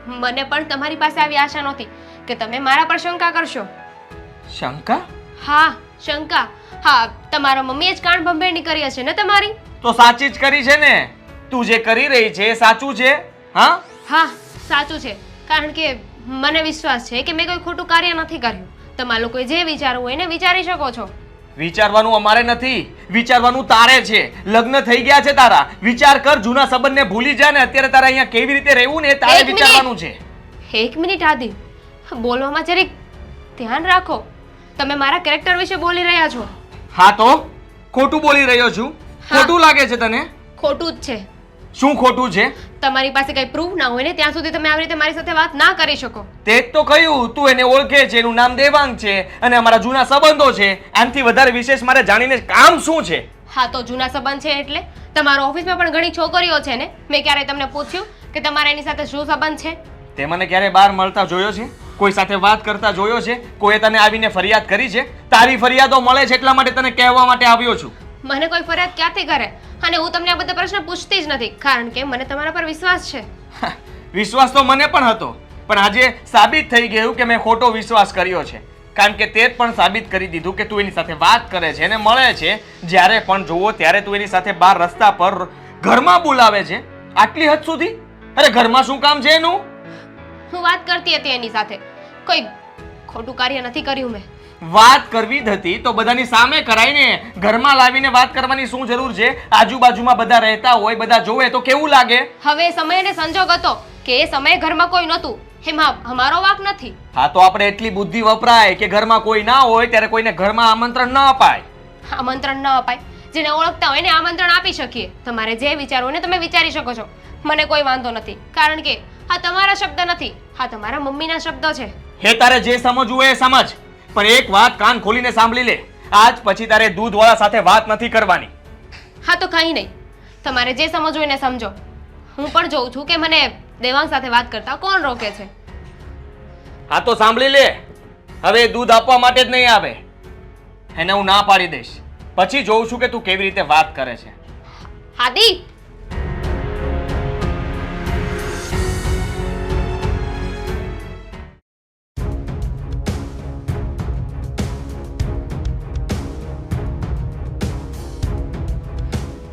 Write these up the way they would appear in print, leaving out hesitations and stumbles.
મને પણ તમારી પાસે આવી આશા નહોતી કે તમે મારા પર શંકા કરશો. શંકા? હા, શંકા. હા, તમારા મમ્મીએ જ કાન ભંભેરણી કરી હશે ને તમારી? તો સાચી જ કરી છે ને. તું જે કરી રહી છે એ સાચું છે? હા હા, સાચું છે. કારણ કે મને વિશ્વાસ છે કે મેં કોઈ ખોટું કાર્ય નથી કર્યું. તમારા લોકોએ જે વિચારવું હોય ને વિચારી શકો છો. વિચારવાનું અમારે નથી, વિચારવાનું તારે છે. લગ્ન થઈ ગયા છે તારા. વિચાર કર, જૂના સંબંધને ભૂલી જા ને અત્યારે તારે અહીંયા કેવી રીતે રહેવું ને એ તારે એક મિનિટ. વિચારવાનું છે. એક મિનિટ આદિ, બોલવામાં જરીક ધ્યાન રાખો. તમે મારા કેરેક્ટર વિશે બોલી રહ્યા છો. હા તો ખોટું બોલી રહ્યો છું? હા. ખોટું લાગે છે તને? ખોટું જ છે. શું ખોટું છે? તમારી પાસે કઈ પ્રૂફ ના હોય ને ત્યાં સુધી તમે આવી રીતે મારી સાથે વાત ના કરી શકો. તે જ તો કહ્યું, તું એને ઓળખે છે, એનું નામ દેવાંગ છે અને અમારા જૂના સંબંધો છે. આનાથી વધારે વિશેષ મારે જાણીને કામ શું છે? હા તો જૂના સંબંધ છે એટલે તમારા ઓફિસમાં પણ ઘણી છોકરીઓ છે ને. મેં ક્યારે તમને પૂછ્યું કે તમારા એની સાથે શું સંબંધ છે? તે મને ક્યારે બહાર મળતા જોયો છે? કોઈ સાથે વાત કરતા જોયો છે? કોઈએ તને આવીને ફરિયાદ કરી છે? તારી ફરિયાદો મળે છે એટલા માટે તને કહેવા માટે આવ્યો છું. મને કોઈ ફરિયાદ ક્યાંથી કરે? અને હું તમને આ બધા પ્રશ્ન પૂછતી જ નથી કારણ કે મને તમારા પર વિશ્વાસ છે. વિશ્વાસ તો મને પણ હતો, પણ આજે સાબિત થઈ ગયું કે મેં ખોટો વિશ્વાસ કર્યો છે. કારણ કે તે પણ સાબિત કરી દીધું કે તું એની સાથે વાત કરે છે અને મળે છે. જ્યારે પણ જોવો ત્યારે તું એની સાથે બહાર રસ્તા પર ઘરમાં બોલાવે છે. આટલી હદ સુધી? અરે ઘરમાં શું કામ છે એનું? હું વાત કરતી હતી એની સાથે. કોઈ ખોટું કાર્ય નથી કર્યું મેં. વાત કરવી જ હતી તો બધાની સામે કરાય ને. ઘરમાં લાવીને વાત કરવાની શું જરૂર છે? આજુબાજુમાં બધા રહેતા હોય, બધા જોવે તો કેવું લાગે? હવે સમય અને સંજોગ હતો કે એ સમયે ઘરમાં કોઈ નહોતું, એમાં અમારો વાંક નથી. હા તો આપણે એટલી બુદ્ધિ વપરાય કે ઘરમાં કોઈ ના હોય ત્યારે કોઈને ઘરમાં આમંત્રણ ન અપાય. આમંત્રણ ન અપાય? જેને ઓળખતા હોય ને આમંત્રણ આપી શકીએ. તમારે જે વિચારવું હોય ને તમે વિચારી શકો છો. મને કોઈ વાંધો નથી કારણ કે આ તમારા શબ્દ નથી, આ તમારા મમ્મીના શબ્દો છે. હે તારે જે સમજવું હોય એ સમજ, પણ એક વાત કાન ખોલીને સાંભળી લે. આજ પછી તારે દૂધવાળા સાથે વાત નથી કરવાની. હા તો કંઈ નહીં, તમારે જે સમજવું હોય ને સમજો. હું પણ જોઉં છું કે મને દેવાંગ સાથે વાત કરતા કોણ રોકે છે. હા તો સાંભળી લે, હવે દૂધ આપવા માટે જ નહીં આવે. એને હું ના પાડી દઈશ. પછી જોઉં છું કે તું કેવી રીતે વાત કરે છે. આદિ,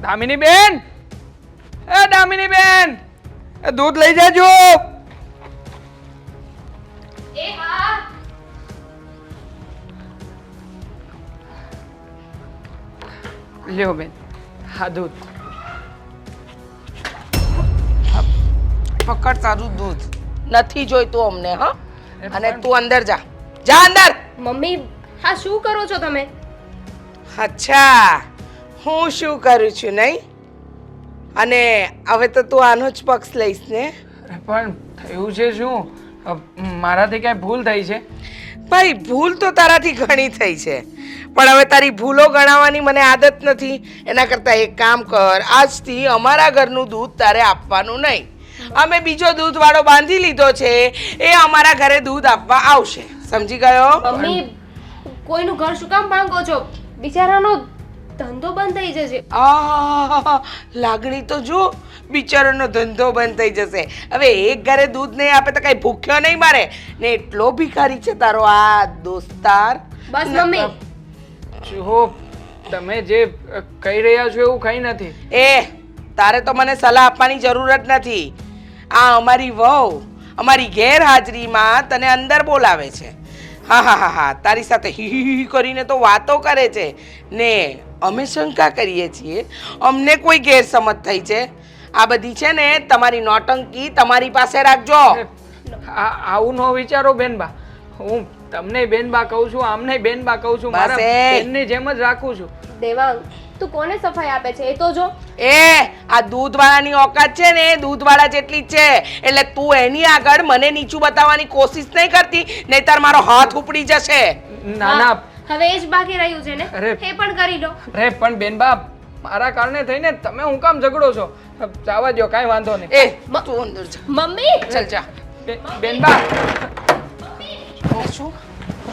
દામિની બેન, એ દામિની બેન, એ દૂધ લઈ જાજો. એ હા. લ્યો બેન, હા દૂધ. પકડ તારું દૂધ. નથી જોઈતું અમને. હા, અને તું અંદર જા. જા અંદર. મમ્મી, હા શું કરો છો તમે? અચ્છા, હું શું કરું છું નહીં? અને હવે તો તું આનો જ પક્ષ લઈશ ને? પણ થયું છે શું? મારાથી ક્યાંય ભૂલ થઈ છે? ભાઈ, ભૂલ તો તારાથી ઘણી થઈ છે, પણ હવે તારી ભૂલો ગણાવવાની મને આદત નથી. એના કરતાં એક કામ કર, આજથી અમારા ઘરનું દૂધ તારે આપવાનું નહીં. અમે બીજો દૂધવાળો બાંધી લીધો છે, એ અમારા ઘરે દૂધ આપવા આવશે. સમજી ગયો? મમ્મી, કોઈનું ઘર શું કામ ભાંગો છો? બિચારાનો ધંધો બંધ થઈ જશે. લાગણી તો જો, બિચારાનો ધંધો બંધ થઈ જશે. હવે એક ઘરે દૂધ નહીં આપે તો કઈ ભૂખ્યો નહીં મારે ને. એટલો ભિખારી છે તારો આ દોસ્તાર. બસ મમ્મી, જો તમે જે કહી રહ્યા છો એવું કંઈ નથી. તારે તો મને સલાહ આપવાની જરૂર જ નથી. આ અમારી વહુ અમારી ગેરહાજરીમાં તને અંદર બોલાવે છે. હા હા હા હા, તારી સાથે હી કરીને તો વાતો કરે છે ને. અમે શંકા કરીએ છીએ, અમને કોઈ ગેરસમજ થઈ છે. આ બધી છે ને તમારી નોટંકી તમારી પાસે રાખજો. આવું ન વિચારો બેનબા. હું તમને બેનબા કહું છું, આમને બેનબા કહું છું, મારા બેનની જેમ જ રાખું છું. દેવાંગ, તું કોને સફાઈ આપે છે એ તો જો. આ દૂધવાળાની ઓકાત છે ને દૂધવાળા જેટલી જ છે. એટલે તું એની આગળ મને નીચું બતાવવાની કોશિશ નહીં કરતી, નહીતર મારો હાથ ઉપડી જશે. ના ના, હવે એ જ બાકી રહ્યું છે ને, અરે. એ પણ કરી લો. અરે પણ બેનબા, મારા કારણે થઈને તમે હું કામ ઝઘડો છો? જવા દો, કાંઈ વાંધો નહીં. તું અંદર જા. મમ્મી, ચાલ જા. બેનબા,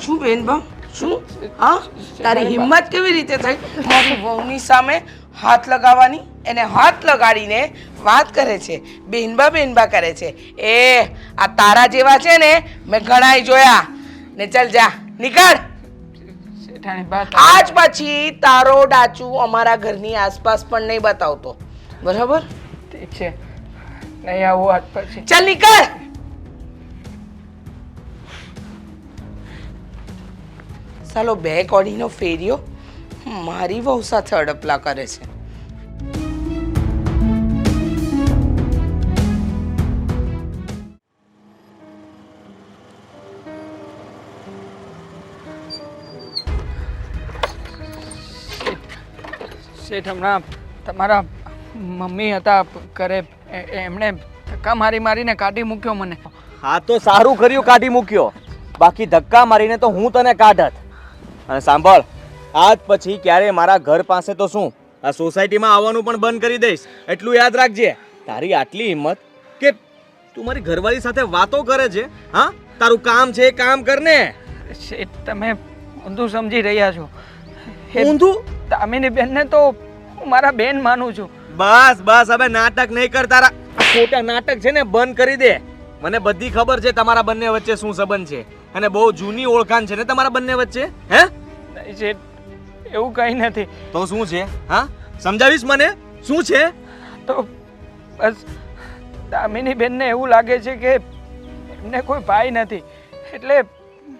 શું બેનબા, શું? હા, તારી હિંમત કેવી રીતે થઈ મારી વહુની સામે હાથ લગાવવાની? એને હાથ લગાડીને વાત કરે છે, બેનબા બેનબા કરે છે. એ આ તારા જેવા છે ને મેં ઘણાય જોયા. ને ચાલ જા, નીકળ. શેઠાણી બા આજ પછી તારો ડાચું અમારા ઘરની આસપાસ પણ નહીં બતાવતો, બરાબર? ઠીક છે, નહીં આવું આજ પછી. ચાલ નીકળ. સાલો બે કોડીનો ફેરિયો મારી વહુ સાથે અડપલા કરે છે. શેઠ હમણાં તમારા મમ્મી હતા ઘરે, એમણે ધક્કા મારી મારીને કાઢી મૂક્યો મને. હા તો સારું કર્યું કાઢી મૂક્યો, બાકી ધક્કા મારીને તો હું તને કાઢત. અને સાંભળ, આજ પછી ક્યારે મારા ઘર પાસે તો શું આ સોસાયટીમાં આવવાનું પણ બંધ કરી દઈશ. એટલું યાદ રાખજે. તારી આટલી હિંમત કે તું મારી ઘરવાળી સાથે વાતો કરે છે? હા, તારું કામ છે એ કામ કર ને. શેઠ તમે ઊંધું સમજી રહ્યા છો. એ ઊંધું? દામિની બેનને તો હું મારા બેન માનું છું. બસ બસ, હવે નાટક નહીં કર. તારા આ ખોટા નાટક છે ને બંધ કરી દે. મને બધી ખબર છે તમારા બંને વચ્ચે શું સંબંધ છે, અને બહુ જૂની ઓળખાણ છે ને તમારા બંને વચ્ચે. હે? નહીં શેઠ, એવું કંઈ નથી. તો શું છે? હા, સમજાવીશ મને શું છે? તો બસ દામિની બેનને એવું લાગે છે કે એમને કોઈ ભાઈ નથી, એટલે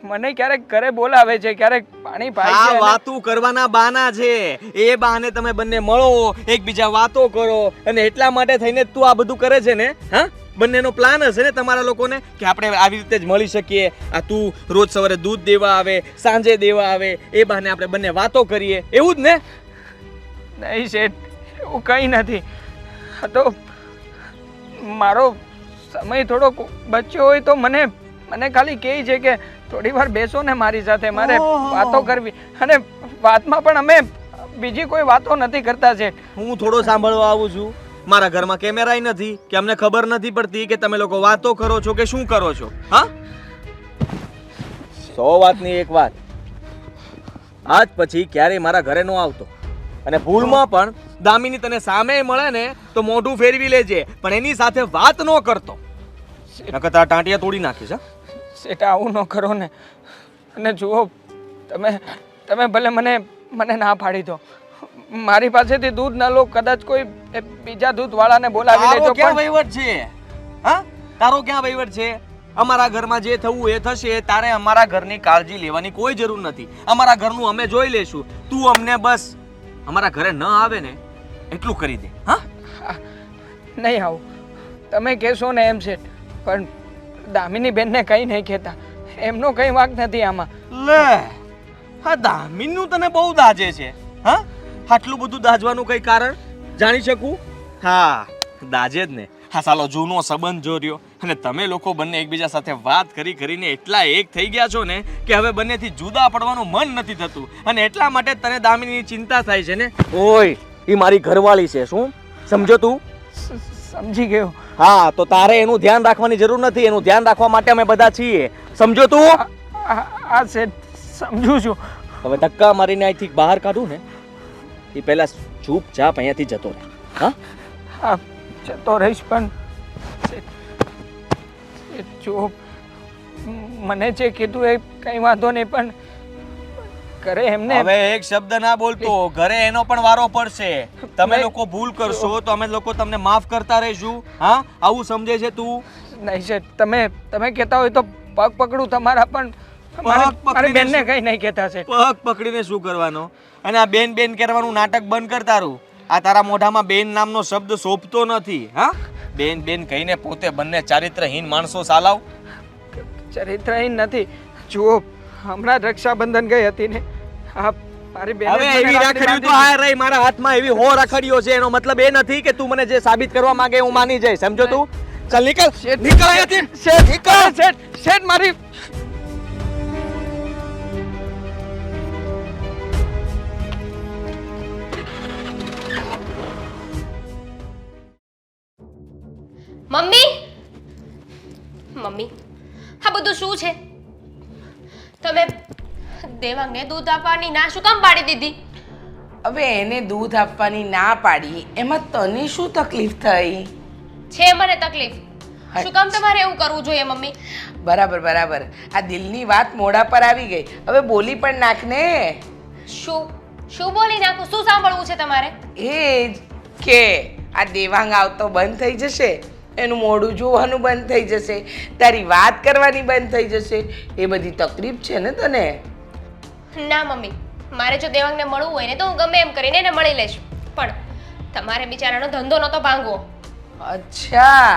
મને ક્યારેક ઘરે બોલાવે છે, ક્યારેક પાણી પાય છે. આ વાતું કરવાના બહાના છે. એ બહાને તમે બંને મળો, એકબીજા વાતો કરો, અને એટલા માટે થઈને તું આ બધું કરે છે ને? હા, બંનેનો પ્લાન હશે ને તમારા લોકોને કે આપણે આવી રીતે જ મળી શકીએ. આ તું રોજ સવારે દૂધ દેવા આવે, સાંજે દેવા આવે, એ બહાને આપણે બંને વાતો કરીએ, એવું જ ને? નહીં શેઠ, એવું કંઈ નથી. આ તો મારો સમય થોડોક બચ્યો હોય તો મને ખાલી કહે છે કે થોડી વાર બેસો ને મારી સાથે, મારે વાતો કરવી. અને વાતમાં પણ અમે બીજી કોઈ વાતો નથી કરતા શેઠ. હું થોડો સાંભળવા આવું છું. મારા ઘરમાં કેમેરાય નથી કે અમને ખબર નથી પડતી કે તમે લોકો વાતો કરો છો કે શું કરો છો. હા, 100 વાતની એક વાત, આજ પછી ક્યારેય મારા ઘરે ન આવતો. અને ભૂલમાં પણ દામિની તને સામે મળે ને તો મોઢું ફેરવી લેજે, પણ એની સાથે વાત ન કરતો. નકર તારા ટાંટિયા તોડી નાખીશ. હા, શેઠ આવું ન કરો ને. અને જુઓ, તમે ભલે મને ના પાડી દો, મારી પાસેથી દૂધ ન લો, કદાચ કોઈ બીજા દૂધવાળાને બોલાવી લેજો. ક્યાં વહીવટ છે? હા, તારો ક્યાં વહીવટ છે? અમારા ઘરમાં જે થવું એ થશે. તારે અમારા ઘરની કાળજી લેવાની કોઈ જરૂર નથી. અમારા ઘરનું અમે જોઈ લેશું. તું અમને બસ અમારા ઘરે ન આવે ને એટલું કરી દે. હા, નહીં આવું, તમે કહેશો ને એમ શેઠ, પણ દામિની બેનને કંઈ નહીં કહેતા. એમનો કંઈ વાંક નથી આમાં. લે, હા દામિનનું તને બહુ દાજે છે. હા, આટલું બધું દાજવાનું કઈ કારણ જાણી શકું? હા, દાજે જ ને. હા, સાલો જૂનો સંબંધ જોર્યો, અને તમે લોકો બંને એકબીજા સાથે વાત કરીને એટલા એક થઈ ગયા છો ને કે હવે બંનેથી જુદા પડવાનું મન નથી થતું. અને એટલા માટે તને દામિનીની ચિંતા થાય છે ને? ઓય, એ મારી ઘરવાળી છે, શું સમજો તું? સમજી ગયો. હા, તો તારે એનું ધ્યાન રાખવાની જરૂર નથી. એનું ધ્યાન રાખવા માટે અમે બધા છીએ, સમજો તું? આ શેઠ સમજુ છું. હવે ધક્કા મારીને અહીંથી બહાર કાઢું ને એ પહેલા ચૂપચાપ અહીંયાથી જતો રહે. હા, હા, જતો રહીશ. પણ જો મને જે કીધું એ કંઈ વાંધો નહીં, પણ ઘરે એમને હવે એક શબ્દ ના બોલતો. ઘરે એનો પણ વારો પડશે. તમે લોકો ભૂલ કરશો તો અમે લોકો તમને માફ કરતા રહીશું. હા, આવું સમજે છે તું? નહીં શેઠ, તમે કહેતા હોય તો પગ પકડું તમારા, પણ મારી બેનને કંઈ નહીં કહેતા શેઠ. પગ પકડીને શું કરવાનો? અને આ બેન બેન કરવાનું નાટક બંધ કર તારું. આ તારા મોઢામાં બેન નામનો શબ્દ શોભતો નથી. હા, બેન બેન કહીને પોતે બંને ચારિત્રહીન માણસો સાલાવ. ચરિત્રહીન નથી. જુઓ, હમણાં રક્ષાબંધન ગઈ હતી ને, આ મારી બેન હવે એવી રાખડીઓ તો આ રહી મારા હાથમાં, એવી હો રાખડીઓ છે. એનો મતલબ એ નથી કે તું મને જે સાબિત કરવા માંગે હું માની જઈશ, સમજો તું? ચાલ નીકળ, નીકળ અહીંયાથી. શેઠ, શેઠ, શેઠ મારી મમ્મી, આ બધું શું છે? તમે દેવાંગને દૂધ આપવાની ના શું કામ પાડી દીધી? હવે એને દૂધ આપવાની ના પાડી એમાં તને શું તકલીફ થઈ? છે મને તકલીફ. શું કામ તમારે એવું કરવું જોઈએ મમ્મી? બરાબર બરાબર, આ દિલની વાત મોઢા પર આવી ગઈ, હવે બોલી પણ નાખ ને. શું શું બોલી નાખું? શું સાંભળવું છે તમારે? એ જ કે આ દેવાંગ આવતો બંધ થઈ જશે, એનું મોઢું જોવાનું બંધ થઈ જશે, તારી વાત કરવાની બંધ થઈ જશે, એ બધી તકલીફ છે ને તને? ના મમ્મી, મારે જો દેવાંગને મળવું હોય ને તો હું ગમે એમ કરીને એને મળી લઈશ, પણ તમારે બિચારાનો ધંધો નહોતો ભાંગવો. અચ્છા,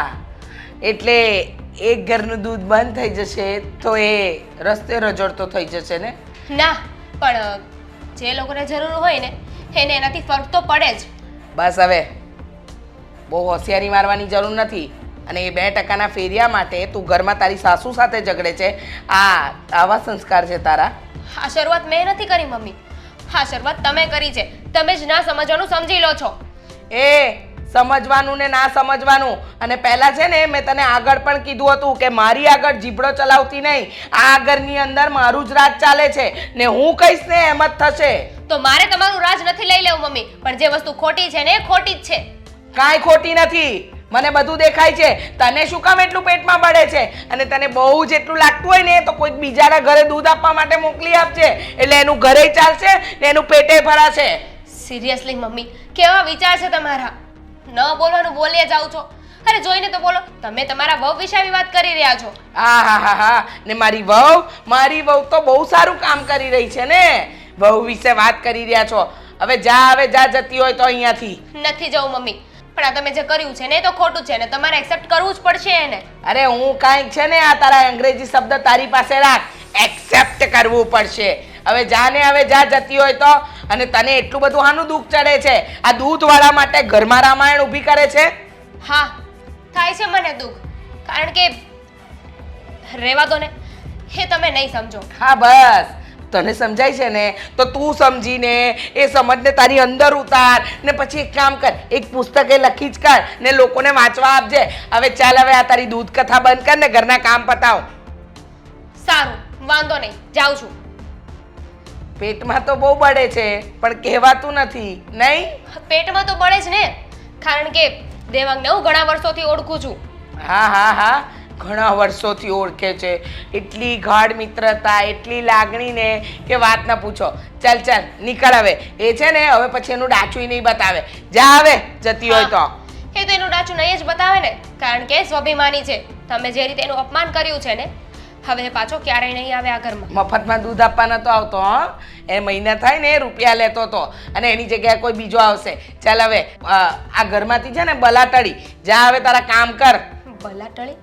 એટલે એક ઘરનું દૂધ બંધ થઈ જશે તો એ રસ્તે રજડતો થઈ જશે ને? ના, પણ જે લોકોને જરૂર હોય ને એને એનાથી ફરક તો પડે જ. બસ હવે બહુ હોશિયારી મારવાની જરૂર નથી. અને એ 2% ફેરિયા માટે તું ઘરમાં તારી સાસુ સાથે ઝઘડે છે, આવા સંસ્કાર છે તારા? આ શરૂઆત મેં નથી કરી મમ્મી, આ શરૂઆત તમે કરી છે. તમે જ ના સમજવાનું સમજી લો છો. એ સમજવાનું ને ના સમજવાનું, અને પહેલા છે ને મેં તને આગળ પણ કીધું હતું કે મારી આગળ જીભડો ચલાવતી નહીં, આ ઘરની અંદર મારું જ રાજ ચાલે છે ને હું કહીશ ને એમ જ થશે. તો મારે તમારું રાજ નથી લઈ લેવું મમ્મી, પણ જે વસ્તુ ખોટી છે ને એ ખોટી જ છે. કાંઈ ખોટી નથી, મને બધું દેખાય છે. તને શું કામ એટલું પેટમાં બળે છે? અને તને બહુ જેટલું લાગતું હોય ને તો કોઈક બીજાના ઘરે દૂધ આપવા માટે મોકલી આપજે, એટલે એનું ઘરે ચાલશે ને એનું પેટે ભરાશે. સિરિયસલી મમ્મી, કેવા વિચાર છે તમારા? ન બોલવાનું બોલ્યા જાવ છો. અરે જોઈને તો બોલો, તમે તમારા વહુ વિશે આવી વાત કરી રહ્યા છો. હા, ને મારી વહુ તો બહુ સારું કામ કરી રહી છે ને. વહુ વિશે વાત કરી રહ્યા છો. હવે જા જતી હોય તો અહીંયાથી. નથી જવું મમ્મી, પણ આ તમે જે કર્યું છે ને એ તો ખોટું છે ને તમારે એક્સેપ્ટ કરવું જ પડશે એને. અરે હું કાંઈક છે ને આ તારા અંગ્રેજી શબ્દ તારી પાસે રાખ, એક્સેપ્ટ કરવું પડશે. હવે જા જતી હોય તો. અને તને એટલું બધું આનું દુઃખ ચડે છે, આ દૂધવાળા માટે ઘરમાં રામાયણ ઊભી કરે છે? હા, થાય છે મને દુઃખ, કારણ કે રહેવા દો ને, એ તમે નહીં સમજો. હા બસ, તને સમજાય છે ને તો તું સમજીને એ સમજને તારી અંદર ઉતાર ને પછી એક કામ કર, એક પુસ્તકે લખી જ કર ને લોકોને વાંચવા આપજે. હવે ચાલ, હવે આ તારી દૂધ કથા બંધ કર ને ઘરના કામ પતાવ. સારું, વાંધો નહીં, જાઉં છું. પેટમાં તો બહુ બળે છે પણ કહેવાતું નથી નહીં? પેટમાં તો બળે જ ને, કારણ કે દેવાંગને હું ઘણા વર્ષોથી ઓળખું છું. હા, ઘણા વર્ષોથી ઓળખે છે. એટલી ગાઢ મિત્રતા, એટલી લાગણી ને કે વાત ના પૂછો. ચાલ નીકળ હવે. એ છે ને હવે પછી એનું ડાચું નહીં બતાવે. જા હવે જતી હોય તો. એ તો એનું ડાચું નહીં જ બતાવે ને, કારણ કે સ્વાભિમાની છે. તમે જે રીતે એનું અપમાન કર્યું છે ને, હવે પાછો ક્યારેય નહીં આવે આ ઘરમાં. મફતમાં દૂધ આપવા નતો આવતો, એ મહિના થાય ને રૂપિયા લેતો હતો અને એની જગ્યાએ કોઈ બીજો આવશે. ચાલ હવે આ ઘરમાંથી છે ને બલાટળી. જા હવે તારા કામ કર. બલાટળી?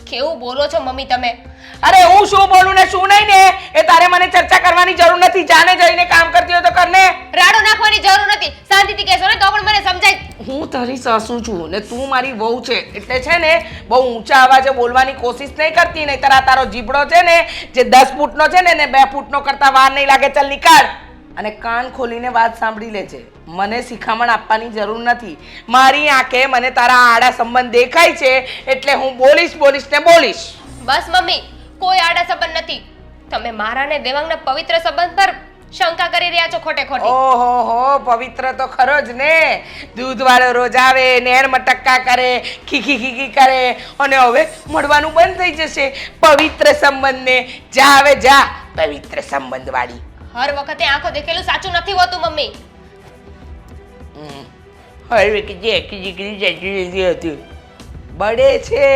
કેવું બોલો છો મમ્મી તમે? અરે હું શું બોલું ને શું નહીં ને એ તારે મને ચર્ચા કરવાની જરૂર નથી. જાને જઈને કામ કરતી હોય તો કરને. રાડો નાખવાની જરૂર નથી, શાંતિથી કહેશો ને તો પણ મને સમજાય. હું તારી સાસુ છું ને તું મારી વહુ છે, એટલે છે ને બહુ ઊંચા અવાજે બોલવાની કોશિશ નહીં કરતી, નહીં તારો જીભડો છે ને જે 10 ફૂટનો છે ને 2 ફૂટનો કરતા વાર નહીં લાગે. ચાલ નીકળ અને કાન ખોલીને વાત સાંભળી લેજે. મને શિખામણ આપવાની જરૂર નથી. મારી આંખે મને તારા આડા સંબંધ દેખાય છે એટલે હું બોલીશ ને બોલીશ. બસ મમ્મી, કોઈ આડા સંબંધ નથી. તમે મારા ને દેવાંગના પવિત્ર સંબંધ પર શંકા કરી રહ્યા છો ખોટે ખોટી. ઓહો, પવિત્ર તો ખરો જ ને. દૂધવાળો રોજ આવે, નેણ મટક્કા કરે, ખીખી કરે અને હવે મળવાનું બંધ થઈ જશે પવિત્ર સંબંધને. જા હવે જા, પવિત્ર સંબંધ વાળી. હર વખતે આંખો દેખેલું સાચું નથી હોતું મમ્મી. હવે કે હતું બળે છે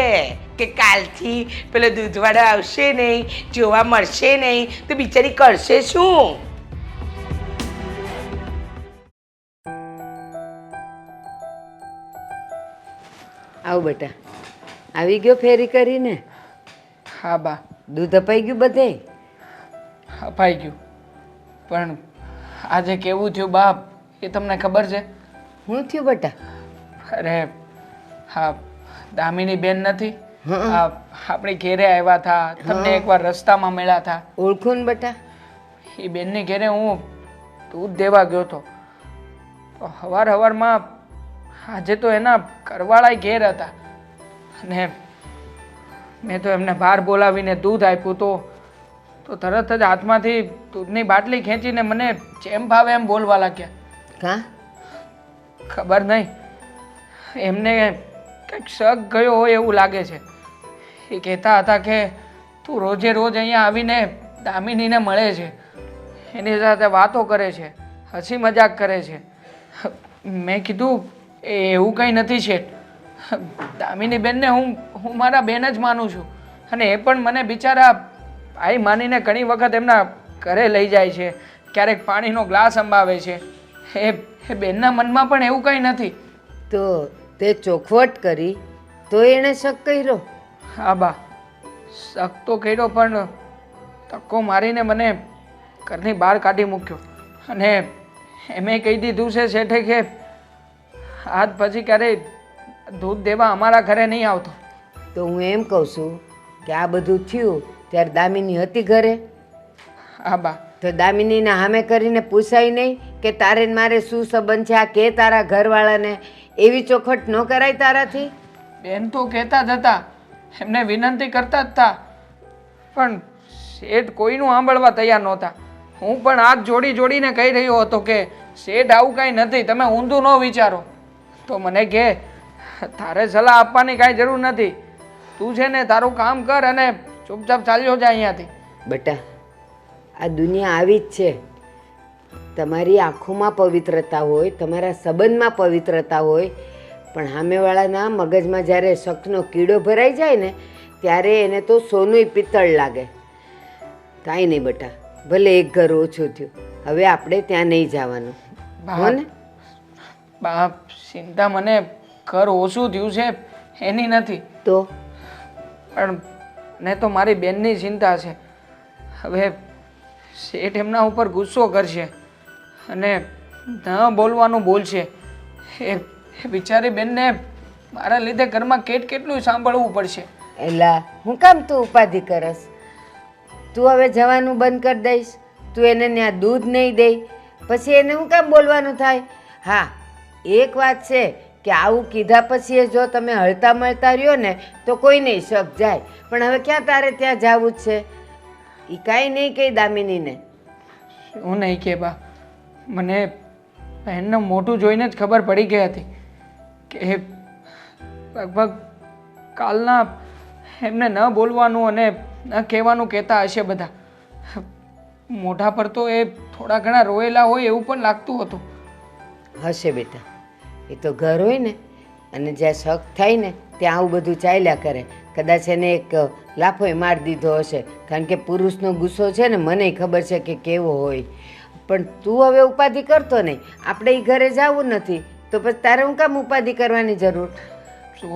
કે કાલથી પેલો દૂધવાળો આવશે નહીં, જોવા મળશે નહીં તો બિચારી કરશે શું? આવ બેટા, આવી ગયો ફેરી કરીને? હા બા, દૂધ અપાઈ ગયું બધે? અપાઈ ગયું, પણ આજે કેવું થયું બાપ એ તમને ખબર છે? શું થયું બેટા? અરે હા, દામિની બેન નથી, આપણી ઘેરે આવ્યા હતા, તમને એકવાર રસ્તામાં મળ્યા હતા. ઓળખું ને બેટા. એ બેનની ઘેરે હું દૂધ દેવા ગયો હતો. સવારમાં આજે તો એના ઘરવાળા ઘેર હતા અને મેં તો એમને બહાર બોલાવીને દૂધ આપ્યું. તો તો તરત જ હાથમાંથી દૂધની બાટલી ખેંચીને મને જેમ ભાવે એમ બોલવા લાગ્યા. કાં ખબર નહીં, એમને કંઈક શક ગયો હોય એવું લાગે છે. એ કહેતા હતા કે તું રોજે રોજ અહીંયા આવીને દામિનીને મળે છે, એની સાથે વાતો કરે છે, હસી મજાક કરે છે. મેં કીધું એવું કંઈ નથી શેઠ. દામિની બેનને હું મારા બેન જ માનું છું, અને એ પણ મને બિચારા ભાઈ માનીને ઘણી વખત એમના ઘરે લઈ જાય છે, ક્યારેક પાણીનો ગ્લાસ અંબાવે છે. એ બેનના મનમાં પણ એવું કંઈ નથી. તો તે ચોખવટ કરી તો એણે શક કર્યો? હા બા, શક તો કર્યો, પણ ધક્કો મારીને મને ઘરની બહાર કાઢી મૂક્યો. અને એમે કહી દીધું છે શેઠે કે આજ પછી ક્યારેય દૂધ દેવા અમારા ઘરે નહીં આવતો. તો હું એમ કહું છું કે આ બધું થયું ત્યારે દામિની હતી ઘરે? હા બા, તો દામિનીને સામે કરીને પૂછાય નહીં કે તારે ને મારે શું સંબંધ છે? આ કે તારા ઘરવાળાને એવી ચોખવટ ન કરાય તારાથી? બેન તો કહેતા જ હતા, એમને વિનંતી કરતા જ હતા, પણ શેઠ કોઈનું સાંભળવા તૈયાર નહોતા. હું પણ હાથ જોડી જોડીને કહી રહ્યો હતો કે શેઠ આવું કાંઈ નથી, તમે ઊંધું ન વિચારો. તો મને કહે તારે સલાહ આપવાની કાંઈ જરૂર નથી, તું છે ને તારું કામ કર અને ચૂપચાપ ચાલ્યો જાય અહીંયાથી. બેટા, આ દુનિયા આવી જ છે. તમારી આંખોમાં પવિત્રતા હોય, તમારા સંબંધમાં પવિત્રતા હોય, પણ સામેવાળાના મગજમાં જ્યારે શકનો કીડો ભરાઈ જાય ને ત્યારે એને તો સોનુંય પિત્તળ લાગે. કાંઈ નહીં બેટા, ભલે એક ઘર ઓછું થયું, હવે આપણે ત્યાં નહીં જવાનું, હો ને? બાપ, ચિંતા મને ઘર ઓછું થયું છે એની નથી, તો પણ મને તો મારી બેનની ચિંતા છે. હવે શેઠ એમના ઉપર ગુસ્સો કરશે અને ન બોલવાનું બોલશે. એ બિચારી બેનને મારા લીધે ઘરમાં કેટલું સાંભળવું પડશે. એલા હું કામ તું ઉપાધિ કરસ? તું હવે જવાનું બંધ કરી દઈશ? તું એને ત્યાં દૂધ નહીં દે પછી એને હું કામ બોલવાનું થાય? હા, એક વાત છે કે આવું કીધા પછી જો તમે હળતા મળતા રહ્યો ને તો કોઈ નહીં શક જાય, પણ હવે ક્યાં તારે ત્યાં જવું જ છે? એ કાંઈ નહીં કહી દામિનીને. હું નહીં કે બા, મને બહેનનું મોઢું જોઈને જ ખબર પડી ગઈ હતી કે લગભગ કાલના એમને ન બોલવાનું અને ન કહેવાનું કહેતા હશે બધા. મોઢા પર તો એ થોડા ઘણા રોયેલા હોય એવું પણ લાગતું હતું. હશે બેટા, એ તો ઘર હોય ને, અને જ્યાં શક થાય ને ત્યાં આવું બધું ચાલ્યા કરે. કદાચ એને એક લાફોય મારી દીધો હશે, કારણ કે પુરુષનો ગુસ્સો છે ને મને ખબર છે કે કેવો હોય. પણ તું હવે ઉપાધિ કરતો નહીં, આપણે એ ઘરે જવું નથી તો પછી તારે હું કામ ઉપાધિ કરવાની જરૂર?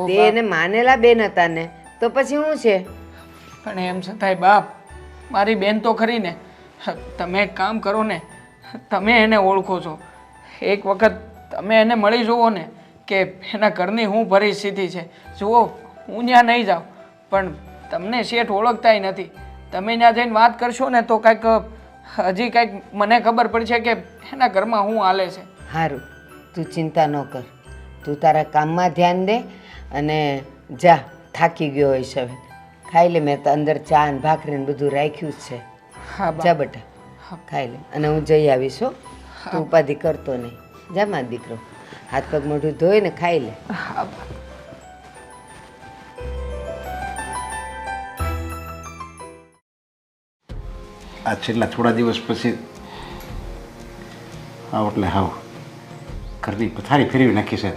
તે એને માનેલા બેન હતા ને તો પછી શું છે? પણ એમ છતાંય બાપ, મારી બેન તો ખરી ને. તમે એક કામ કરો ને, તમે એને ઓળખો છો, એક વખત તમે એને મળી જુઓ ને કે એના ઘરની શું પરિસ્થિતિ છે. જુઓ, હું ત્યાં નહીં જાઉં, પણ તમને શેઠ ઓળખતાય નથી. તમે ત્યાં જઈને વાત કરશો ને તો કાંઈક હજી કાંઈક મને ખબર પડશે કે એના ઘરમાં શું હાલે છે. સારું, તું ચિંતા ન કર, તું તારા કામમાં ધ્યાન દે અને જા, થાકી ગયો હોઈશ હવે. ખાઈ લે, મેં તો અંદર ચા ને ભાખરી ને બધું રાખ્યું જ છે. હા જા બેટા, ખાઈ લે, અને હું જઈ આવીશ હો. તું ઉપાધિ કરતો નહીં. જા મારો દીકરો, હાથ પગ મોઢું ધોઈને ખાઈ લે. હા. આ છેલ્લા થોડા દિવસ પછી હાવ એટલે હાવ ઘરની પથારી ફેરવી નાખી છે.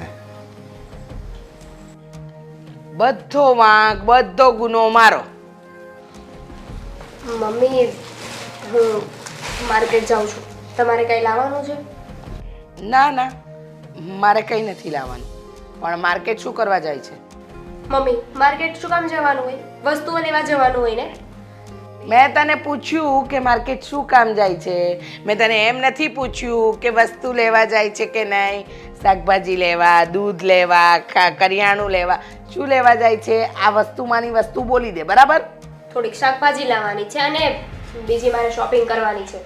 બધો વાંક, બધો ગુનો મારો. મમ્મી, હું માર્કેટ જાઉં છું, તમારે કંઈ લાવવાનું છે? ના ના, મારે કંઈ નથી લાવવાનું. પણ માર્કેટ શું કરવા જાય છે? મમ્મી, માર્કેટ શું કામ જવાનું હોય? વસ્તુઓ લેવા જવાનું હોય ને. મેં તને પૂછ્યું કે માર્કેટ શું કામ જાય છે, મેં તને એમ નથી પૂછ્યું કે વસ્તુ લેવા જાય છે કે નહીં. શાકભાજી લેવા, દૂધ લેવા, કરિયાણું લેવા, શું લેવા જાય છે? આ વસ્તુમાંની વસ્તુ બોલી દે, બરાબર? થોડીક શાકભાજી લાવવાની છે અને બીજી મારે શોપિંગ કરવાની છે.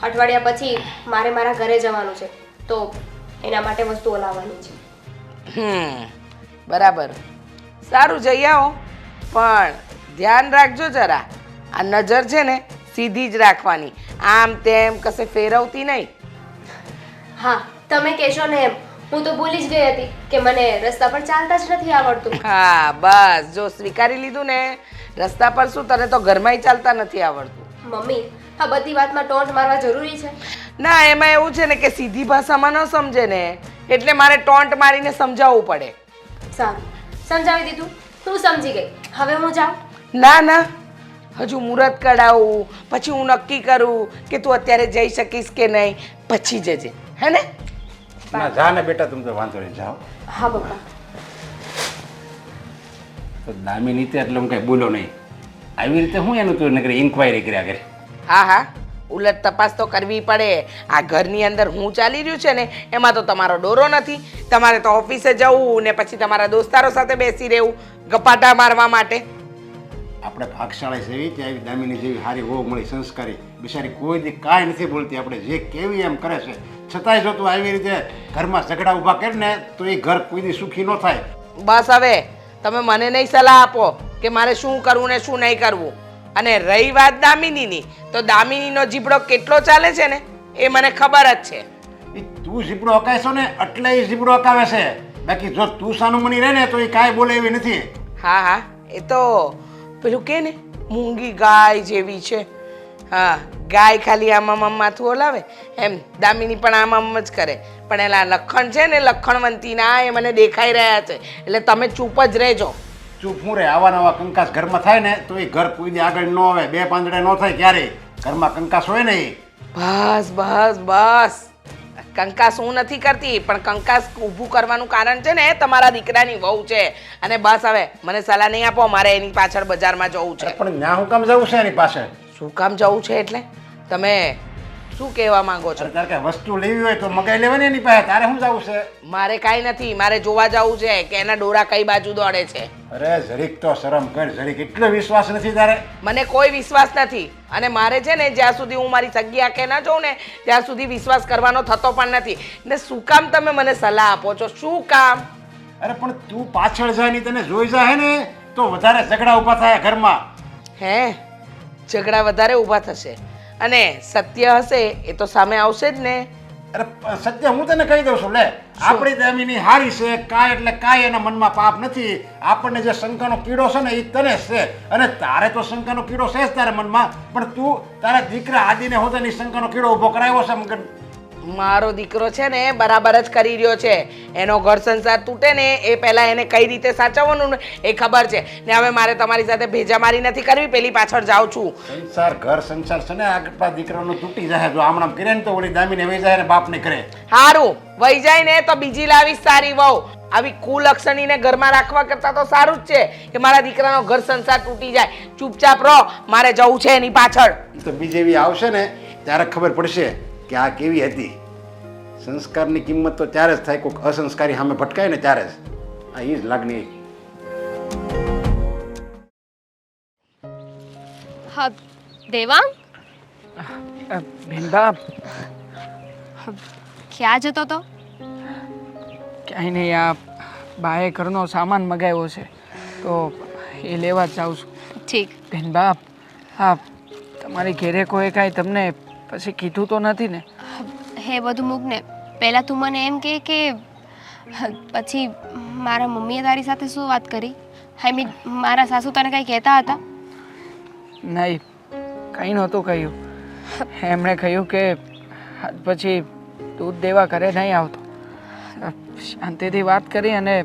અઠવાડિયા પછી મારે મારા ઘરે જવાનું છે, તો એના માટે વસ્તુઓ લાવવાની છે. બરાબર, સારું જઈ આવો, પણ ધ્યાન રાખજો જરા. આ નજર છે ને સીધી જ રાખવાની, આમ તેમ કશે ફેરવતી નહીં. હા તમે કહેશો ને એમ હું તો ભૂલી જ ગઈ હતી કે મને રસ્તા પર ચાલતા જ નથી આવડતું. હા બસ જો સ્વીકારી લીધું ને, રસ્તા પર શું, તને તો ઘરમાંય ચાલતા નથી આવડતું. મમ્મી આ બધી વાતમાં ટોન્ટ મારવા જરૂરી છે? ના, એમાં એવું છે ને કે સીધી ભાષામાં ન સમજે ને એટલે મારે ટોન્ટ મારીને સમજાવવું પડે. સારું સમજાવી દીધું, હું સમજી ગઈ. હવે હું જાઉં? ના ના, હજુ મુહૂર્ત કઢાવું, પછી હું નક્કી કરું કે તું અત્યારે જઈ શકીશ કે નહીં, પછી જજે, હે ને? ના જા ને બેટા, તમે તો વાંધો નહીં, જાઓ. હા પપ્પા. તો દામિની તે એટલે હું કઈ બોલો નહીં. આવી રીતે હું એનું તું નકરી ઇન્ક્વાયરી કર્યા કરે. હા હા, ઉલટ તપાસ તો કરવી પડે. આ ઘરની અંદર હું ચાલી રહ્યું છે ને એમાં તો તમારો ડોરો નથી. તમારે તો ઓફિસે જવું ને પછી તમારા દોસ્તારો સાથે બેસી રહેવું ગપાટા મારવા માટે. આપણે ભાગશાળી જેવી ત્યાં આવી દામિની જેવી સારી વહુ મળી, સંસ્કારી, બિચારી કોઈ દી કાંઈ નથી બોલતી, આપણે જે કેવી એમ કરે છે. છતાંય જો તું આવી રીતે ઘરમાં ઝઘડા ઊભા કરે ને તો એ ઘર કોઈ દી સુખી ન થાય. બસ હવે તમે મને નહીં સલાહ આપો કે મારે શું કરવું ને શું નહીં કરવું. અને રહી વાત દામિનીની, તો દામિનીનો જીબડો કેટલો ચાલે છે ને એ મને ખબર જ છે. એ તું ઝીબડો હકાયશો ને એટલે એ ઝીબડો હકાવે છે, બાકી જો તું સાનું મની રહે ને તો એ કાંઈ બોલે એવી નથી. હા હા, એ તો પેલું કે ને મૂંગી ગાય જેવી છે. હા, ગાય ખાલી આમાં માથું ઓલાવે એમ દામિની પણ આમ જ કરે. પણ એલા લખણ છે ને, લખણવંતીના, એ મને દેખાઈ રહ્યા છે. એટલે તમે ચૂપ જ રહેજો. ચૂપ હું રે, આવા નવા કંકાસ ઘરમાં થાય ને તો એ ઘર કોઈ દી આગળ ન આવે, બે પાંદડે ન થાય ક્યારેય. ઘરમાં કંકાસ હોય ને એ. બસ બસ બસ, કંકાસ હું નથી કરતી, પણ કંકાસ ઊભું કરવાનું કારણ છે ને તમારા દીકરાની વહુ છે. અને બસ હવે મને સલાહ નહીં આપો, મારે એની પાછળ બજારમાં જવું છે. પણ ત્યાં હું કામ જવું છે એની પાસે? શું કામ જવું છે એટલે તમે શું કહેવા માંગો છો? તારે કે વસ્તુ લેવી હોય તો મગાઈ લેવાની એની પાસે, તારે શું જવું છે? મારે કાંઈ નથી, મારે જોવા જવું છે કે એના ડોરા કઈ બાજુ દોડે છે. અરે જરીક તો શરમ કર, જરીક એટલો વિશ્વાસ નથી તારે? મને કોઈ વિશ્વાસ નથી. અને મારે છે ને જ્યાં સુધી હું મારી સગી આંખે ના જોઉં ને ત્યાં સુધી વિશ્વાસ કરવાનો થતો પણ નથી. ને શું કામ તમે મને સલાહ આપો છો? શું કામ? અરે પણ તું પાછળ જાય ની તને જોઈ જાય ને તો વધારે ઝઘડા ઊભા થાય ઘરમાં. હે, ઝઘડા વધારે ઊભા થશે અને સત્ય હશે એ તો સામે આવશે જ ને. અરે સત્ય હું તને કહી દઉં છું, લે આપણી દામિની હારી છે, કાંઈ એટલે કાંઈ એના મનમાં પાપ નથી. આપણને જે શંકાનો કીડો છે ને એ તને જ છે, અને તારે તો શંકાનો કીડો છે જ તારા મનમાં, પણ તું તારા દીકરા આદિને હોતાની શંકાનો કીડો ઊભો કરાવ્યો છે મગન. મારો દીકરો છે ને બરાબર જ કરી રહ્યો છે. એનો ઘર સંસાર તૂટે ને એ પહેલા એને કઈ રીતે સાચવવાનું ને એ ખબર છે. ને હવે મારે તમારી સાથે ભેજામારી નથી કરવી, પેલી પાછળ જાઉં છું. સંસાર ઘર સંસાર છે ને આપણા દીકરાનો તૂટી જાય. જો આમણામ કરે ને તો ઓલી દામિને વહી જાય ને બાપને કરે. હારું વહી જાય ને તો બીજી લાવીશ સારી વહુ. આવી કુલક્ષણીને ઘરમાં રાખવા કરતા તો સારું જ છે કે મારા દીકરાનો ઘર સંસાર તૂટી જાય. ચૂપચાપ રહો, મારે જવું છે એની પાછળ. તો બીજી એવી આવશે ને ત્યારે ખબર પડશે કે આ કેવી હતી. સંસ્કારની કિંમત તો ત્યારે જ થાય, કોઈક અસંસ્કારી સામે ભટકાય ને ત્યારે જ. આ એ જ લાગણી. હા દેવાંગ, બેનબા ક્યાં જતો તો? ક્યાંય નહીં, આ બાએ ઘરનો સામાન મગાવ્યો છે તો એ લેવા જ જાઉં છું. ઠીક. બેનબા, હા તમારી ઘેરે કોઈ કાંઈ તમને પછી કીધું તો નથી ને? હે બધું મૂક ને, પહેલાં તું મને એમ કે પછી મારા મમ્મીએ તારી સાથે શું વાત કરી? આઈ મીન મારા સાસુ તને કંઈ કહેતા હતા? નહીં, કંઈ નહોતું કહ્યું. એમણે કહ્યું કે આજ પછી દૂધ દેવા ઘરે નહીં આવતો. શાંતિથી વાત કરી અને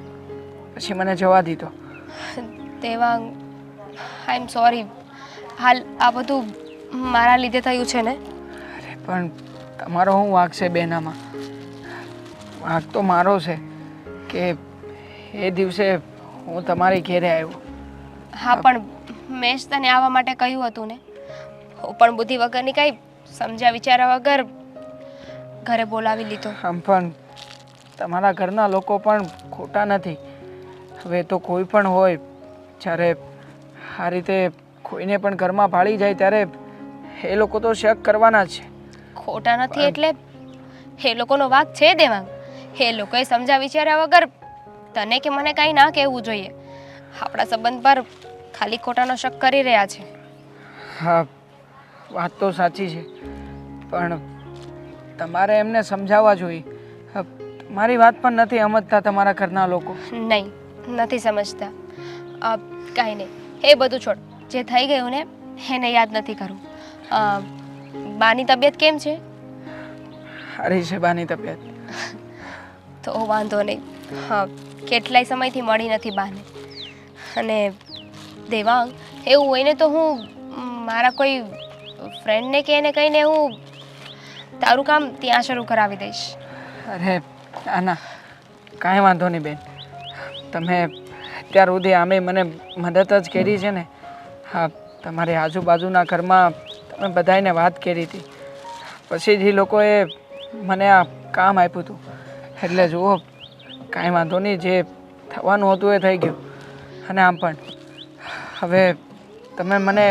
પછી મને જવા દીધો. દેવાંગ, આઈ એમ સોરી. હાલ આ બધું મારા લીધે થયું છે ને? અરે પણ તમારો શું વાંક છે બેનામાં? વાંક તો મારો છે કે એ દિવસે હું તમારી ઘેરે આવ્યો. હા પણ મેં જ તને આવવા માટે કહ્યું હતું ને. હું પણ બુદ્ધિ વગરની કંઈ સમજ્યા વિચાર્યા વગર ઘરે બોલાવી લીધો. આમ પણ તમારા ઘરના લોકો પણ ખોટા નથી. હવે તો કોઈ પણ હોય, જ્યારે આ રીતે કોઈને પણ ઘરમાં ભાળી જાય ત્યારે એ લોકો તો શક કરવાના જ છે. ખોટા નથી એટલે એ લોકોનો વાંક છે દેવાંગ. એ લોકોએ સમજ્યા વિચાર્યા વગર તને કે મને કાંઈ ના કહેવું જોઈએ. આપણા સંબંધ પર ખાલી ખોટાનો શક કરી રહ્યા છે. હા, વાત તો સાચી છે, પણ તમારે એમને સમજાવવા જોઈએ. મારી વાત પણ નથી સમજતા તમારા ઘરના લોકો. નહીં, નથી સમજતા. કાંઈ નહીં, એ બધું છોડ. જે થઈ ગયું ને એને યાદ નથી કરવું. બાની તબિયત કેમ છે? સારી છે બાની તબિયત. તો વાંધો નહીં. હા, કેટલાય સમયથી મળી નથી બાને. અને દેવાંગ, એવું હોય ને તો હું મારા કોઈ ફ્રેન્ડને કે એને કહીને હું તારું કામ ત્યાં શરૂ કરાવી દઈશ. અરે ના ના, કાંઈ વાંધો નહીં બેન. તમે અત્યાર સુધી આમે મને મદદ જ કરી છે ને. હા, તમારી આજુબાજુના ઘરમાં તમે બધાને વાત કરી હતી, પછી જ એ લોકોએ મને આ કામ આપ્યું હતું. એટલે જુઓ, કાંઈ વાંધો નહીં, જે થવાનું હતું એ થઈ ગયું. અને આમ પણ હવે તમે મને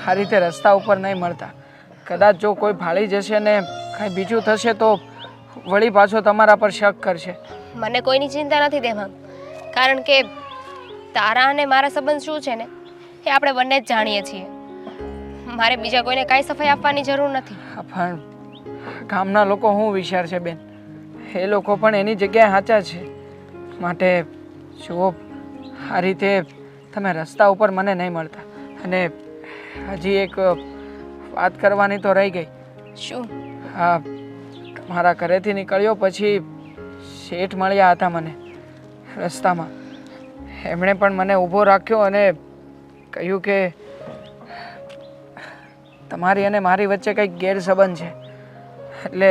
આ રીતે રસ્તા ઉપર નહીં મળતા. કદાચ જો કોઈ ભાળી જશે ને કાંઈ બીજું થશે તો વળી પાછો તમારા પર શક કરશે. મને કોઈની ચિંતા નથી દેવાંગ, કારણ કે તારા અને મારા સંબંધ શું છે ને એ આપણે બંને જ જાણીએ છીએ. મારે બીજા કોઈને કાંઈ સફાઈ આપવાની જરૂર નથી. પણ ગામના લોકો શું વિચાર છે બેન? એ લોકો પણ એની જગ્યાએ સાચા છે. માટે જુઓ, આ રીતે તમે રસ્તા ઉપર મને નહીં મળતા. અને હજી એક વાત કરવાની તો રહી ગઈ. શું? હા, મારા ઘરેથી નીકળ્યો પછી શેઠ મળ્યા હતા મને રસ્તામાં. એમણે પણ મને ઊભો રાખ્યો અને કહ્યું કે તમારી અને મારી વચ્ચે કંઈક ગેરસંબંધ છે. એટલે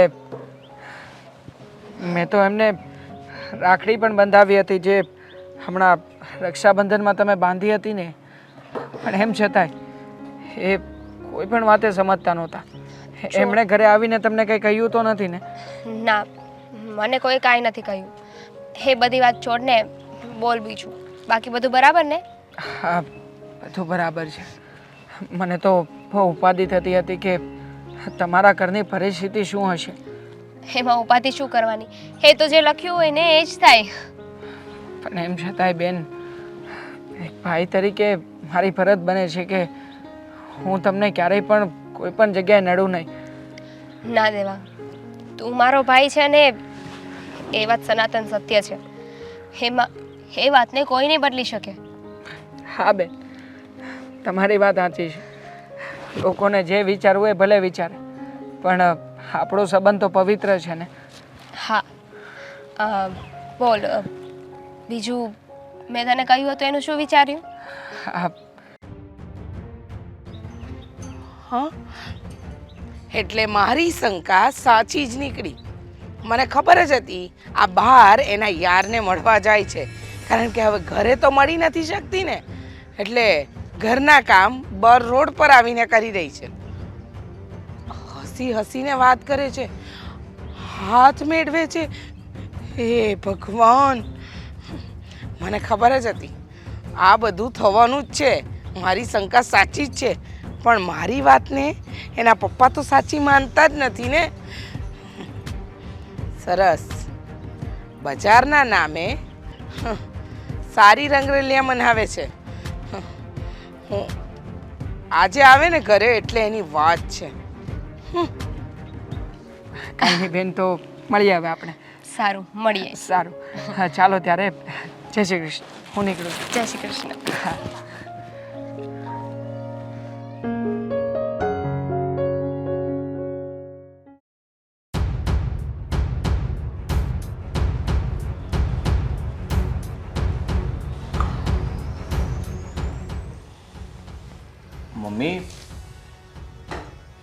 મેં તો એમને રાખડી પણ બંધાવી હતી, જે હમણાં રક્ષાબંધનમાં તમે બાંધી હતી ને. પણ એમ છતાંય એ કોઈ પણ વાતે સમજતા નહોતા. એમણે ઘરે આવીને તમને કંઈ કહ્યું તો નથી ને? ના, મને કોઈ કાંઈ નથી કહ્યું. એ બધી વાત છોડને, બોલ બીજું. બાકી બધું બરાબર ને? હા, બધું બરાબર છે. મને તો બહુ ઉપાધિ થતી હતી કે તમારા ઘરની પરિસ્થિતિ શું હશે. એમાં ઉપાધિ શું કરવાની? એ તો જે લખ્યું હોય ને એ જ થાય. પણ એમ છતાંય બેન, એક ભાઈ તરીકે મારી ફરજ બને છે કે હું તમને ક્યારેય પણ કોઈ પણ જગ્યાએ નડું નહીં. ના દેવા, તું મારો ભાઈ છે ને એ વાત સનાતન સત્ય છે. એમાં એ વાતને કોઈ નહીં બદલી શકે. હા બેન, તમારી વાત સાચી છે. લોકોને જે વિચારવું એ ભલે વિચારે, પણ આપણો સંબંધ તો પવિત્ર છે ને. હા, બોલ બીજું. મેં તને કહ્યું હતું એનું શું વિચાર્યું? હા, હા, એટલે મારી શંકા સાચી જ નીકળી. મને ખબર જ હતી આ બહાર એના યારને મળવા જાય છે, કારણ કે હવે ઘરે તો મળી નથી શકતી ને. એટલે ઘરના કામ બર રોડ પર આવીને કરી રહી છે. હસી હસીને વાત કરે છે, હાથ મેળવે છે. હે ભગવાન, મને ખબર જ હતી આ બધું થવાનું જ છે. મારી શંકા સાચી જ છે, પણ મારી વાતને એના પપ્પા તો સાચી માનતા જ નથી ને. સરસ, બજારના નામે સારી રંગરેલિયા મનાવે છે. હું આજે આવે ને ઘરે એટલે એની વાત છે. કાંઈ નહીં બેન, તો મળીએ હવે આપણે. સારું, મળીએ. સારું, હા ચાલો ત્યારે. જય શ્રી કૃષ્ણ. હું નીકળું છું. જય શ્રી કૃષ્ણ. હા. મમ્મી,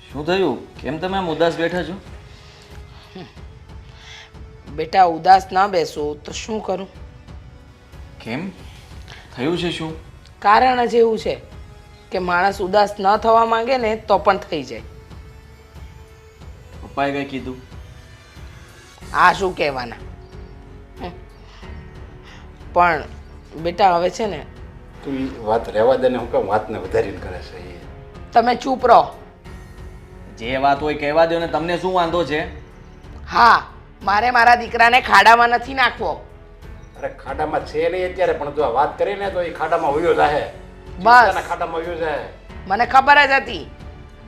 શું થયું? કેમ તમે આમ ઉદાસ બેઠા છો? બેટા, ઉદાસ ના બેસો તો શું કરું? કેમ? થયું છે શું? કારણ જ એવું છે કે માણસ ઉદાસ ન થવા માંગે ને તો પણ થઈ જાય. પપ્પાએ કઈ કીધું? આ શું કહેવાના. પણ બેટા હવે છે ને, તું ઈ વાત રહેવા દે ને, હું કેમ વાતને વધારીને કરે છે એ. તમે ચૂપ રહો. જે વાત હોય કહેવા દો ને, તમને શું વાંધો છે? હા, મારે મારા દીકરાને ખાડામાં નથી નાખવો. અરે ખાડામાં છે નહીં અત્યારે, પણ જો આ વાત કરીને તો એ ખાડામાં વયો જાહે. બસ. ચિંતાના ખાડામાં વયો જાહે. મને ખબર જ હતી.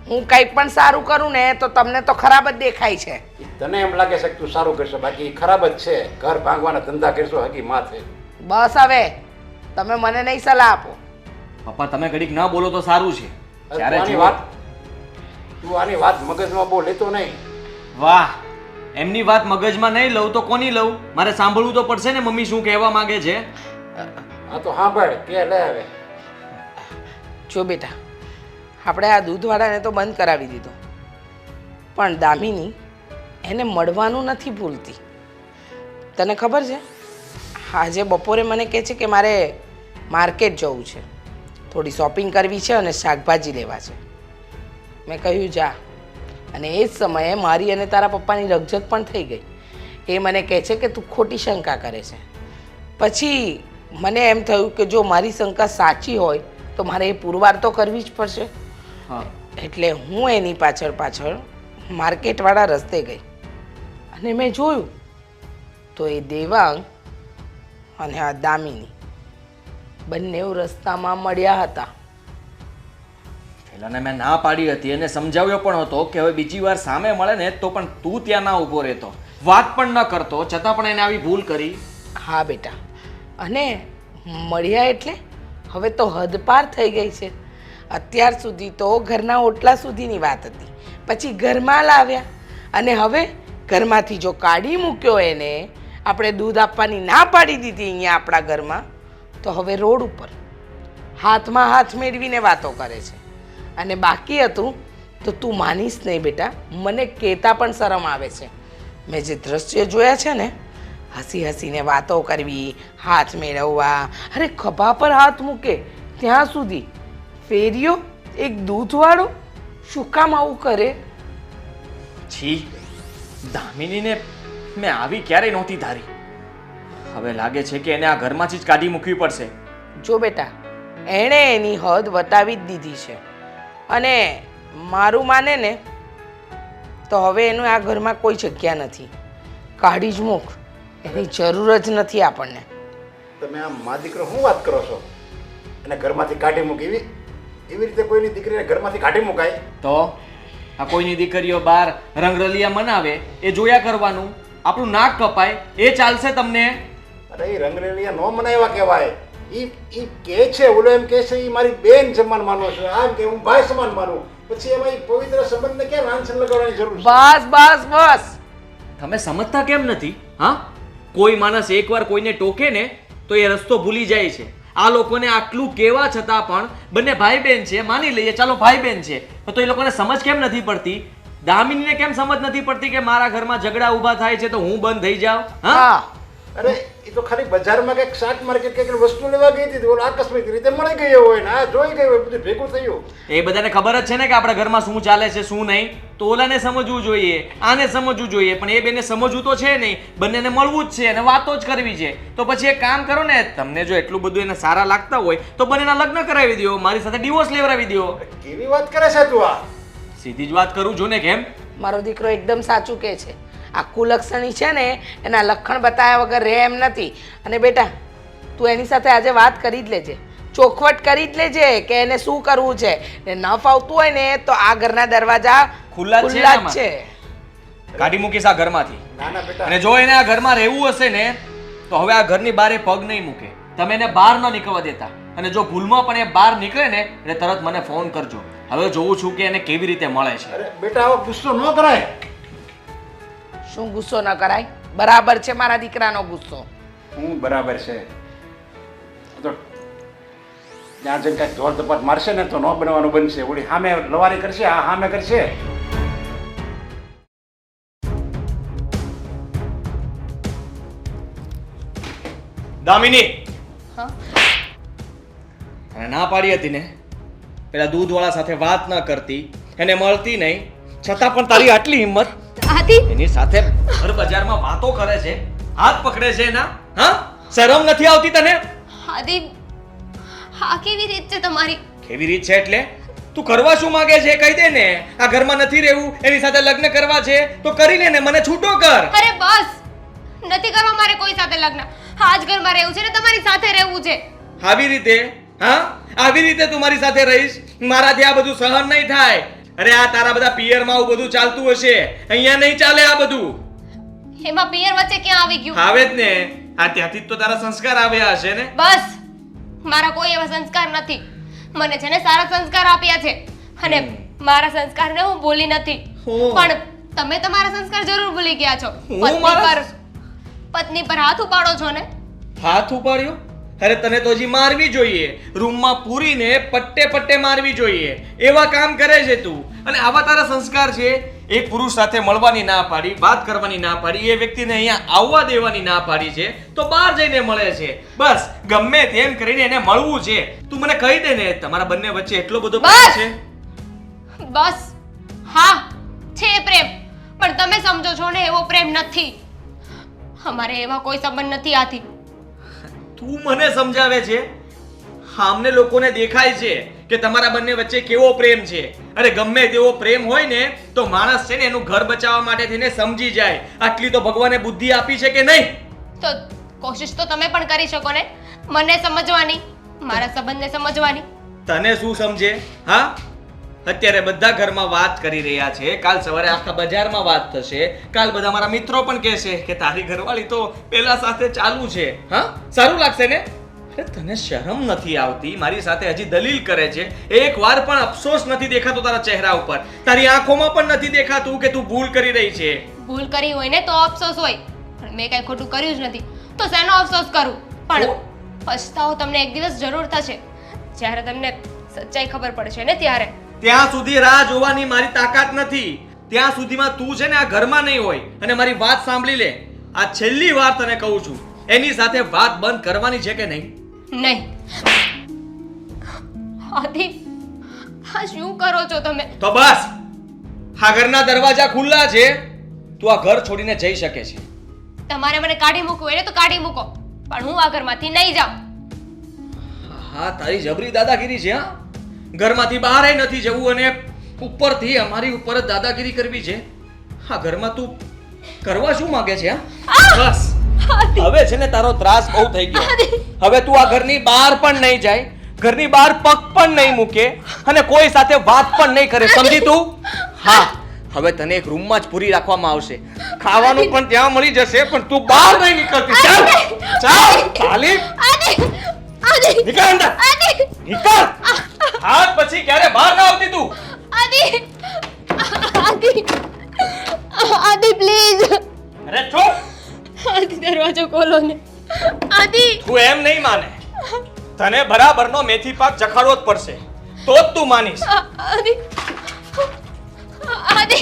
હું કંઈ પણ સારું કરું ને તો તમને તો ખરાબ જ દેખાય છે. ઈ તને એમ લાગે છે કે તું સારું કરશો, બાકી ઈ ખરાબ જ છે. ઘર ભાંગવાના ધંધા કરશો હકી માથે. બસ હવે તમે મને નહીં સલાહ આપો. પપ્પા તમે ઘડીક ન બોલો તો સારું છે. તું જ્યારે આની જુઓ- વાત તું આની વાત મગજમાં બહુ લેતો નહીં. વાહ, એમની વાત મગજમાં નહીં લઉં તો કોની લઉં? મારે સાંભળવું તો પડશે ને મમ્મી શું કહેવા માંગે છે. આ તો સાંભળ કે લે હવે. જો બેટા, આપણે આ દૂધવાળાને તો બંધ કરાવી દીધો, પણ દામિની એને મળવાનું નથી ભૂલતી. તને ખબર છે, આજે બપોરે મને કહે છે કે મારે માર્કેટ જવું છે, થોડી શોપિંગ કરવી છે અને શાકભાજી લેવા છે. મેં કહ્યું જા. અને એ જ સમયે મારી અને તારા પપ્પાની રકઝક પણ થઈ ગઈ. એ મને કહે છે કે તું ખોટી શંકા કરે છે. પછી મને એમ થયું કે જો મારી શંકા સાચી હોય તો મારે એ પુરવાર તો કરવી જ પડશે. હા, એટલે હું એની પાછળ માર્કેટવાળા રસ્તે ગઈ અને મેં જોયું તો એ દેવાંગ અને આ દામિની બંને રસ્તામાં મળ્યા હતા. પેલાને મેં ના પાડી હતી અને સમજાવ્યો પણ હતો કે હવે બીજી વાર સામે મળે ને તો પણ તું ત્યાં ના ઊભો રહેતો, વાત પણ ન કરતો, છતાં પણ એને આવી ભૂલ કરી. હા બેટા, અને મળ્યા એટલે હવે તો હદપાર થઈ ગઈ છે. અત્યાર સુધી તો ઘરના ઓટલા સુધીની વાત હતી, પછી ઘરમાં લાવ્યા અને હવે ઘરમાંથી જો કાઢી મૂક્યો એને, આપણે દૂધ આપવાની ના પાડી દીધી અહીંયા આપણા ઘરમાં, તો હવે રોડ ઉપર હાથમાં હાથ મેળવીને વાતો કરે છે. અને બાકી હતું તો તું માનીશ નહીં બેટા, મને કહેતા પણ શરમ આવે છે. મેં જે દ્રશ્ય જોયા છે ને, હસી હસીને વાતો કરવી, હાથ મેળવવા, અરે ખભા પર હાથ મૂકે ત્યાં સુધી. ફેરિયો એક દૂધવાળો શું કામ આવું કરે? છી, દામિનીને મેં આવી ક્યારેય નહોતી ધારી. હવે લાગે છે કે એને આ ઘરમાંથી જ કાઢી મૂકવી પડશે. જો બેટા, એણે એની હદ વટાવી જ દીધી છે અને મારું માને ને તો હવે એનું આ ઘરમાં કોઈ જગ્યા નથી. કાઢી જ મૂક, એની જરૂર જ નથી આપણને. તમે આ મા દીકરો શું વાત કરો છો? અને ઘરમાંથી કાઢી મૂકી એવી રીતે કોઈની દીકરીને ઘરમાંથી કાઢી મુકાય? તો આ કોઈની દીકરીઓ બહાર રંગરલિયા મનાવે એ જોયા કરવાનું, આપણું નાક કપાય એ ચાલશે તમને? અરે એ રંગરેલિયા નો મનાવ્યા કહેવાય. ઈ કે છે, ઓલો એમ કે છે ઈ મારી બેન સમાન માનો છો, આમ કે હું ભાઈ સમાન માનું. પછી એમાં ઈ પવિત્ર સંબંધને ક્યાં લાંછન લગાડવાની જરૂર છે? બસ બસ બસ. તમે સમજતા કેમ નથી? હા, કોઈ માણસ એકવાર કોઈને ટોકે ને તો એ રસ્તો ભૂલી જાય છે. આ લોકોને આટલું કહેવા છતાં પણ બંને ભાઈ બહેન છે, માની લઈએ ચાલો ભાઈ બહેન છે, તો એ લોકોને સમજ કેમ નથી પડતી? દામિનીને કેમ સમજ નથી પડતી કે મારા ઘરમાં ઝઘડા ઊભા થાય છે તો હું બંધ થઈ જાઉં? હા, અરે એ તો ખાલી બજારમાં કંઈક શાક માર્કેટ કંઈક વસ્તુ લેવા ગઈ હતી, ઓલો આકસ્મિક રીતે મળી ગયો હોય ને આ જોઈ ગઈ હોય, બધું ભેગું થયું. એ બધાને ખબર જ છે ને કે આપણા ઘરમાં શું ચાલે છે શું નહીં. તો ઓલાને સમજવું જોઈએ, આને સમજવું જોઈએ, પણ એ બેને સમજવું તો છે નહીં. બંનેને મળવું જ છે અને વાતો જ કરવી છે. તો પછી એક કામ કરો ને, તમને જો એટલું બધું એને સારા લાગતા હોય તો બંનેના લગ્ન કરાવી દો, મારી સાથે ડિવોર્સ લેવડાવી દો. કેવી વાત કરે છે તું? આ સીધી જ વાત કરું છું ને. કેમ? મારો દીકરો એકદમ સાચું કહે છે. આ કુલક્ષણી છે ને એના લક્ષણ બતાવ્યા વગર રહે એમ નથી. અને બેટા, તું એની સાથે આજે વાત કરી જ લેજે, ચોખવટ કરી જ લેજે કે એને શું કરવું છે. ને ન ફાવતું હોય ને તો આ ઘરના દરવાજા ખુલ્લા જ છે ખુલ્લા જ આમાં. છે. કાઢી મૂકીશ આ ઘરમાંથી. ના ના બેટા, અને જો એને આ ઘરમાં રહેવું હશે ને તો હવે આ ઘરની બહાર પગ નહીં મૂકે. તમે એને બહાર ન નીકળવા દેતા. અને જો ભૂલમાં પણ એ બહાર નીકળે ને એટલે તરત મને ફોન કરજો. હવે જોઉં છું કે એને કેવી રીતે મળે છે. અરે બેટા આવો ગુસ્સો ન કરાય. શું ગુસ્સો ન કરાય? બરાબર છે મારા દીકરાનો ગુસ્સો. હું બરાબર છે તો ત્યાં જઈને કાંઈક ધોળ ધપાટ મારશે ને તો ન બનવાનું બનશે. ઓલી સામે લવારી કરશે, આ સામે કરશે. દામિની, હા, તને ના પાડી હતી ને પેલા દૂધવાળા સાથે વાત ન કરતી, એને મળતી નહીં, છતાં પણ તારી આટલી હિંમત? આદિ, એની સાથે હર બજારમાં વાતો કરે છે, હાથ પકડે છે એના. હા, શરમ નથી આવતી તને? આદિ, હા કેવી રીત છે તમારી? કેવી રીત છે એટલે? તું કરવા શું માંગે છે કહી દે ને. આ ઘરમાં નથી રહેવું, એની સાથે લગ્ન કરવા છે તો કરી લે ને, મને છૂટો કર. અરે બસ, નથી કરવા મારે કોઈ સાથે લગ્ન. આ જ ઘરમાં રહેવું છે ને તમારી સાથે રહેવું છે. આવી રીતે? હા, આવી રીતે તું મારી સાથે રહીશ? મારાથી આ બધું સહન નહીં થાય. અરે આ તારા બધા પિયરમાં આવું બધું ચાલતું હશે, અહીંયા નહીં ચાલે આ બધું. એમાં પિયર વચ્ચે ક્યાં આવી ગયું? આવે જ ને, આ ત્યાંથી જ તો તારા સંસ્કાર આવ્યા હશે ને. બસ, મારા કોઈ એવા સંસ્કાર નથી. મને છે ને સારા સંસ્કાર આપ્યા છે અને મારા સંસ્કારને હું ભૂલી નથી. હો. પણ તમે તમારા સંસ્કાર જરૂર ભૂલી ગયા છો. પત્ની પર હાથ ઉપાડો છો ને. હાથ ઉપાડ્યો? અરે તને તો હજી મારવી જોઈએ, રૂમમાં પૂરીને પટ્ટે પટ્ટે મારવી જોઈએ. એવા કામ કરે છે તું. અને આવા તારા સંસ્કાર છે. એક પુરુષ સાથે મળવાની ના પાડી, વાત કરવાની ના પાડી, એ વ્યક્તિને અહીંયા આવવા દેવાની ના પાડી છે, તો બહાર જઈને મળે છે. બસ ગમે તેમ કરીને એને મળવું છે. તું મને કહી દે ને, તમારા બંને વચ્ચે એટલો બધો પ્રેમ છે? બસ, હા છે પ્રેમ, પણ તમે સમજો છો ને એવો પ્રેમ નથી. અમારે એવા કોઈ સંબંધ નથી આથી. તું મને સમજાવે છે? આમને લોકોને દેખાય છે કે તમારા બંને વચ્ચે કેવો પ્રેમ છે. અરે ગમે તેવો પ્રેમ હોય ને તો માણસ છે ને એનું ઘર બચાવવા માટે થઈને સમજી જાય. આટલી તો ભગવાને બુદ્ધિ આપી છે કે નહીં? તો કોશિશ તો તમે પણ કરી શકો ને, મને સમજવાની, મારા સંબંધને સમજવાની. તને શું સમજે? હા, અત્યારે બધા ઘરમાં વાત કરી રહ્યા છે, કાલ સવારે આખા બજારમાં વાત થશે, કાલ બધા મારા મિત્રો પણ કહેશે કે તારી ઘરવાળી તો પેલા સાથે ચાલુ છે. હા, સારું લાગશે ને? અરે તને શરમ નથી આવતી? મારી સાથે હજી દલીલ કરે છે. એક વાર પણ અફસોસ નથી દેખાતો તારા ચહેરા ઉપર, તારી આંખોમાં પણ નથી દેખાતું કે તું ભૂલ કરી રહી છે. ભૂલ કરી હોય ને તો અફસોસ હોય, પણ મેં કઈ ખોટું કર્યું જ નથી, તો શેનો અફસોસ કરું? પણ પછતાવો તમને એક દિવસ જરૂર થશે, જ્યારે તમને સચ્ચાઈ ખબર પડશે ને ત્યારે. ત્યાં સુધી રાહ જોવાની મારી તાકાત નથી. ત્યાં સુધીમાં તું છે ને આ ઘરમાં નહીં હોય. અને મારી વાત સાંભળી લે, આ છેલ્લી વાર તને કહું છું, એની સાથે વાત બંધ કરવાની છે કે નહીં? નહીં. આદિ, આ શું કરો છો તમે? તો બસ, આ ઘરના દરવાજા ખુલ્લા છે, તું આ ઘર છોડીને જઈ શકે છે. તમારે મને કાઢી મૂકવું હોય ને તો કાઢી મૂકો, પણ હું આ ઘરમાંથી નહીં જાઉં. હા, તારી જબરી દાદાગીરી છે. હા, ઘરમાંથી બહાર નથી જવું અને ઉપરથી અમારી ઉપર જ દાદાગીરી કરવી છે. હા, ઘરમાં તું કરવા શું માંગે છે? હા, બસ હવે છે ને તારો ત્રાસ બહુ થઈ ગયો. હવે તું આ ઘરની બહાર પણ નહીં જાય, ઘરની બહાર પગ પણ નહીં મૂકે અને કોઈ સાથે વાત પણ નહીં કરે, સમજી તું? હા, હવે તને એક રૂમમાં જ પૂરી રાખવામાં આવશે, ખાવાનું પણ ત્યાં મળી જશે, પણ તું બહાર નહીં નીકળતી. ચાલ ચાલ ખાલી નીકળ અંદર, નીકળ. આજ પછી ક્યારે બહાર ના આવતી તું. આદિ પ્લીઝ. અરે ચૂપ. આદિ દરવાજો ખોલો ને. આદિ, તું એમ નહીં માને, તને બરાબરનો મેથી પાક ચખાડવો જ પડશે, તો જ તું માનીશ. આદિ, આદિ,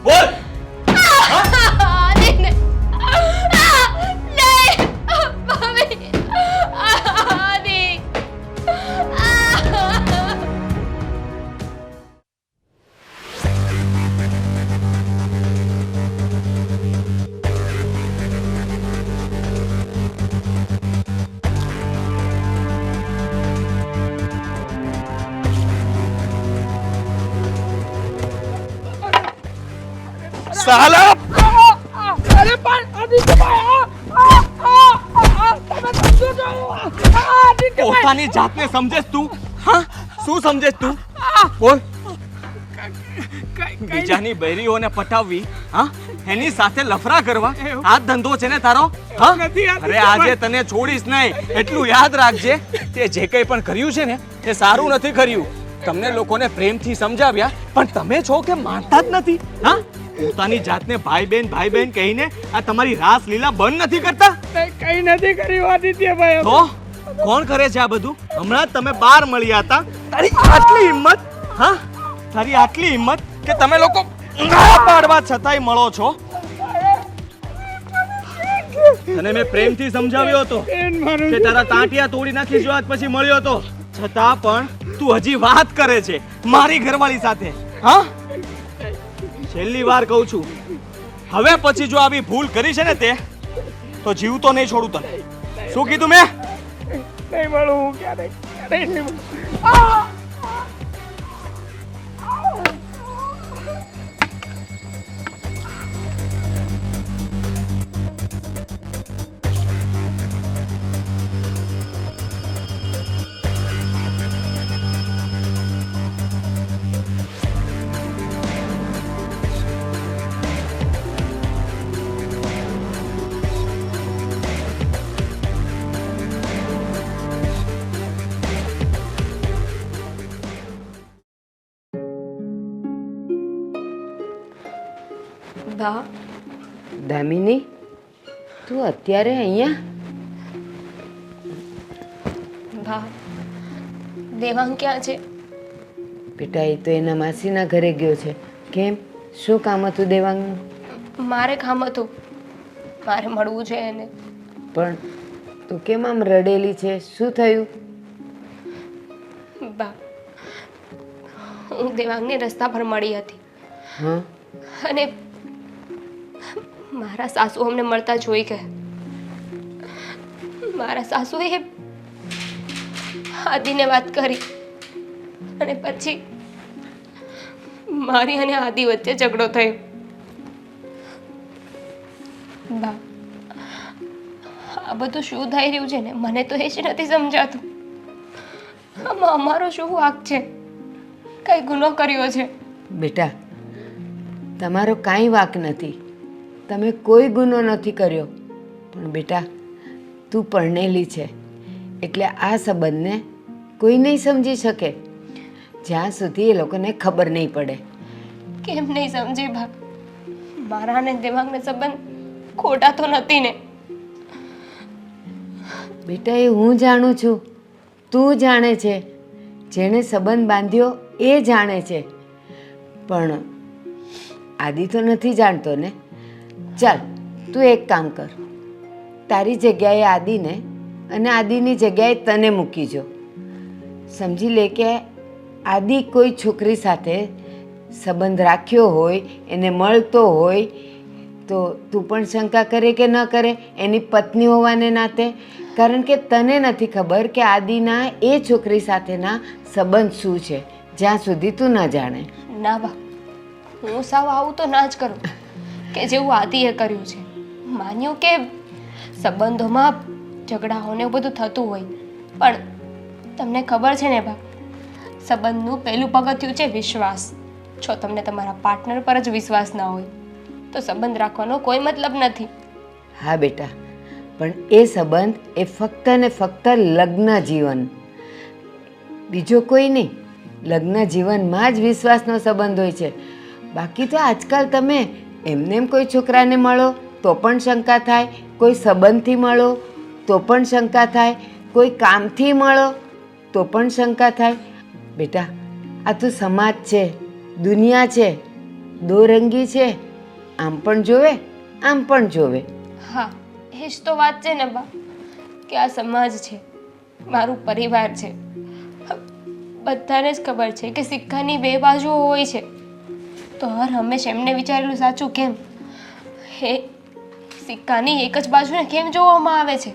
બોલ. આદિ ને. નહીં, મમ્મી. આદિ. સાલા અરે પણ આદિત્યભાઈ, તમે સમજો છો? આદિત્યભાઈ, પોતાની જાતને સમજેસ તું? હા, શું સમજેસ તું? બોલ. બીજાની બૈરીઓને પટાવવી, હા, એની સાથે લફરા કરવા, આ ધંધો છે ને તારો? હા, અરે આજે તને છોડીશ નહીં, એટલું યાદ રાખજે. તે જે કંઈ પણ કર્યું છે ને એ સારું નથી કર્યું. તમને લોકોને પ્રેમથી સમજાવ્યા, પણ તમે છો કે માનતા જ નથી. હા, પોતાની જાતને ભાઈ બહેન કહીને આ તમારી રાસલીલા બંધ નથી કરતા. કઈ નથી કર્યું આદિત્યભાઈ. તો કોણ કરે છે આ બધું? હમણાં જ તમે બહાર મળ્યા હતા, તારી આટલી હિંમત? હા, તારી આટલી હિંમત કે તમે લોકો ના પાડવા છતાંય મળો છો. તને મેં પ્રેમથી સમજાવ્યો હતો કે તારા તાંટિયા તોડી નાખી જો આજ પછી મળ્યો હતો, છતાં પણ તું હજી વાત કરે છે મારી ઘરવાળી સાથે. હા, છેલ્લી વાર કહું છું, હવે પછી જો આવી ભૂલ કરી છે ને તે તો જીવતો નહીં છોડું તને. શું કીધું મેં? નહીં મળું હું ક્યારેય નહીં મળું. બા દામિની, તું અત્યારે અહીંયા? બા દેવાંગ ક્યાં છે? બેટા, એ તો એના માસીના ઘરે ગયો છે. કેમ, શું કામ હતું દેવાંગનું? મારે કામ હતું, મારે મળવું છે એને. પણ તું કેમ આમ રડેલી છે? શું થયું? બા હું દેવાંગને રસ્તા પર મળી હતી હા, અને મારા સાસુ અમને મળતા જોઈ ગયા. મારા સાસુએ આદિને વાત કરી અને પછી મારી અને આદિ વચ્ચે ઝઘડો થયો. બા આ બધું શું થઈ રહ્યું છે ને મને તો એ જ નથી સમજાતું. આમાં અમારો શું વાંક છે? કઈ ગુનો કર્યો છે? બેટા, તમારો કાંઈ વાંક નથી. તમે કોઈ ગુનો નથી કર્યો. પણ બેટા, તું પરણેલી છે એટલે આ સંબંધને કોઈ નહીં સમજી શકે જ્યાં સુધી એ લોકોને ખબર નહીં પડે. કેમ નહીં સમજે બા? મારા અને દેવાંગનો સંબંધ ખોટા તો નથી ને? બેટા, એ હું જાણું છું, તું જાણે છે. જેણે સંબંધ બાંધ્યો એ જાણે છે. પણ આદિ તો નથી જાણતો ને. ચાલ, તું એક કામ કર, તારી જગ્યાએ આદિને અને આદિની જગ્યાએ તને મૂકી જો. સમજી લે કે આદિ કોઈ છોકરી સાથે સંબંધ રાખ્યો હોય, એને મળતો હોય તો તું પણ શંકા કરે કે ન કરે એની પત્ની હોવાને નાતે? કારણ કે તને નથી ખબર કે આદિના એ છોકરી સાથેના સંબંધ શું છે જ્યાં સુધી તું ન જાણે. ના બા, હું સાવ આવું તો ના જ કરું કે જેવું આદિએ કર્યું છે. માન્યું કે સંબંધોમાં ઝઘડાઓને એવું બધું થતું હોય, પણ તમને ખબર છે ને બા, સંબંધનું પહેલું પગથિયું છે વિશ્વાસ. જો તમને તમારા પાર્ટનર પર જ વિશ્વાસ ના હોય તો સંબંધ રાખવાનો કોઈ મતલબ નથી. હા બેટા, પણ એ સંબંધ એ ફક્ત ને ફક્ત લગ્ન જીવન, બીજો કોઈ નહીં. લગ્ન જીવનમાં જ વિશ્વાસનો સંબંધ હોય છે. બાકી તો આજકાલ તમે એમને એમ કોઈ છોકરાને મળો તો પણ શંકા થાય, કોઈ સંબંધથી મળો તો પણ શંકા થાય, કોઈ કામથી મળો તો પણ શંકા થાય. બેટા, આ તો સમાજ છે, દુનિયા છે, દોરંગી છે. આમ પણ જોવે, આમ પણ જોવે. હા, એ જ તો વાત છે ને બા, કે આ સમાજ છે, મારું પરિવાર છે. બધાને જ ખબર છે કે સિક્કાની બે બાજુઓ હોય છે, તો હર હંમેશા એમને વિચારેલું સાચું કેમ? એ સિક્કાની એક જ બાજુને કેમ જોવામાં આવે છે?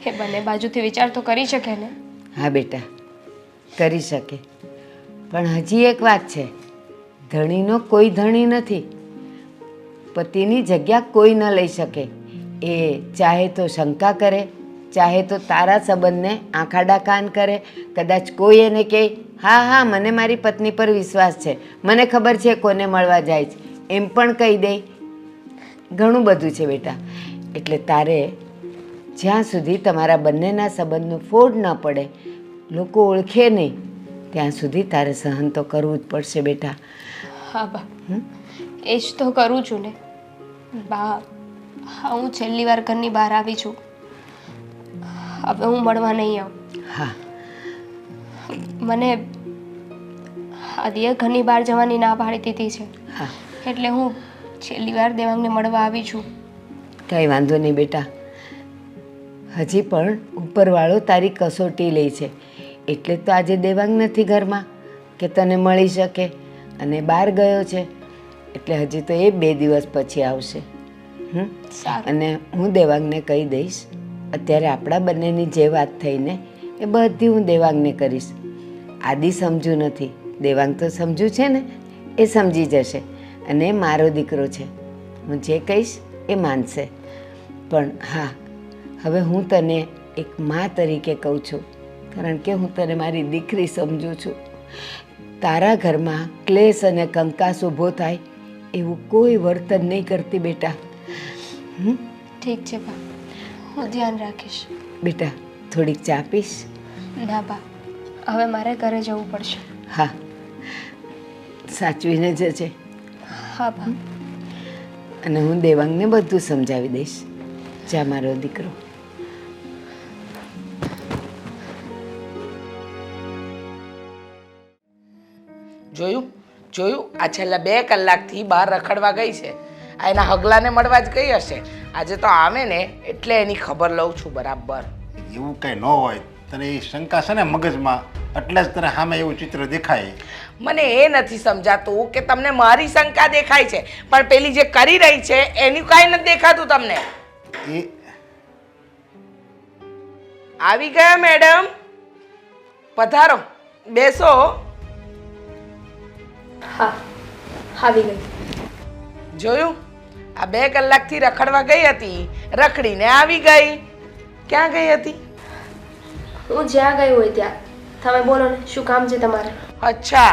એ બંને બાજુથી વિચાર તો કરી શકે ને? હા બેટા, કરી શકે. પણ હજી એક વાત છે, ધણીનો કોઈ ધણી નથી. પતિની જગ્યા કોઈ ન લઈ શકે. એ ચાહે તો શંકા કરે, ચાહે તો તારા સંબંધને આંખાડા કાન કરે. કદાચ કોઈ એને કહે, હા હા મને મારી પત્ની પર વિશ્વાસ છે, મને ખબર છે કોને મળવા જાય છે, એમ પણ કહી દે. ઘણું બધું છે બેટા. એટલે તારે જ્યાં સુધી તમારા બંનેના સંબંધનું ફોડ ન પડે, લોકો ઓળખે નહીં, ત્યાં સુધી તારે સહન તો કરવું જ પડશે બેટા. હા બા, એ જ તો કરું છું ને બા. હા, હું છેલ્લી વાર ઘરની બહાર આવી છું. હવે હું મળવા નહીં આવું. હા, મને આદિએ ઘરની બહાર જવાની ના પાડી દીધી છે, હા, એટલે હું છેલ્લી વાર દેવાંગને મળવા આવી છું. કંઈ વાંધો નહીં બેટા. હજી પણ ઉપરવાળો તારી કસોટી લે છે. એટલે તો આજે દેવાંગ નથી ઘરમાં કે તને મળી શકે, અને બહાર ગયો છે. એટલે હજી તો એ 2 દિવસ પછી આવશે. સારું. અને હું દેવાંગને કહી દઈશ, અત્યારે આપણા બંનેની જે વાત થઈને એ બધી હું દેવાંગને કરીશ. આદિ સમજુ નથી, દેવાંગ તો સમજુ છે ને, એ સમજી જશે. અને એ મારો દીકરો છે, હું જે કહીશ એ માનશે. પણ હા, હવે હું તને એક મા તરીકે કહું છું, કારણ કે હું તને મારી દીકરી સમજું છું. તારા ઘરમાં ક્લેશ અને કંકાસ ઊભો થાય એવું કોઈ વર્તન નહીં કરતી બેટા. ઠીક છે બા, હું ધ્યાન રાખીશ. બેટા, થોડીક ચા પીશ? ના બા, હવે મારે ઘરે જવું પડશે. હા, સાચવીને જજે. હા બા. અને હું દેવાંગને બધું સમજાવી દઈશ. જા મારો દીકરો. જોયું જોયું, આ છેલ્લા 2 કલાકથી બહાર રખડવા ગઈ છે. આ એના હગલાને મળવા જ ગઈ હશે. આજે તો આવે ને એટલે એની ખબર લઉં છું બરાબર. એવું કંઈ ન હોય, તને એ શંકા છે ને મગજમાં, એટલે જ તને સામે એવું ચિત્ર દેખાય. મને એ નથી સમજાતું કે તમને મારી શંકા દેખાય છે, પણ પેલી જે કરી રહી છે એનું કાંઈ નથી દેખાતું તમને. એ આવી ગયા મેડમ, પધારો, બેસો. હા આવી ગઈ. જોયું, આ 2 કલાકથી રખડવા ગઈ હતી, રખડીને આવી ગઈ. ક્યાં ગઈ હતી? હું જ્યાં ગઈ હોય ત્યાં. તમે બોલો ને, શું કામ છે તમારે? અચ્છા,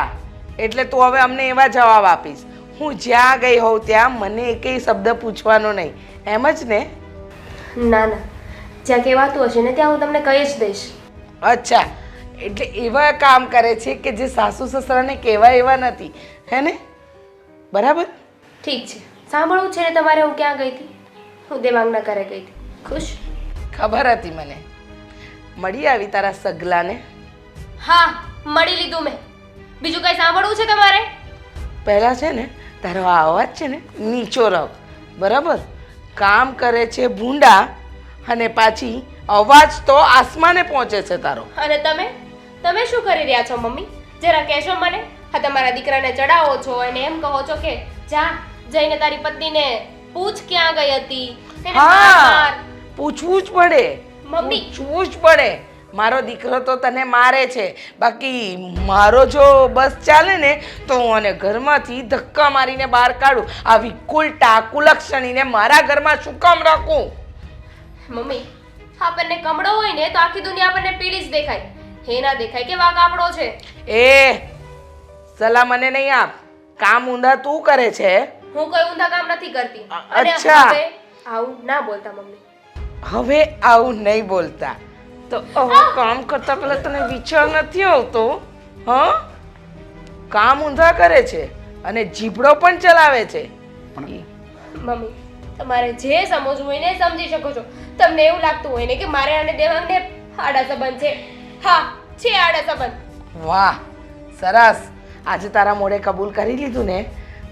એટલે તું હવે અમને એવા જવાબ આપીશ, હું જ્યાં ગઈ હોઉં ત્યાં મને એકેય શબ્દ પૂછવાનો નહીં, એમ જ ને? ના ના, જ્યાં કહેવાતું હશે ને ત્યાં હું તમને કહી જ દઈશ. અચ્છા, એટલે એવા કામ કરે છે કે જે સાસુ સસરાને કહેવાય એવા નથી, હે ને? બરાબર. ઠીક છે, સાંભળવું છે ને તમારે હું ક્યાં ગઈ હતી? હું દેવાંગના ઘરે ગઈ હતી. ખુશ? ખબર હતી મને. મળી આવી તારા સગલાને? હા, મળી લીધું મેં. બીજું કઈ સાંભળવું છે તમારે? પહેલા છે ને તારો આ અવાજ છે ને નીચો રાખ, બરાબર? કામ કરે છે ભૂંડા અને પાછી અવાજ તો આસમાને પહોંચે છે તારો. અને તમે શું કરી રહ્યા છો મમ્મી? જરા કહેશો મને. હા, તમારા દીકરાને ચડાવો છો અને એમ કહો છો કે જા જઈને તારી પત્નીને પૂછ ક્યાં ગઈ હતી. એને માર હા, માર. પૂછવું જ પડે. મમ્મી. પૂછવું જ પડે. મારો દીકરો તો તને મારે છે, બાકી મારો જો બસ ચાલે ને તો હું આને ઘરમાંથી ધક્કા મારીને બહાર કાઢું. આવી કુલટા કુલક્ષણીને મારા ઘરમાં શું કામ રાખું? મમ્મી, આપણને કમળો હોય ને તો આખી દુનિયા આપણને પીળી જ દેખાય. હે ના દેખાય કે વાંક આપણો છે. એ સલાહ મને નહીં આપ. કામ ઊંધા તું કરે છે. હું કોઈ ઊંધા કામ નથી કરતી. અને અચ્છા. હવે આવું ના બોલતા મમ્મી. હવે આવું નહીં બોલતા. તો કામ કરતા પહેલા તને વિચાર નથી આવતો? હા, કામ ઊંધા કરે છે અને જીભડો પણ ચલાવે છે. મમ્મી, તમારે જે સમજવું હોય ને એ સમજી શકો છો. તમને એવું લાગતું હોય ને કે મારે અને દેવાંગને આડા સંબંધ છે. હા, છે આડા સંબંધ. વાહ, સરસ. આજે તારા મોઢે કબૂલ કરી લીધું ને,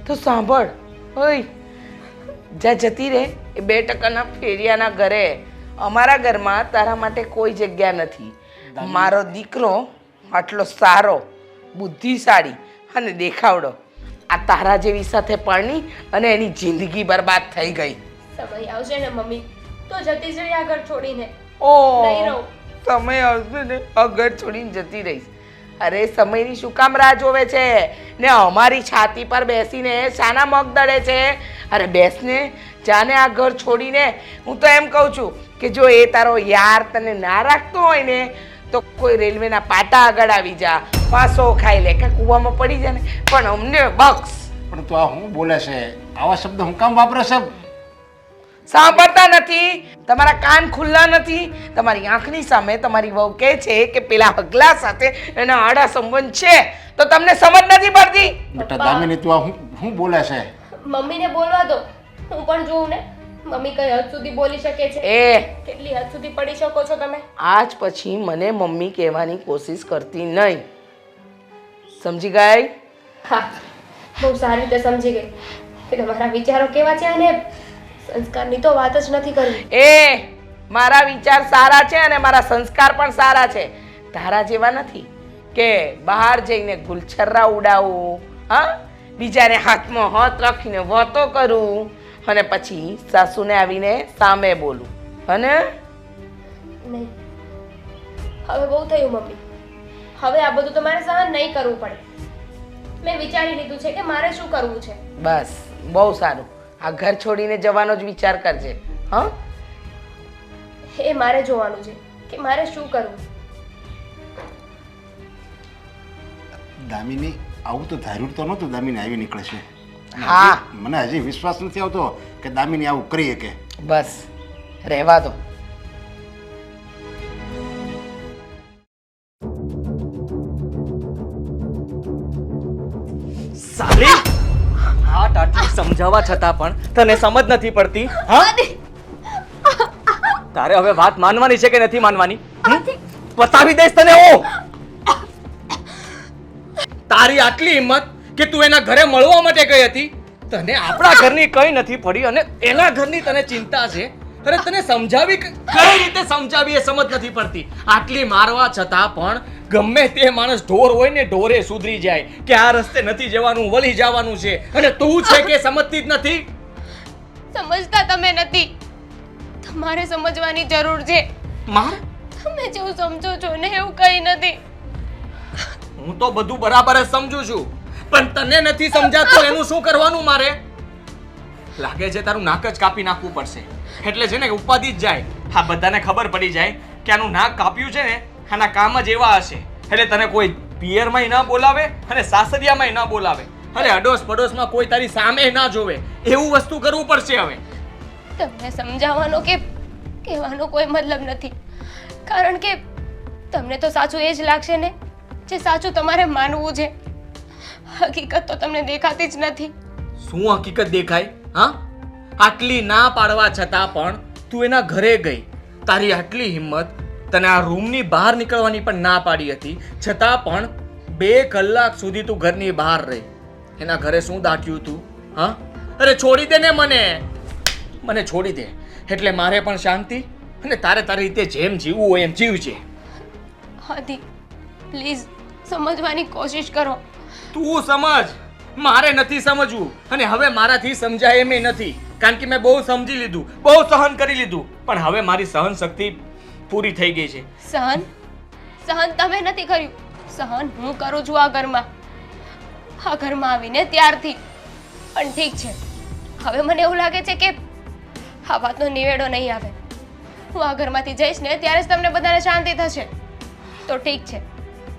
તો સાંભળ, ઓય, જ્યાં જતી રહે એ 2% ફેરિયાના ઘરે. અમારા ઘરમાં તારા માટે કોઈ જગ્યા નથી. મારો દીકરો આટલો સારો, બુદ્ધિશાળી અને દેખાવડો, આ તારા જેવી સાથે પરણી અને એની જિંદગી બરબાદ થઈ ગઈ. સમય આવશે ને મમ્મી તો જતી જ રહી આ ઘર છોડીને. ઓ, નહીં રહું. સમય આવશે ને આ ઘર છોડીને જતી રહીશ. અરે સમયની શું કામ રાહ જોવે છે ને? અમારી છાતી પર બેસીને શાના મગ દળે છે? અરે બેસને, જાને આ ઘર છોડીને. હું તો એમ કહું છું કે જો એ તારો યાર તને ના રાખતો હોય ને તો કોઈ રેલવેના પાટા આગળ આવી જા, ફાંસો ખાઈ લે કે કૂવામાં પડી જાય ને, પણ અમને બક્ષ. પણ તું આ શું બોલે છે? આવા શબ્દ હું કામ વાપરે છે? સાંભળતા નથી? તમારા કાન ખુલ્લા નથી? તમારી આંખની સામે તમારી વહુ કહે છે કે પેલા હગલા સાથે એના આડા સંબંધ છે, તો તમને સમજ નથી પડતી? બેટા દામિની, તું આ શું બોલે છે? મમ્મીને બોલવા દો, હું પણ જોઉં ને. મમ્મી કઈ હદ સુધી બોલી શકે છે? કેટલી હદ સુધી પડી શકો છો તમે? આજ પછી મને મમ્મી કહેવાની કોશિશ કરતી નહીં, સમજી ગઈ? હા, બહુ સારી રીતે સમજી ગઈ કે તમારા વિચારો કેવા છે અને સંસ્કારની તો વાત જ નથી કરવી. મારા વિચાર સારા છે અને મારા સંસ્કાર પણ સારા છે. તારા જેવા નથી કે બહાર જઈને ગુલછર્રા ઉડાવું, હા, બીજાને હાથમાં હાથ રાખીને વાતો કરું અને પછી સાસુને આવીને સામે બોલું. અને નહીં, હવે બહુ થયું મમ્મી. હવે આ બધું તમારે સહન નહીં કરવું પડે. મેં વિચારી લીધું છે કે મારે શું કરવું છે. બસ, બહુ સારું. આ ઘર છોડીને જવાનો જ વિચાર કરજે. હા, એ મારે જોવાનું છે કે મારે શું કરવું. દામિની, આવું તો ધાર્યું તો નહોતું દામિની આવી નીકળે છે. હા. મને હજી વિશ્વાસ નથી આવતો કે દામિની આવું કરી શકે. બસ રહેવા દો. સાલી, આ વાત આટલી સમજાવવા છતાં પણ તને સમજ નથી પડતી હા આદિ, તારે હવે વાત માનવાની છે કે નથી માનવાની બતાવી દઈશ તને હું તારી આટલી હિંમત કે તું એના ઘરે મળવા માટે ગઈ હતી તને આપણા ઘરની કઈ નથી પડી અને એના ઘરની તને ચિંતા છે અરે તને સમજાવી કઈ રીતે સમજાવી એ સમજ નથી પડતી આટલી મારવા છતાં પણ ગમે તે માણસ ઢોર હોય ને ઢોરે સુધરી જાય કે આ રસ્તે નથી જવાનું વળી જવાનું છે અને તું છે કે સમજતી જ નથી સમજતા તમે નથી. તમારે સમજવાની જરૂર છે. મારે તમે જેવું સમજો છો ને એવું કઈ નથી. હું તો બધું બરાબર જ સમજુ છું પણ તને નથી સમજાતું એનું શું કરવાનું મારે લાગે છે તારું નાક જ કાપી નાખવું પડશે એટલે છે ને ઉપાધિ જ જાય હા બધાને ખબર પડી જાય કે આનું નાક કાપ્યું છે ને આના કામ જ એવા હશે એટલે તને કોઈ પિયરમાંય ન બોલાવે અને સાસરિયામાંય ન બોલાવે અરે અડોસ પડોશમાં કોઈ તારી સામે ના જોવે એવું વસ્તુ કરવું પડશે હવે તમને સમજાવવાનો કે કહેવાનો કોઈ મતલબ નથી કારણ કે તમને તો સાચું એ જ લાગશે ને જે સાચું તમારે માનવું છે. હકીકત તો તમને દેખાતી જ નથી. શું હકીકત દેખાય હા આટલી ના પાડવા છતાં પણ તું એના ઘરે ગઈ તારી આટલી હિંમત તને આ રૂમની બહાર નીકળવાની પણ ના પાડી હતી છતાં પણ 2 કલાક સુધી તું ઘરની બહાર રહી એના ઘરે શું દાટ્યું તું હા અરે છોડી દે ને મને છોડી દે એટલે મારે પણ શાંતિ અને તારે તારી રીતે જેમ જીવવું હોય એમ જીવજે. આદિ પ્લીઝ સમજવાની કોશિશ કરો. તું સમજ મારે નથી સમજવું અને હવે મારાથી સમજાય એમ નથી કારણ કે મેં બહુ સમજી લીધું બહુ સહન કરી લીધું પણ હવે મારી સહન શક્તિ પૂરી થઈ ગઈ છે. સહન તમે નથી કર્યું. સહન હું કરું છું આ ઘરમાં આવીને ત્યારથી. પણ ઠીક છે હવે મને એવું લાગે છે કે આ વાતનો નિવેડો નહીં આવે. હું આ ઘરમાંથી જઈશ ને ત્યારે જ તમને બધાને શાંતિ થશે. તો ઠીક છે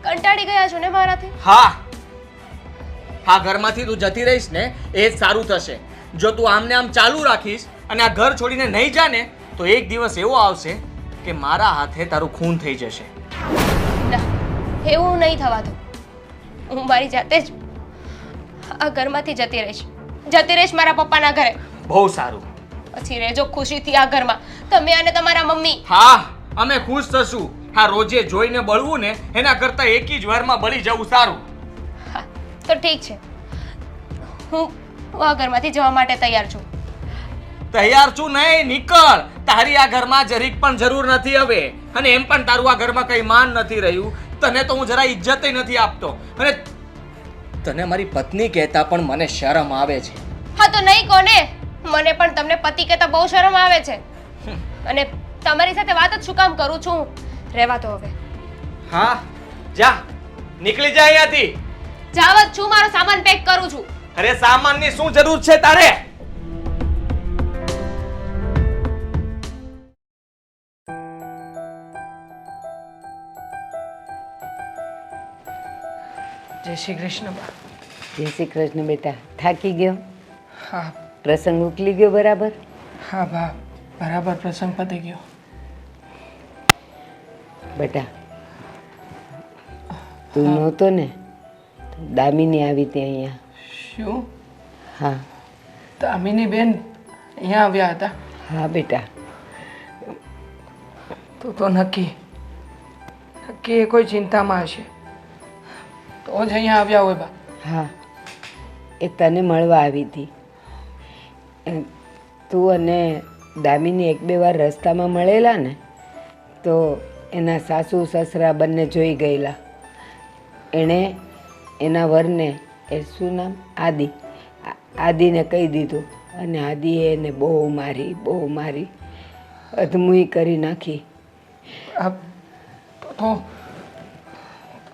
કંટાળી ગયા છો ને મારાથી. હા ઘરમાંથી તું જતી રહીશ ને એ જ સારું થશે. જો તું આમને આમ ચાલુ રાખીશ અને આ ઘર છોડીને નહીં જા ને તો એક દિવસ એવો આવશે કે મારા હાથે તારું ખૂન થઈ જશે. ના એવું નહીં થવા દો. હું મારી જાતે જ આ ઘરમાંથી જતી રહીશ મારા પપ્પાના ઘરે. બહુ સારું. પછી રહેજો ખુશીથી આ ઘરમાં તમે અને તમારા મમ્મી. હા અમે ખુશ થશું. હા રોજે જોઈને બળવું ને એના કરતા એક જ વારમાં બળી જવું સારું. હા તો ઠીક છે હું આ ઘરમાંથી જવા માટે તૈયાર છું. તૈયાર છું નહીં નીકળ તારી આ ઘરમાં જરીક પણ જરૂર નથી હવે અને એમ પણ તારું આ ઘરમાં કઈ માન નથી રહ્યું તને તો હું જરા ઇજ્જત નથી આપતો અને તને મારી પત્ની કહેતા પણ મને શરમ આવે છે. હા તો નહીં કોને મને પણ તમને પતિ કહેતા બહુ શરમ આવે છે અને તમારી સાથે વાત જ શું કામ કરું છું. રહેવા તો હવે. હા જા નીકળી જા અહીંયાથી. જાવ જ છું મારો સામાન પેક કરું છું. અરે સામાનની શું જરૂર છે તારે જય શ્રી કૃષ્ણ બા. જય શ્રી કૃષ્ણ બેટા. થાકી ગયો? હા પ્રસંગ ઉકલી ગયો બરાબર? હા બા બરાબર પ્રસંગ પતી ગયો. બેટા તું નહોતો ને દામિની આવી હતી અહીંયા. શું હા દામિની બેન અહીંયા આવ્યા હતા? હા બેટા. તો નક્કી એ કોઈ ચિંતામાં હશે તો જ અહીંયા આવ્યા હોય બા. હા એ તને મળવા આવી હતી. તું અને દામિની 1-2 વાર રસ્તામાં મળેલા ને તો એના સાસુ સસરા બંને જોઈ ગયેલા. એણે એના વરને એ શું નામ આદિને કહી દીધું અને આદિએ એને બહુ મારી અધમુઈ કરી નાખી. તો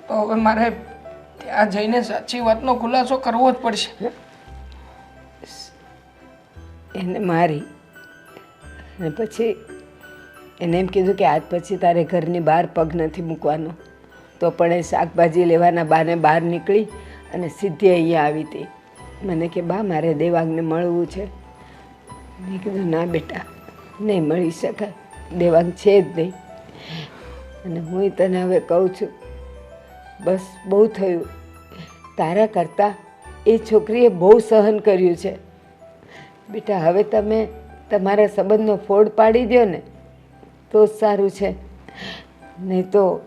હવે મારે ત્યાં જઈને સાચી વાતનો ખુલાસો કરવો જ પડશે. એને મારી અને પછી એને એમ કીધું કે આજ પછી તારે ઘરની બહાર પગ નથી મૂકવાનો. તો પણ એ શાકભાજી લેવાના બાને બહાર નીકળી અને સીધી અહીંયા આવી હતી. મને કે બા મારે દેવાંગને મળવું છે. મેં કીધું ના બેટા નહીં મળી શકાય, દેવાંગ છે જ નહીં. અને હું તને હવે કહું છું બસ બહુ થયું. તારા કરતાં એ છોકરીએ બહુ સહન કર્યું છે. બેટા હવે તમે તમારા સંબંધનો ફોડ પાડી દો ને તો જ સારું છે. નહીં તો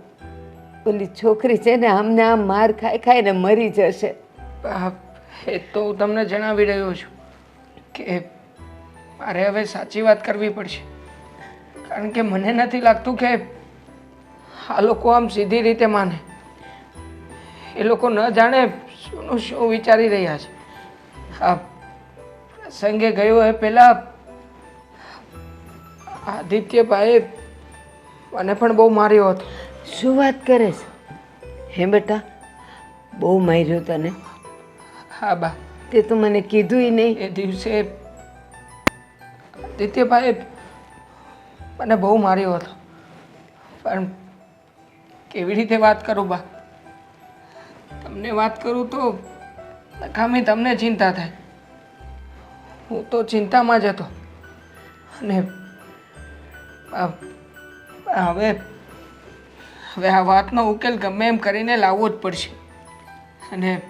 ઓલી છોકરી છે ને આમને આમ માર ખાઈ ખાઈને મરી જશે. એ તો હું તમને જણાવી રહ્યો છું કે મારે હવે સાચી વાત કરવી પડશે, કારણ કે મને નથી લાગતું કે આ લોકો આમ સીધી રીતે માને. એ લોકો ન જાણે શું શું વિચારી રહ્યા છે. આ પ્રસંગે ગયો એ પહેલાં આદિત્યભાઈએ મને પણ બહુ માર્યો હતો. શું વાત કરે છે? હે બેટા, બહુ માર્યો તને? હા બા, તે તો મને કીધુંય નહીં. એ દિવસે આદિત્યભાઈએ મને બહુ માર્યો હતો, પણ કેવી રીતે વાત કરું બા? તમને વાત કરું તો નકામી તમને ચિંતા થાય. હું તો ચિંતામાં જ હતો અને હવે હવે આ વાતનો ઉકેલ ગમે એમ કરીને લાવવો જ પડશે. અને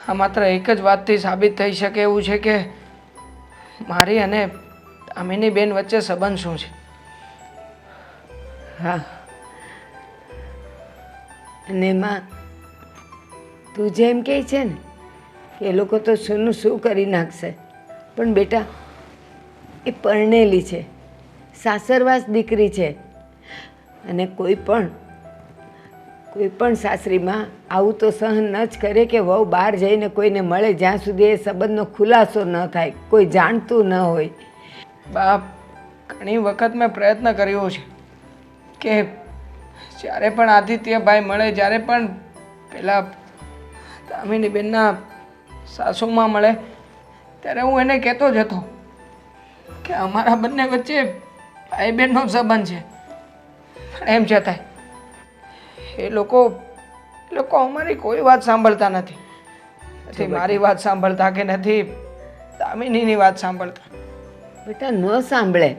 આ માત્ર એક જ વાતથી સાબિત થઈ શકે એવું છે કે મારી અને દામિની બેન વચ્ચે સંબંધ શું છે. હા, અને એમાં તું જેમ કહે છે ને કે એ લોકો તો શુંનું શું કરી નાખશે, પણ બેટા એ પરણેલી છે, સાસરવાસ દીકરી છે. અને કોઈ પણ સાસરીમાં આવું તો સહન ન જ કરે કે વહુ બહાર જઈને કોઈને મળે જ્યાં સુધી એ સંબંધનો ખુલાસો ન થાય, કોઈ જાણતું ન હોય. બાપ, ઘણી વખત મેં પ્રયત્ન કર્યો છે કે જ્યારે પણ આદિત્યભાઈ મળે, જ્યારે પણ પેલા દામિની બેનના સાસુમાં મળે, ત્યારે હું એને કહેતો જ હતો કે અમારા બંને વચ્ચે ભાઈ બહેનનો સંબંધ છે. એમ છતાંય એ લોકો અમારી કોઈ વાત સાંભળતા નથી. નથી મારી વાત સાંભળતા કે નથી દામિનીની વાત સાંભળતા. બેટા ન સાંભળે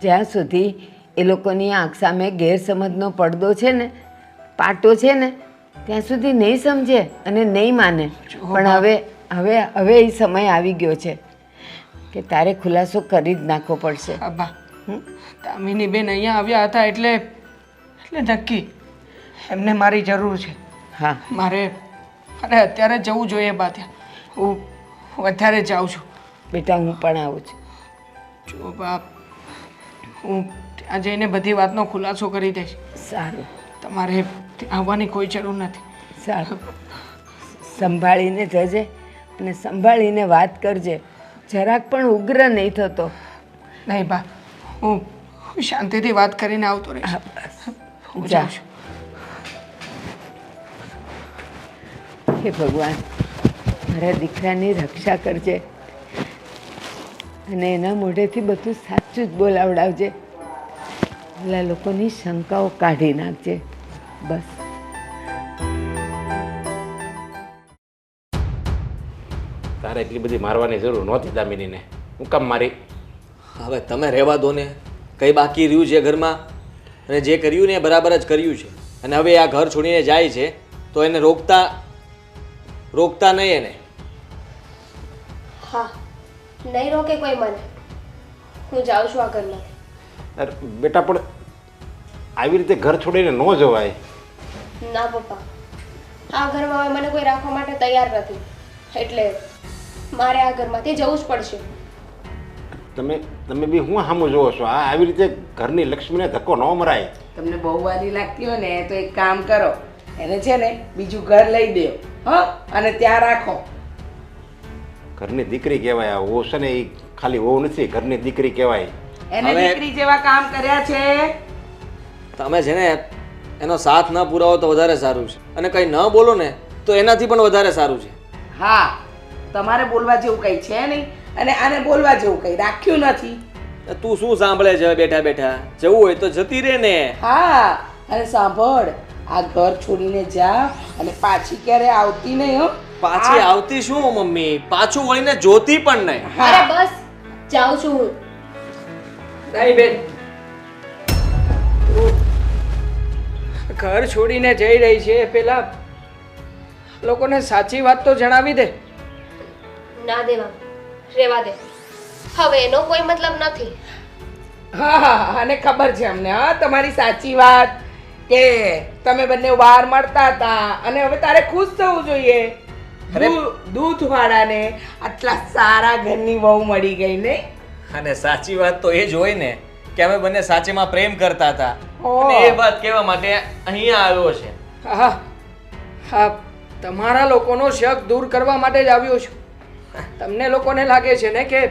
જ્યાં સુધી એ લોકોની આંખ સામે ગેરસમજનો પડદો છે ને, પાટો છે ને, ત્યાં સુધી નહીં સમજે અને નહીં માને. પણ હવે એ સમય આવી ગયો છે કે તારે ખુલાસો કરી જ નાખવો પડશે. અબ્બા, દામિની બેન અહીંયા આવ્યા હતા એટલે નક્કી એમને મારી જરૂર છે. હા, મારે અત્યારે જવું જોઈએ બા ત્યાં. હું અત્યારે જાઉં છું. બેટા હું પણ આવું છું. જો બાપ, હું ત્યાં જઈને બધી વાતનો ખુલાસો કરી દઈશ. સારું, તમારે આવવાની કોઈ જરૂર નથી. સારું. સંભાળીને જજે અને સંભાળીને વાત કરજે. જરાક પણ ઉગ્ર નહીં થતો. નહીં બા, હું શાંતિથી વાત કરીને આવતો રહીશ. હું જાઉં છું. હે ભગવાન, મારા દીકરાની રક્ષા કરજે અને એના મોઢેથી બધું સાચું જ બોલાવડાવજે. પેલા લોકોની શંકાઓ કાઢી નાખજે. બસ. તારે એટલી બધી મારવાની જરૂર નહોતી દામિનીને. હું કામ મારી? હવે તમે રહેવા દો ને. કંઈ બાકી રહ્યું છે ઘરમાં? અને જે કર્યું ને એ બરાબર જ કર્યું છે. અને હવે આ ઘર છોડીને જાય છે તો એને રોકતા નહીં એને. હા, નહીં રોકે કોઈ મને. હું જાઉં છું આ ઘરમાં. અરે બેટા, પણ આવી રીતે ઘર છોડીને ન જવાય. ના પપ્પા, આ ઘરમાં હવે મને કોઈ રાખવા માટે તૈયાર નથી, એટલે મારે આ ઘરમાંથી જવું જ પડશે. તમે બી હું સામું જોવો છો? આ આવી રીતે ઘરની લક્ષ્મીને ધક્કો ન મરાય. તમને બહુ વાલી લાગતી હોય ને તો એક કામ કરો, એને છે ને બીજું ઘર લઈ દો, હા, અને ત્યાં રાખો. ઘરની દીકરી કહેવાય. આ વહુ છે ને એ ખાલી વહુ નથી, ઘરની દીકરી કહેવાય. એને હવે- દીકરી જેવા કામ કર્યા છે. તમે છે ને એનો સાથ ન પુરાવો તો વધારે સારું છે. અને કંઈ ન બોલો ને તો એનાથી પણ વધારે સારું છે. હા, તમારે બોલવા જેવું કંઈ છે નહીં અને આને બોલવા જેવું કંઈ રાખ્યું નથી. તું શું સાંભળે છે બેઠા બેઠા? જવું હોય તો જતી રહે ને. હા, અને સાંભળ, આ ઘર છોડીને જા અને પાછી ક્યારે આવતી નહીં, હો. પાછી આવતી શું મમ્મી? પાછું વળીને જોતી પણ નહીં. અરે બસ, જાઉં છું હું. નહીં બેન, ઘર છોડીને જઈ રહી છે એ પહેલા લોકોને સાચી વાત તો જણાવી દે. ના દેવા, રેવા દે. હવે એનો કોઈ મતલબ નથી. હા હા હા, અને ખબર છે અમને, હા, તમારી સાચી વાત કે તમે બંને વાર મળતા હતા અને હવે તારે ખુશ થવું જોઈએ. દૂધવાળાને આટલા સારા ઘરની વહુ મળી ગઈ નહીં? અને સાચી વાત તો એ જ હોય ને કે અમે બંને સાચેમાં પ્રેમ કરતા હતા. ઓહ. અને એ વાત કહેવા માટે અહીંયા આવ્યો છે. હા હા, તમારા લોકોનો શક દૂર કરવા માટે જ આવ્યો છું. તમને લોકોને લાગે છે ને કે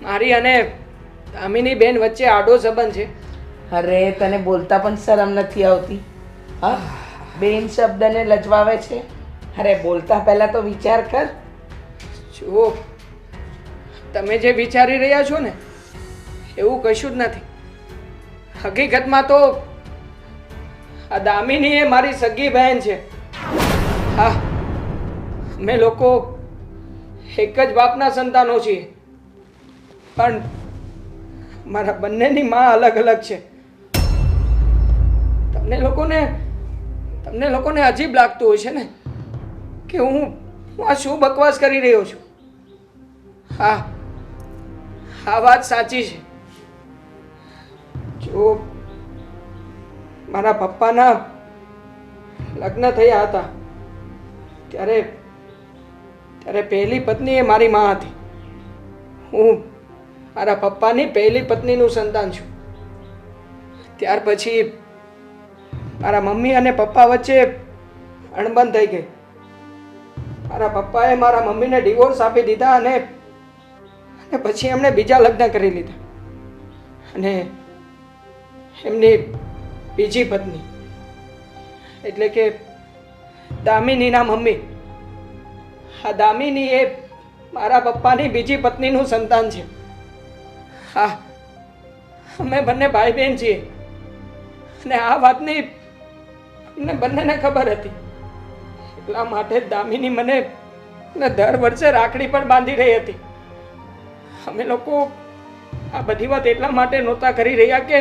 મારી અને દામિની બેન વચ્ચે આડો સંબંધ છે. અરે તને બોલતા પણ શરમ નથી આવતી? હા, બેન શબ્દને લજવાવે છે. અરે બોલતા પહેલા તો વિચાર કર. જુઓ, તમે જે વિચારી રહ્યા છો ને એવું કશું જ નથી. હકીકતમાં તો આ દામિની એ મારી સગી બહેન છે. હા, અમે લોકો એક જ બાપના સંતાનો છીએ, પણ મારા બંનેની માં અલગ અલગ છે. તમને લોકોને અજીબ લાગતું હોય છે ને કે હું આ શું બકવાસ કરી રહ્યો છું. હા, આ વાત સાચી છે. જો મારા પપ્પાના લગ્ન થયા હતા ત્યારે પહેલી પત્ની એ મારી માં હતી. હું મારા પપ્પાની પહેલી પત્નીનું સંતાન છું. ત્યાર પછી મારા મમ્મી અને પપ્પા વચ્ચે અણબન થઈ ગઈ. મારા પપ્પાએ મારા મમ્મીને ડિવોર્સ આપી દીધા અને પછી એમણે બીજા લગ્ન કરી લીધા. અને એમની બીજી પત્ની એટલે કે દામિનીના મમ્મી, આ દામિની એ મારા પપ્પાની બીજી પત્નીનું સંતાન છે. હા, અમે બંને ભાઈ બહેન છીએ અને આ વાતની અમને બંનેને ખબર હતી. એટલા માટે દામિની મને દર વર્ષે રાખડી પણ બાંધી રહી હતી. અમે લોકો આ બધી વાત એટલા માટે નહોતા કરી રહ્યા કે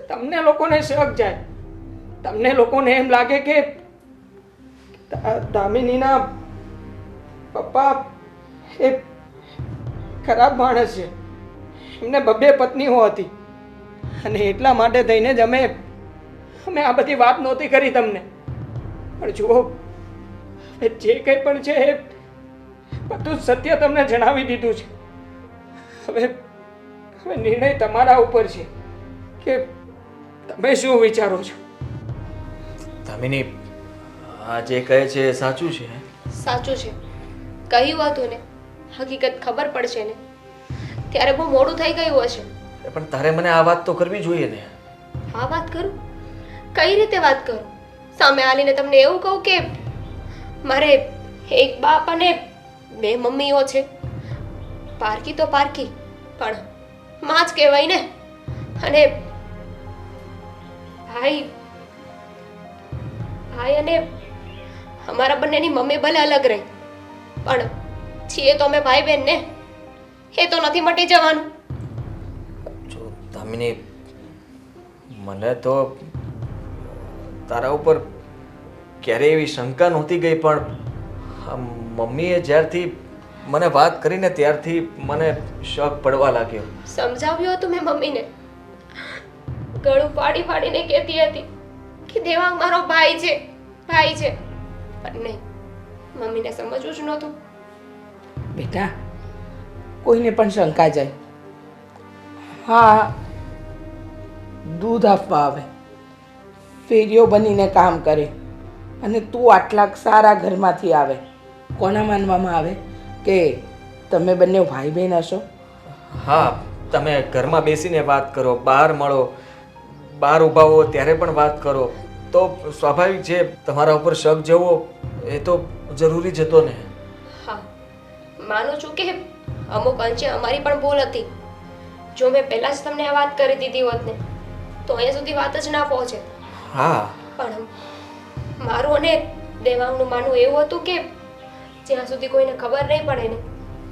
તમને લોકોને શક જાય. તમને લોકોને એમ લાગે કે દામિનીના પપ્પા એ ખરાબ માણસ છે. એમને બબ્બે પત્નીઓ હતી અને એટલા માટે થઈને જ અમે આ બધી વાત નહોતી કરી તમને. પણ જુઓ, જે કંઈ પણ છે એ બધું સત્ય તમને જણાવી દીધું છે. હવે નિર્ણય તમારા ઉપર છે કે તમે શું વિચારો છો. દામિની, આ જે કહે છે એ સાચું છે? સાચું છે. કહ્યું હતું ને, હકીકત ખબર પડશે ને ત્યારે બહુ મોડું થઈ ગયું હશે. પણ તારે મને આ વાત તો કરવી જોઈએ ને. હા, વાત કરું. કઈ રીતે વાત કરું? સામે આલીને તમને એવું કહું કે મારે એક બાપ અને બે મમ્મીઓ છે? પારકી તો પારકી, પણ માં જ કહેવાય ને. અને ભાઈ અને અમારા બંનેની મમ્મી ભલે અલગ રહી, પણ છીએ તો અમે ભાઈ બહેન ને. એ તો નથી મટી જવાનું. જો દામિની, મને તો તારા ઉપર ક્યારેય એવી શંકા નહોતી ગઈ, પણ મમ્મીએ જ્યારથી મને વાત કરીને ત્યારથી મને શક પડવા લાગ્યો. સમજાવ્યું હતું મેં મમ્મીને. ગળું ફાડી ફાડીને કહેતી હતી કે દેવાંગ મારો ભાઈ છે, ભાઈ છે. પણ નહીં, મમ્મીને સમજવું જ નહોતું. બેટા, કોઈને પણ શંકા જાય. હા, દૂધ આપવા આવે, ફેરીઓ બનીને કામ કરે અને તું આટલા સારા ઘરમાંથી આવે, કોના માનવામાં આવે કે તમે બંને ભાઈ બહેન હશો? હા, તમે ઘરમાં બેસીને વાત કરો, બહાર મળો, બહાર ઊભા હો ત્યારે પણ વાત કરો, તો સ્વાભાવિક છે તમારા ઉપર શક જેવો એ તો જરૂરી જ હતો ને. હા, માનું છું કે અમુક અંશે અમારી પણ ભૂલ હતી. જો મેં પહેલા જ તમને આ વાત કરી દીધી હોત ને તો અહીંયા સુધી વાત જ ના પહોંચે. હા, પણ મારું અને દેવાંગનું માનવું એવું હતું કે જ્યાં સુધી કોઈને ખબર નહીં પડે ને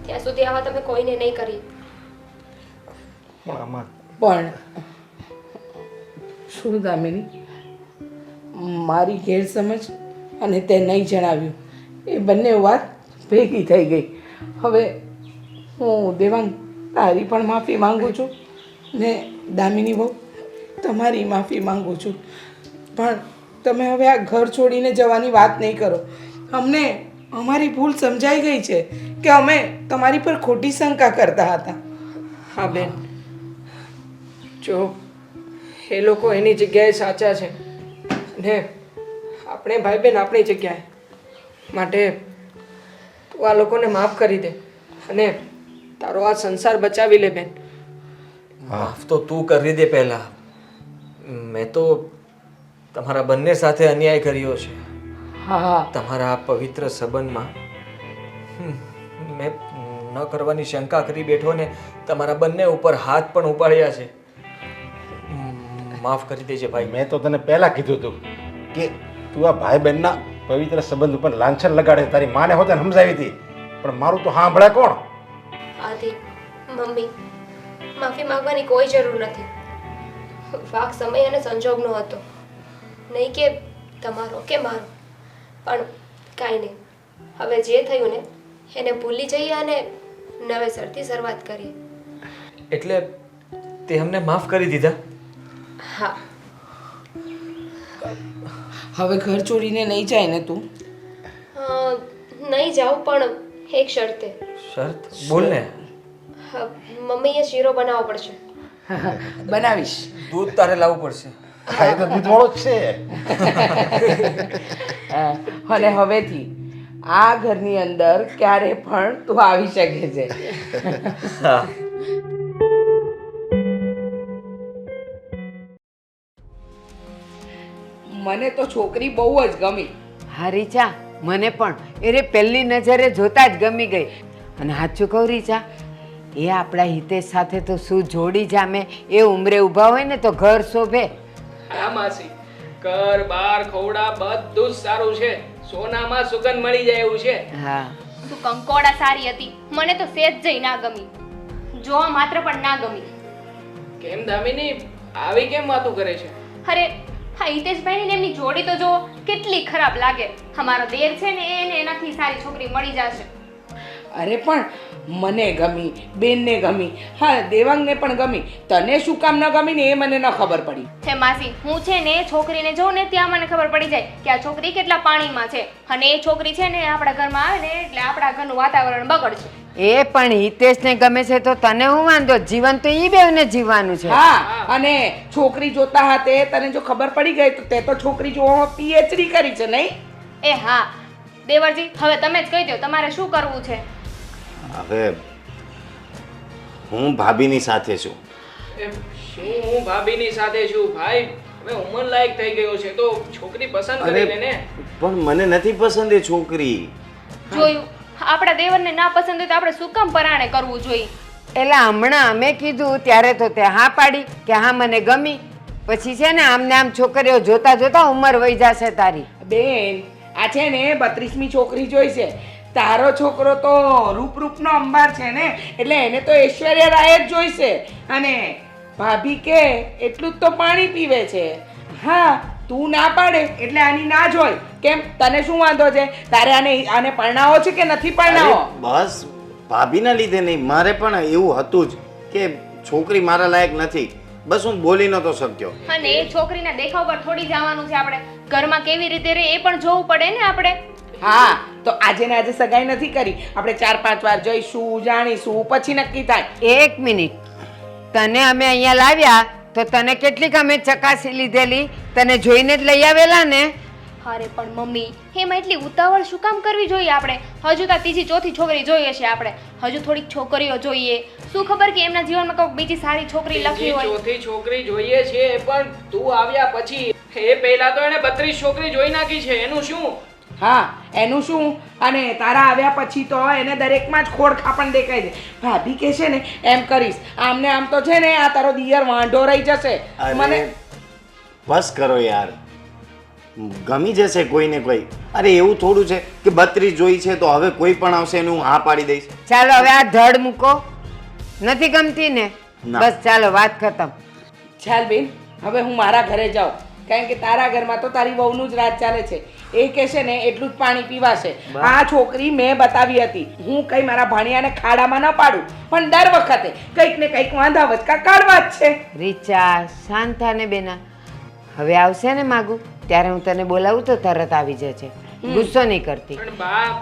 ત્યાં સુધી આ વાત અમે કોઈને નહીં કરીએ. પણ શું દામિની, મારી ગેરસમજ અને તે નહીં જણાવ્યું, એ બંને વાત ભેગી થઈ ગઈ. હવે હું દેવાંગ તારી પણ માફી માંગુ છું ને દામિની બહુ તમારી માફી માંગુ છું. પણ તમે હવે આ ઘર છોડીને જવાની વાત નહીં કરો. અમને અમારી ભૂલ સમજાઈ ગઈ છે કે અમે તમારી પર ખોટી શંકા કરતા હતા. હા બેન, જો એ લોકો એની જગ્યાએ સાચા છે ને આપણે ભાઈ બેન આપણી જગ્યાએ. માટે તું આ લોકોને માફ કરી દે અને તારો આ સંસાર બચાવી લે બેન. માફ તો તું કરી દે પહેલા. મેં તો તમારા બંને સાથે અન્યાય કર્યો છે. હા, તમારા આ પવિત્ર સંબંધમાં મેં ન કરવાની શંકા કરી બેઠો ને તમારા બંને ઉપર હાથ પણ ઉપાડ્યા છે. માફ કરી દેજે ભાઈ. મેં તો તને પહેલા કીધું હતું કે તું આ ભાઈ બહેનના પવિત્ર સંબંધ ઉપર લાંછન લગાડે. તારી માને હોતે સમજાવી હતી, પણ મારું તો સાંભળે કોણ? આદિ, મમ્મી, માફી માંગવાની કોઈ જરૂર નથી. વાક સમય અને સંજોગનો હતો, નહીં કે તમારો કે મારો. પણ કાંઈ નહીં, હવે જે થયું ને એને ભૂલી જઈએ અને નવેસરથી શરૂઆત કરીએ. એટલે તે અમને માફ કરી દીધા? હા. હવે ઘર છોડીને નહીં જાય ને તું? નહીં જાઉં, પણ એક શરતે. શરત? બોલ ને. મમ્મીએ શીરો બનાવવો પડશે. બનાવીશ. દૂધ તારે લાવવું પડશે. હા, એ તો દૂધવાળો જ છે. અને હવેથી આ ઘરની અંદર ક્યારે પણ તું આવી શકે છે. હા. મને તો છોકરી બહુ જ ગમી. હા રીચા, મને પણ એ પહેલી નજરે જોતા જ ગમી ગઈ. અને સાચું કહું રીચા, એ આપણા હિતેશ સાથે તો શું જોડી જામે. એ ઉંમરે ઊભા હોય ને તો ઘર શોભે. હા માસી, ઘર બાર ખવડા બધું જ સારું છે. સોનામાં સુગંધ મળી જાય એવું છે. હા, તું કંકોડા સારી હતી, મને તો સેજ જઈ ના ગમી, જોવા માત્ર પણ ના ગમી. કેમ દામિની આવી કેમ વાતો કરે છે? અરે હા, હિતેશભાઈ ને એમની જોડી તો જો કેટલી ખરાબ લાગે. અમારો દેર છે ને એને એનાથી સારી છોકરી મળી જશે. અરે પણ મને ગમી, બેનને ગમી, હા દેવાંગને પણ ગમી. તને શું કામ ન ગમી ને એ મને ન ખબર પડી. હે માસી, હું છે ને છોકરીને જોઉં ને ત્યાં મને ખબર પડી જાય કે આ છોકરી કેટલા પાણીમાં છે. અને એ છોકરી છે ને આપણા ઘરમાં આવે ને એટલે આપણા ઘરનું વાતાવરણ બગડશે. એ પણ હિતેશને ગમે છે તો તને હું વાંધો? જીવન તો ઈ બેવને જીવવાનું છે. હા, અને છોકરી જોતા હાથે તને જો ખબર પડી ગઈ તો તે તો છોકરી જોવામાં પીએચડી કરી છે નહીં? એ હા દેવરજી, હવે તમે જ કહી દો તમારે શું કરવું છે. હવે હું ભાભીની સાથે છું. શું હું ભાભીની સાથે છું? ભાઈ હવે ઉંમર લાયક થઈ ગયો છે તો છોકરી પસંદ કરી લે ને. પણ મને નથી પસંદ એ છોકરી. જોયું, આપણા દેવરને ના પસંદ હોય તો આપણે શું કામ પરાણે કરવું જોઈએ. એટલે હમણાં અમે કીધું ત્યારે તો તે હા પાડી કે હા મને ગમી. પછી છે ને આમને આમ છોકરીઓ જોતા જોતા ઉંમર વહી જશે તારી. બેન, આ છે ને 32મી છોકરી જોઈ છે. તારો છોકરો તો રૂપનો અંબાર છે ને, એટલે એને તો ઐશ્વર્યા રાય જ જોઈશે. અને ભાભી કે એટલું જ તો પાણી પીવે છે. હા, તું ના પાડે એટલે આની ના જ હોય. કેમ, તને શું વાંધો છે? તારે આને પરણાવો છે કે નથી પરણાવો? બસ ભાભીના લીધે નહીં, મારે પણ એવું હતું જ કે છોકરી મારા લાયક નથી. બસ હું બોલી નતો શક્યો. અને એ છોકરીના દેખાવ પર થોડી જવાનું છે આપણે. ઘરમાં કેવી રીતે રહે એ પણ જોવું પડે ને આપણે. હા, તો આજે ને આજે સગાઈ નથી કરી. આપણે 4-5 વાર જઈશું, જાણીશું, પછી નક્કી થાય. એક મિનિટ, તને અમે અહીંયા લાવ્યા તો તને કેટલીક અમે ચકાસી લીધેલી, તને જોઈને જ લઈ આવેલા ને. અરે પણ મમ્મી, એમાં એટલી ઉતાવળ શું કામ કરવી જોઈએ આપણે? હજુ તો ત્રીજી ચોથી છોકરી જોઈએ છે આપણે. હજુ થોડીક છોકરીઓ જોઈએ. શું ખબર કે એમના જીવનમાં કોઈ બીજી સારી છોકરી લખી હોય. ચોથી છોકરી જોઈએ છે પણ તું આવ્યા પછી. એ પહેલા તો એને 32 છોકરી જોઈ નાખી છે. એનું શું? હા, એનું શું? અને તારા આવ્યા પછી તો એને દરેકમાં જ ખોડખા પણ દેખાય છે. ભાભી કે છે ને એમ કરીશ, આમને આમ તો છે ને આ તારો દિયર વાંઢો રહી જશે. મને બસ કરો યાર, ગમી જશે કોઈને કોઈ. અરે એવું થોડું છે કે 32 જોઈ છે તો હવે કોઈ પણ આવશે એનું હા પાડી દઈશ. ચાલો હવે આ ધડ મૂકો. નથી ગમતી ને? ના. બસ ચાલો, વાત ખતમ. ચાલ બેન, હવે હું મારા ઘરે જાઉં. કારણ કે તારા ઘરમાં તો તારી વહુનું જ રાજ ચાલે છે. એ કહેશે ને એટલું જ પાણી પીવાશે. આ છોકરી મેં બતાવી હતી. હું કઈ મારા ભાણિયાને ખાડામાં ન પાડું, પણ દર વખતે કંઈક ને કંઈક વાંધા વચકા કાઢવા જ છે. રીચા શાંત થા ને બેના. હવે આવશે ને માગું ત્યારે હું તને બોલાવું તો તરત આવી જશે. ગુસ્સો નહીં કરતી. પણ બાપ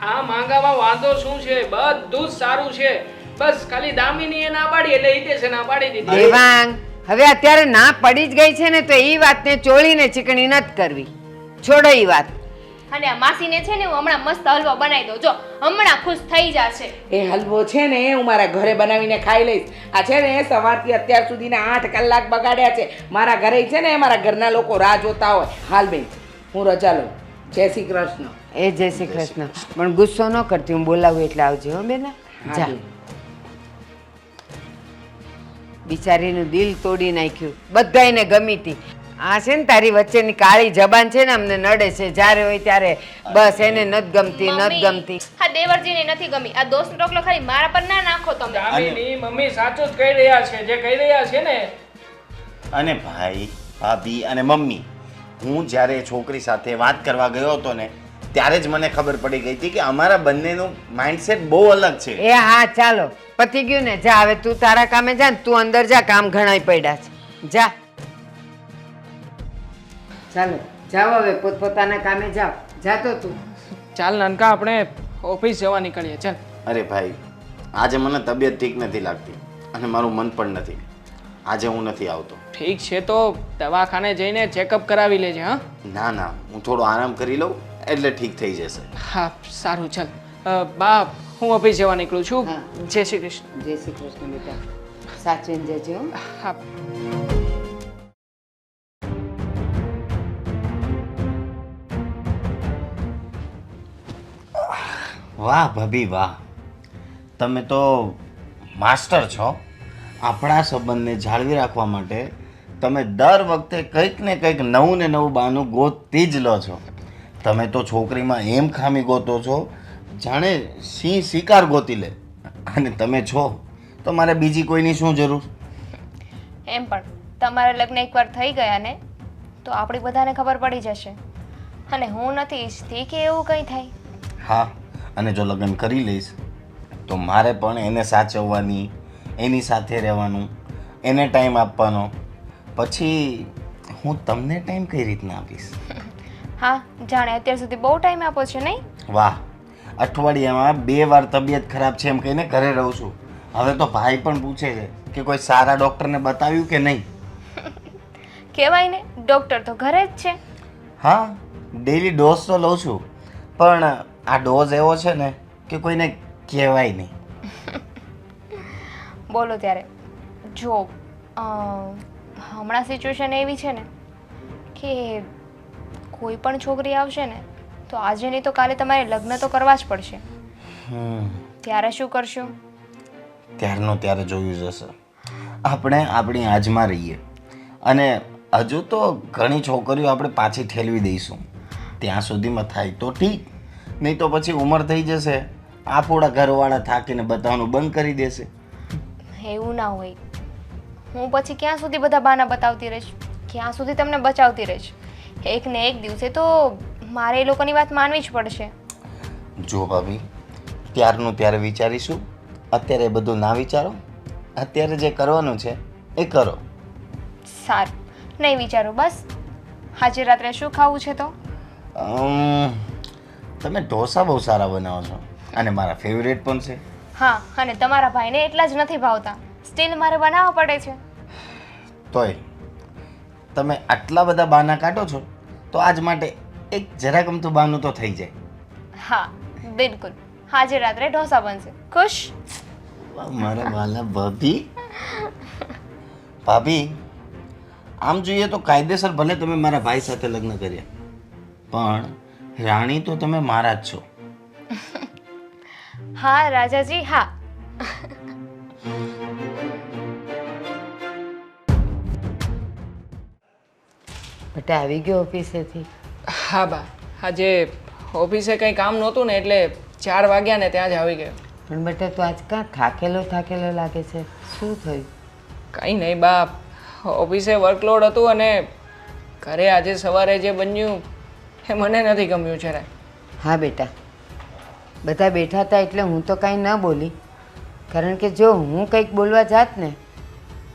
આ માંગામાં વાંધો શું છે? બધું જ સારું છે. બસ ખાલી દામિની એ ના પાડી એટલે હિતેશે ના પાડી દીધી. દેવાંગ હવે અત્યારે ના પડી જ ગઈ છે ને તો એ વાતને ચોળીને ચીકણી નથી કરવી. છોડો એ વાત. અને આ માસીને છે ને હું હમણાં મસ્ત હલવો બનાવી દઉં. જો હમણાં ખુશ થઈ જશે. એ હલવો છે ને હું મારા ઘરે બનાવીને ખાઈ લઈશ. આ છે ને સવારથી અત્યાર સુધીના 8 કલાક બગાડ્યા છે. મારા ઘરે છે ને મારા ઘરના લોકો રાહ જોતા હોય. હાલ બેન હું રજા લઉં. જય શ્રી કૃષ્ણ. એ જય શ્રી કૃષ્ણ. પણ ગુસ્સો ન કરતી, હું બોલાવું એટલે આવજે હો બેના. જા. બિચારીનું દિલ તોડી નાખ્યું. બધાયને ગમી હતી. આ છે ને તારી વચ્ચેની કાળી જબાન છે ને અમને નડે છે. જ્યારે હોય ત્યારે બસ એને નથી ગમતી, નથી ગમતી. હા દેવરજીને નથી ગમી. આ દોસ્ત રોકલો ખાલી મારા પર ના નાખો તમે. દામિની મમ્મી સાચું જ કહી રહ્યા છે જે કહી રહ્યા છે ને. અને ભાઈ ભાભી અને મમ્મી, હું જ્યારે છોકરી સાથે વાત કરવા ગયો હતો ને ત્યારે જ મને ખબર પડી ગઈ હતી કે અમારા બંનેનું માઇન્ડસેટ બહુ અલગ છે. એ હા ચાલો પતી ગયું ને. જા હવે તું તારા કામે જા ને. તું અંદર જા, કામ ઘણાય પડ્યા છે. જા. ચાલો જાઓ હવે પોતપોતાના કામે જાઓ. જાતો તું. ચાલ નાનકા આપણે ઓફિસ જવા નીકળીએ. ચાલ. અરે ભાઈ આજે મને તબિયત ઠીક નથી લાગતી અને મારું મન પણ નથી. આજે હું નથી આવતો. ઠીક છે તો દવાખાને જઈને ચેકઅપ કરાવી લેજે. હા ના ના, હું થોડો આરામ કરી લઉં એટલે ઠીક થઈ જશે. હા સારું. ચાલ બા હું ઓફિસ જવા નીકળું છું. હા. જય શ્રી કૃષ્ણ. જય શ્રી કૃષ્ણ બેટા. સાચવીને જજો. હા. વાહ ભાભી વાહ, તમે તો માસ્ટર છો. આપણા સંબંધને જાળવી રાખવા માટે તમે દર વખતે કંઈક ને કંઈક નવું ને નવું બહાનું ગોતતી જ લો છો. તમે તો છોકરીમાં એમ ખામી ગોતો છો જાણે સિંહ શિકાર ગોતી લે. અને તમે છો તો મારે બીજી કોઈની શું જરૂર? એમ પણ તમારા લગ્ન એકવાર થઈ ગયા ને તો આપણી બધાને ખબર પડી જશે. અને હું નથી ઈચ્છતી કે એવું કંઈ થાય. હા, અને જો લગ્ન કરી લઈશ તો મારે પણ એને સાચવવાની, એની સાથે રહેવાનું, એને ટાઈમ આપવાનો. પછી હું તમને ટાઈમ કઈ રીતના આપીશ? હા જાણે અત્યાર સુધી બહુ ટાઈમ આપો છો નહીં? વાહ, અઠવાડિયામાં 2 વાર તબિયત ખરાબ છે એમ કહીને ઘરે રહું છું. હવે તો ભાઈ પણ પૂછે છે કે કોઈ સારા ડૉક્ટરને બતાવ્યું કે નહીં. કહેવાય ને ડૉક્ટર તો ઘરે જ છે. હા, ડેલી ડોઝ તો લઉં છું, પણ આ ડોઝ એવો છે ને કે કોઈને કહેવાય નહીં. બોલો ત્યારે જો હમણાં સિચ્યુએશન એવી છે ને કે કોઈ પણ છોકરી આવશે ને તો આજે નહીં તો કાલે તમારે લગ્ન તો કરવા જ પડશે. ત્યારે શું કરશો? ત્યારનો ત્યારે જોયું જશે. આપણે આપણી આજમાં રહીએ અને હજુ તો ઘણી છોકરીઓ આપણે પાછી ઠેલવી દઈશું. ત્યાં સુધીમાં થાય તો ઠીક, નહીં તો પછી ઉંમર થઈ જશે, આપણા ઘરવાળા થાકીને બતાવવાનું બંધ કરી દેશે. એવું ના હોય. હું પછી ક્યાં સુધી બધા બહાના બતાવતી રહીશ? ક્યાં સુધી તમને બચાવતી રહીશ? એક ને એક દિવસે તો મારે એ લોકોની વાત માનવી જ પડશે. જો ભાભી, ત્યારનું ત્યારે વિચારીશું. અત્યારે એ બધું ના વિચારો. અત્યારે જે કરવાનું છે એ કરો. સારું, નહીં વિચારું. બસ આજે રાત્રે શું ખાવું છે તો? તમે ઢોસા બહુ સારા બનાવો છો અને મારા ફેવરેટ પણ છે. હા, અને તમારા ભાઈને એટલા જ નથી ભાવતા. સ્ટીલ મારે બનાવવા પડે છે. તોય તમે આટલા બધા બહાના કાઢો છો તો આજ માટે એક જરાક અમથું બહાનું તો થઈ જાય. હા બિલકુલ, આજે રાત્રે ઢોસા બનશે. ખુશ? મારા વાલા ભાભી. ભાભી, આમ જોઈએ તો કાયદેસર ભલે તમે મારા ભાઈ સાથે લગ્ન કર્યા, પણ રાણી તો તમે મારા જ છો. હા રાજાજી, હા. બેટા આવી ગયો ઓફિસેથી? હા બા, આજે ઓફિસે કંઈ કામ નહોતું ને એટલે 4 વાગ્યા ને ત્યાં જ આવી ગયો. પણ બેટા તું આજ કાં થાકેલો થાકેલો લાગે છે? શું થયું? કંઈ નહીં બા, ઓફિસે વર્કલોડ હતું અને ઘરે આજે સવારે જે બન્યું એ મને નથી ગમ્યું જરાય. હા બેટા, બધા બેઠા હતા એટલે હું તો કાંઈ ન બોલી, કારણ કે જો હું કંઈક બોલવા જાત ને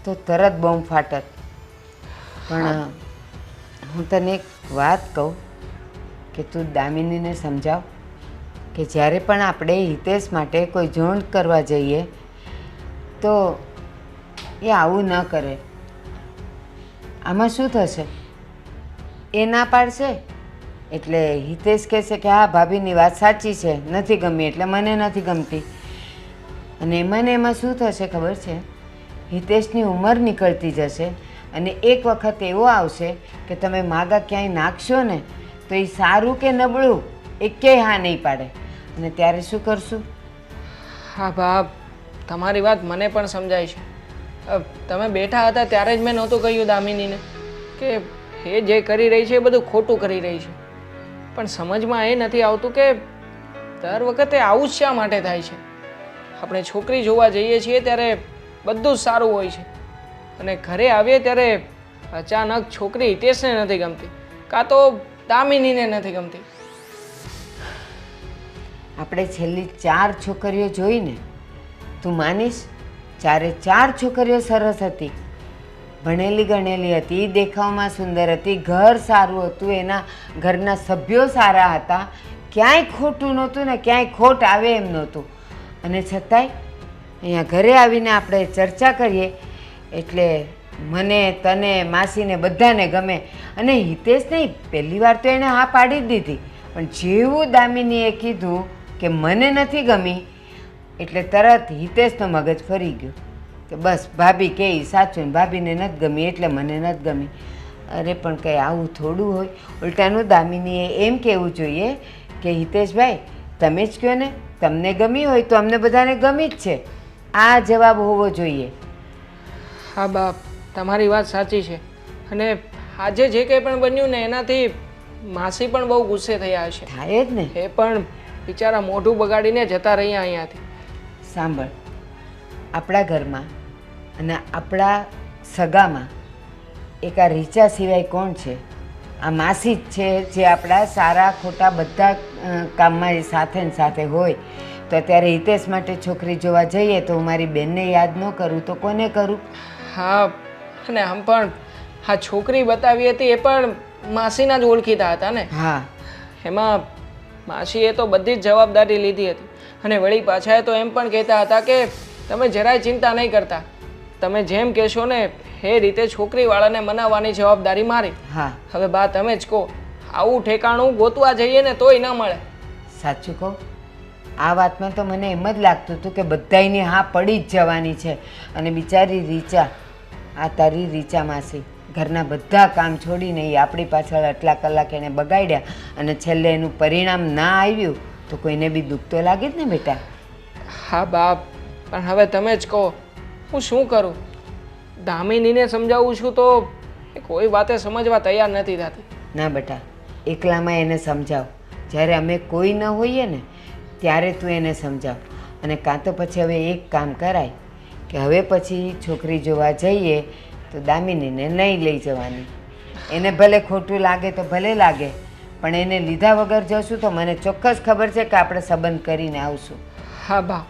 તો તરત બોમ્બ ફાટત. પણ હું તને એક વાત કહું કે તું દામિનીને સમજાવ કે જ્યારે પણ આપણે હિતેશ માટે કોઈ જોન્ટ કરવા જઈએ તો એ આવું ન કરે. આમાં શું થશે? એ ના પાડશે એટલે હિતેશ કહેશે કે હા ભાભીની વાત સાચી છે, નથી ગમી એટલે મને નથી ગમતી. અને એમાં શું થશે ખબર છે? હિતેશની ઉંમર નીકળતી જશે અને એક વખત એવો આવશે કે તમે માગા ક્યાંય નાખશો ને તો એ સારું કે નબળું એકેય હા નહીં પાડે. અને ત્યારે શું કરશું? હા બાપ, તમારી વાત મને પણ સમજાય છે. તમે બેઠા હતા ત્યારે જ મેં નહોતું કહ્યું દામિનીને કે એ જે કરી રહી છે એ બધું ખોટું કરી રહી છે. પણ સમજમાં એ નથી આવતું કે દર વખતે આવું જ શા માટે થાય છે. આપણે છોકરી જોવા જઈએ છીએ ત્યારે બધું જ સારું હોય છે અને ઘરે આવીએ ત્યારે અચાનક છોકરી હિતેશને નથી ગમતી કાં તો દામિનીને નથી ગમતી. આપણે છેલ્લી 4 છોકરીઓ જોઈને તું માનીશ? 4 છોકરીઓ સરસ હતી, ભણેલી ગણેલી હતી, દેખાવમાં સુંદર હતી, ઘર સારું હતું, એના ઘરના સભ્યો સારા હતા, ક્યાંય ખોટું નહોતું ને ક્યાંય ખોટ આવે એમ નહોતું. અને છતાંય અહીંયા ઘરે આવીને આપણે ચર્ચા કરીએ એટલે મને, તને, માસીને બધાને ગમે. અને હિતેશ નહીં, પહેલી વાર તો એણે હા પાડી જ દીધી, પણ જેવું દામિનીએ કીધું કે મને નથી ગમી એટલે તરત હિતેશનો મગજ ફરી ગયો કે બસ ભાભી કહે સાચું, ભાભીને નથી ગમી એટલે મને નથી ગમી. અરે પણ કંઈ આવું થોડું હોય. ઉલટાનું દામિનીએ એમ કહેવું જોઈએ કે હિતેશભાઈ તમે જ કહો ને, તમને ગમી હોય તો અમને બધાને ગમી જ છે. આ જવાબ હોવો જોઈએ. હા બાપ, તમારી વાત સાચી છે. અને આજે જે કંઈ પણ બન્યું ને એનાથી માસી પણ બહુ ગુસ્સે થયા હશે. થાય જ ને. એ પણ બિચારા મોઢું બગાડીને જતા રહ્યા અહીંયાથી. સાંભળ, આપણા ઘરમાં અને આપણા સગામાં એક આ રીચા સિવાય કોણ છે? આ માસી જ છે જે આપણા સારા ખોટા બધા કામમાં એ સાથે ને સાથે હોય. તો અત્યારે હિતેશ માટે છોકરી જોવા જઈએ તો હું મારી બેનને યાદ ન કરું તો કોને કરું? હા, અને આમ પણ આ છોકરી બતાવી હતી એ પણ માસીના જ ઓળખીતા હતા ને. હા, એમાં માસીએ તો બધી જ જવાબદારી લીધી હતી અને વળી પાછા તો એમ પણ કહેતા હતા કે તમે જરાય ચિંતા નહીં કરતા, તમે જેમ કહેશો ને એ રીતે છોકરીવાળાને મનાવવાની જવાબદારી મારી. હા. હવે બા તમે જ કહો, આવું ઠેકાણું ગોતવા જઈએ ને તોય ન મળે. સાચું કહું, આ વાતમાં તો મને એમ જ લાગતું હતું કે બધાયની હા પડી જ જવાની છે. અને બિચારી રીચા, આ તારી રીચા માસી ઘરના બધા કામ છોડીને એ આપણી પાછળ આટલા કલાક એણે બગાડ્યા અને છેલ્લે એનું પરિણામ ના આવ્યું તો કોઈને બી દુઃખ તો લાગે જ ને બેટા. હા બાપ, પણ હવે તમે જ કહો હું શું કરું? દામિનીને સમજાવું છું તો એ કોઈ વાતે સમજવા તૈયાર નથી થતી. ના બેટા, એકલામાં એને સમજાવ. જ્યારે અમે કોઈ ન હોઈએ ને ત્યારે તું એને સમજાવ. અને કાં તો પછી હવે એક કામ કરાય કે હવે પછી છોકરી જોવા જઈએ તો દામિનીને નહીં લઈ જવાની. એને ભલે ખોટું લાગે તો ભલે લાગે, પણ એને લીધા વગર જશું તો મને ચોક્કસ ખબર છે કે આપણે સંબંધ કરીને આવશું. હા બા,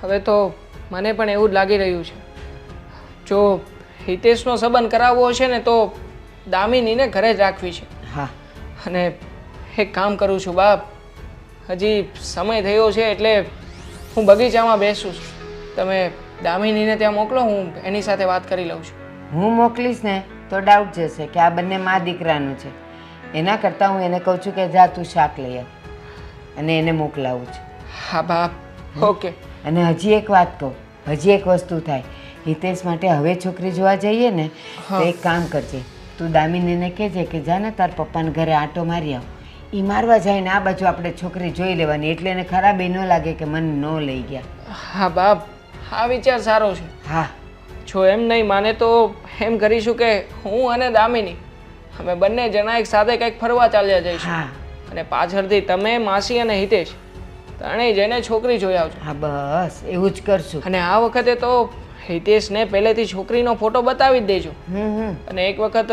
હવે તો મને પણ એવું જ લાગી રહ્યું છે. જો હિતેશનો સંબંધ કરાવવો હશે ને તો દામિનીને ઘરે જ રાખવી છે. હા. અને એક કામ કરું છું બાપ, હજી સમય થયો છે એટલે હું બગીચામાં બેસું છું. તમે દામિનીને ત્યાં મોકલો, હું એની સાથે વાત કરી લઉં છું. હું મોકલીશ ને તો ડાઉટ જશે કે આ બંને મા દીકરાનું છે. એના કરતાં હું એને કહું છું કે જા તું શાક લઈ આવ અને એને મોકલાવું છું. હા બાપ, ઓકે. અને હજી એક વાત કહું, હજી એક વસ્તુ થાય. હિતેશ માટે હવે છોકરી જોવા જઈએ ને તો એક કામ કરજે, તું દામિનીને કહેજે કે જા ને તાર પપ્પાને ઘરે આંટો મારી આવ. એ મારવા જાય ને આ બાજુ આપણે છોકરી જોઈ લેવાની એટલે એને ખરાબ એ ન લાગે કે મને ન લઈ ગયા. હા બાપ, આ વિચાર સારો છે. હા. જો એમ નહીં માને તો એમ કરીશું કે હું અને દામિની અમે બંને જણા એક સાથે કંઈક ફરવા ચાલ્યા જઈશું. હા. અને પાછળથી તમે, માસી અને હિતેશ ત્રણેય જઈને છોકરી જોઈ આવજો. હા બસ એવું જ કરશું. અને આ વખતે તો હિતેશને પહેલેથી છોકરીનો ફોટો બતાવી જ દેજો. અને એક વખત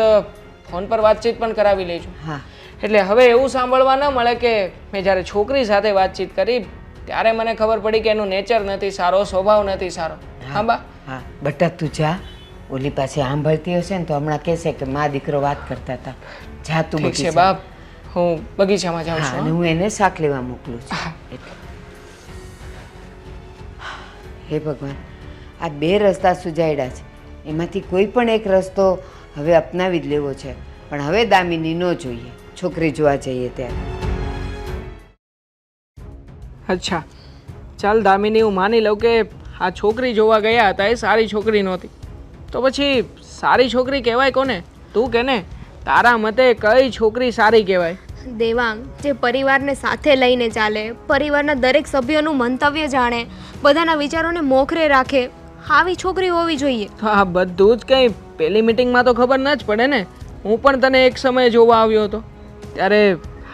ફોન પર વાતચીત પણ કરાવી લેજો. હા એટલે હવે એવું સાંભળવા ન મળે કે મેં જ્યારે છોકરી સાથે વાતચીત કરી ત્યારે મને ખબર પડી કે એનું નેચર નથી સારો, સ્વભાવ નથી સારો. હા બા. હા બટા તું જા, ઓલી પાસે સાંભળતી હશે ને તો હમણાં કહેશે કે મા દીકરો વાત કરતા હતા. જા તું ઠીક છે બગીચામાં. બાપ, હું બગીચામાં જાઉં હા છું. અને હં? હું એને શાક લેવા મોકલું છું એટલે. હે ભગવાન, આ 2 રસ્તા સુજાયડા છે, એમાંથી કોઈ પણ એક રસ્તો હવે અપનાવી જ લેવો છે. પણ હવે દામિની ન જોઈએ, છોકરી જોવા જઈએ ત્યારે. અચ્છા ચાલ દામિની, હું માની લઉં કે આ છોકરી જોવા ગયા હતા એ સારી છોકરી નહોતી, તો પછી સારી છોકરી કહેવાય કોને? તું કે ને, તારા મતે કઈ છોકરી સારી કહેવાય? દેવાંગ જે પરિવારને સાથે લઈને ચાલે, પરિવારના દરેક સભ્યોનું મંતવ્ય જાણે, બધાના વિચારોને મોખરે રાખે, આવી છોકરી હોવી જોઈએ. તો આ બધું જ કંઈ પહેલી મિટિંગમાં તો ખબર ન જ પડે ને. હું પણ તને એક સમયે જોવા આવ્યો હતો ત્યારે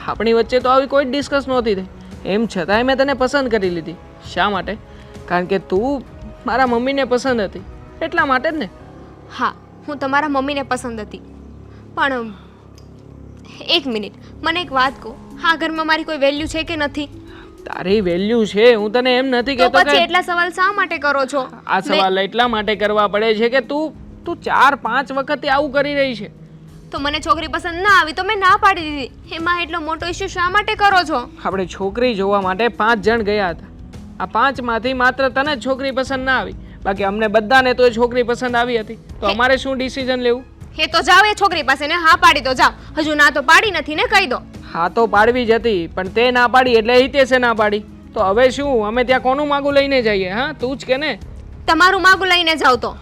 આપણી વચ્ચે તો આવી કોઈ ડિસ્કસ નહોતી થઈ, એમ છતાંય મેં તને પસંદ કરી લીધી. શા માટે? કારણ કે તું મારા મમ્મીને પસંદ હતી એટલા માટે જ ને. હા, હું તમારા મમ્મીને પસંદ હતી, પણ એક મિનિટ, મને એક વાત કહો, આ ઘરમાં મારી કોઈ વેલ્યુ છે કે નથી? તારી વેલ્યુ છે, હું તને એમ નથી તો કહેતો પછી કે એટલા સવાલ શા માટે કરો છો? આ સવાલ એટલા માટે કરવા પડે છે કે તું 4-5 વખતે આવું કરી રહી છે. તો મને છોકરી પસંદ ના આવી તો મેં ના પાડી દીધી, એમાં એટલો મોટો ઇશ્યુ શા માટે કરો છો? આપણે છોકરી જોવા માટે 5 જણ ગયા હતા. આ 5માંથી માત્ર તને જ છોકરી પસંદ ના આવી, બાકી અમને બધાને તો એ છોકરી પસંદ આવી હતી. તો અમારે શું ડિસિઝન લેવું? હે તો જાઓ એ છોકરી પાસે ને હા પાડી તો જાઓ. હજુ ના તો પાડી નથી ને, કહી દો. હા તો પાડવી જ હતી, પણ તે ના પાડી એટલે હિતેશે ના પાડી. તો હવે શું, અમે ત્યાં કોનું માગું લઈને જઈએ? હા તું જ કે ને. તમારું માગું લઈને જાઓ તો.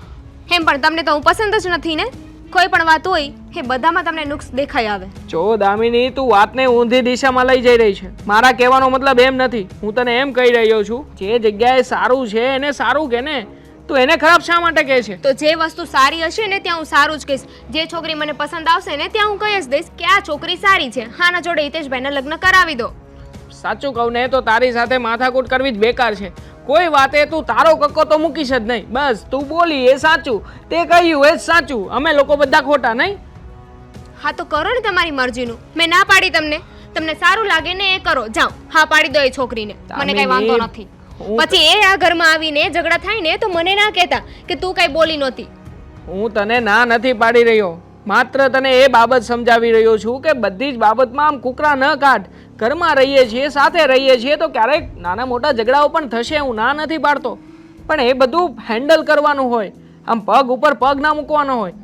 એમ પણ તમને તો હું પસંદ જ નથી ને. કોઈ પણ વાત હોય એ બધામાં તમને નુક્સ દેખાઈ આવે. જો દામિની, તું વાતને ઊંધી દિશામાં લઈ જઈ રહી છે. મારા કહેવાનો મતલબ એમ નથી. હું તને એમ કહી રહ્યો છું, જે જગ્યાએ સારું છે એને સારું કે ને, તું એને ખરાબ શા માટે કહે છે? તો જે વસ્તુ સારી હશે ને ત્યાં હું સારું જ કહીશ. જે છોકરી મને પસંદ આવશે ને ત્યાં હું કહી જ દઈશ કે આ છોકરી સારી છે, હાના જોડે હિતેશભાઈના લગ્ન કરાવી દો. સાચું કહું ને તો તારી સાથે માથાકૂટ કરવી જ બેકાર છે. કોઈ વાતે તું તારો કક્કો તો મૂકીશ જ નહીં. બસ તું બોલી એ સાચું, તે કહ્યું એ જ સાચું, અમે લોકો બધા ખોટા નહીં? હા તો કરો ને તમારી મરજીનું. મેં ના પાડી તમને, તમને સારું લાગે ને એ કરો, જાઓ હા પાડી દો એ છોકરીને, મને કઈ વાંધો નથી. પછી એ આ ઘરમાં આવીને ઝઘડા થાય ને તો મને ના કહેતા કે તું કઈ બોલી નહોતી. હું તને ના નથી પાડી રહ્યો, માત્ર તને એ બાબત સમજાવી રહ્યો છું કે બધી જ બાબતમાં આમ કુકરા ન કાઢ. ઘરમાં રહીએ છીએ, સાથે રહીએ છીએ તો ક્યારેક નાના મોટા ઝઘડાઓ પણ થશે, હું ના નથી પાડતો, પણ એ બધું હેન્ડલ કરવાનું હોય, આમ પગ ઉપર પગ ના મૂકવાનો હોય.